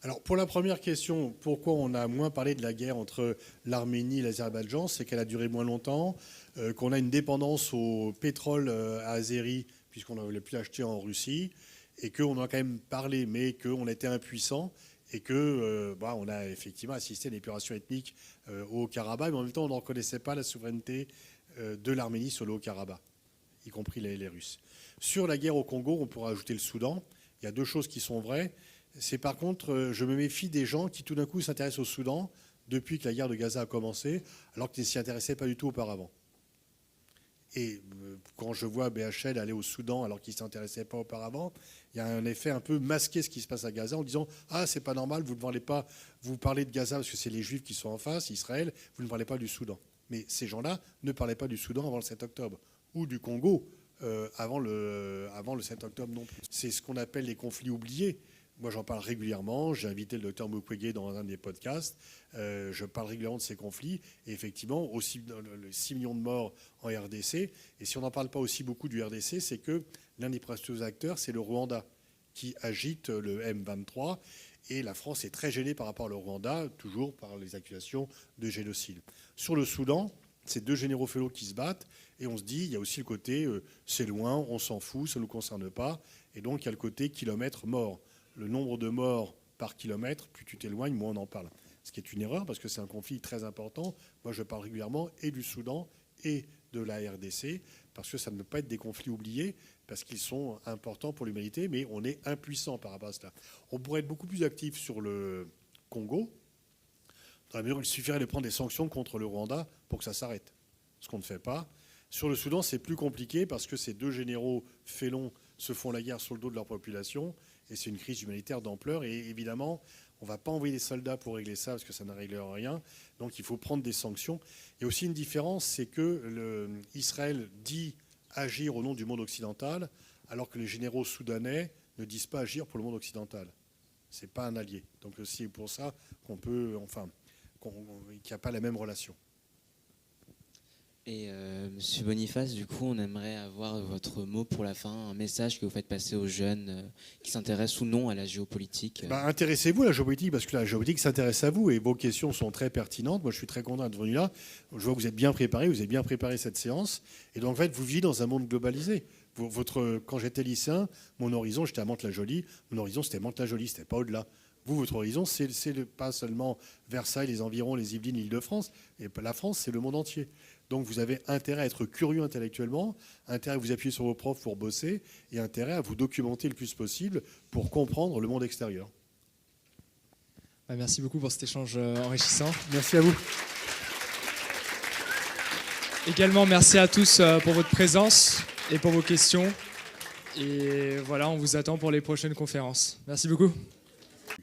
Alors pour la première question, pourquoi on a moins parlé de la guerre entre l'Arménie et l'Azerbaïdjan? C'est qu'elle a duré moins longtemps, qu'on a une dépendance au pétrole azéri, puisqu'on ne voulait plus acheter en Russie, et qu'on a quand même parlé, mais qu'on était impuissant et que on a effectivement assisté à une épuration ethnique au Haut-Karabakh, mais en même temps, on ne reconnaissait pas la souveraineté de l'Arménie sur le Haut-Karabakh, y compris les Russes. Sur la guerre au Congo, on pourra ajouter le Soudan. Il y a deux choses qui sont vraies. C'est par contre, je me méfie des gens qui tout d'un coup s'intéressent au Soudan depuis que la guerre de Gaza a commencé, alors qu'ils ne s'y intéressaient pas du tout auparavant. Et quand je vois BHL aller au Soudan alors qu'il ne s'intéressait pas auparavant, il y a un effet un peu masqué ce qui se passe à Gaza en disant « Ah, c'est pas normal, vous ne parlez pas, vous parlez de Gaza parce que c'est les Juifs qui sont en face, Israël, vous ne parlez pas du Soudan. » Mais ces gens-là ne parlaient pas du Soudan avant le 7 octobre, ou du Congo avant le 7 octobre non plus. C'est ce qu'on appelle les conflits oubliés. Moi, j'en parle régulièrement. J'ai invité le docteur Mukwege dans un des podcasts. Je parle régulièrement de ces conflits. Et effectivement, aussi les 6 millions de morts en RDC. Et si on n'en parle pas aussi beaucoup du RDC, c'est que l'un des principaux acteurs, c'est le Rwanda, qui agite le M23. Et la France est très gênée par rapport au Rwanda, toujours par les accusations de génocide. Sur le Soudan, c'est deux généraux fédéraux qui se battent. Et on se dit, il y a aussi le côté, c'est loin, on s'en fout, ça ne nous concerne pas. Et donc, il y a le côté kilomètre mort. Le nombre de morts par kilomètre, plus tu t'éloignes, moins on en parle. Ce qui est une erreur, parce que c'est un conflit très important. Moi, je parle régulièrement et du Soudan et de la RDC, parce que ça ne peut pas être des conflits oubliés, parce qu'ils sont importants pour l'humanité, mais on est impuissant par rapport à cela. On pourrait être beaucoup plus actif sur le Congo, dans la mesure où il suffirait de prendre des sanctions contre le Rwanda pour que ça s'arrête. Ce qu'on ne fait pas. Sur le Soudan, c'est plus compliqué, parce que ces deux généraux félons se font la guerre sur le dos de leur population, et c'est une crise humanitaire d'ampleur. Et évidemment, on ne va pas envoyer des soldats pour régler ça, parce que ça ne réglera rien. Donc il faut prendre des sanctions. Il y a aussi une différence, c'est que Israël dit agir au nom du monde occidental, alors que les généraux soudanais ne disent pas agir pour le monde occidental. Ce n'est pas un allié. Donc c'est pour ça qu'on peut, qu'il n'y a pas la même relation. Et Monsieur Boniface, du coup, on aimerait avoir votre mot pour la fin, un message que vous faites passer aux jeunes qui s'intéressent ou non à la géopolitique. Intéressez-vous à la géopolitique, parce que la géopolitique s'intéresse à vous et vos questions sont très pertinentes. Moi, je suis très content d'être venu là. Je vois que vous êtes bien préparé, vous avez bien préparé cette séance. Et donc, en fait, vous vivez dans un monde globalisé. Quand j'étais lycéen, mon horizon, j'étais à Mantes-la-Jolie. Mon horizon, c'était Mantes-la-Jolie, c'était pas au-delà. Vous, votre horizon, c'est pas seulement Versailles, les environs, les Yvelines, l'Île-de-France. Et la France, c'est le monde entier. Donc vous avez intérêt à être curieux intellectuellement, intérêt à vous appuyer sur vos profs pour bosser, et intérêt à vous documenter le plus possible pour comprendre le monde extérieur. Merci beaucoup pour cet échange enrichissant. Merci à vous. Également, merci à tous pour votre présence et pour vos questions. Et voilà, on vous attend pour les prochaines conférences. Merci beaucoup.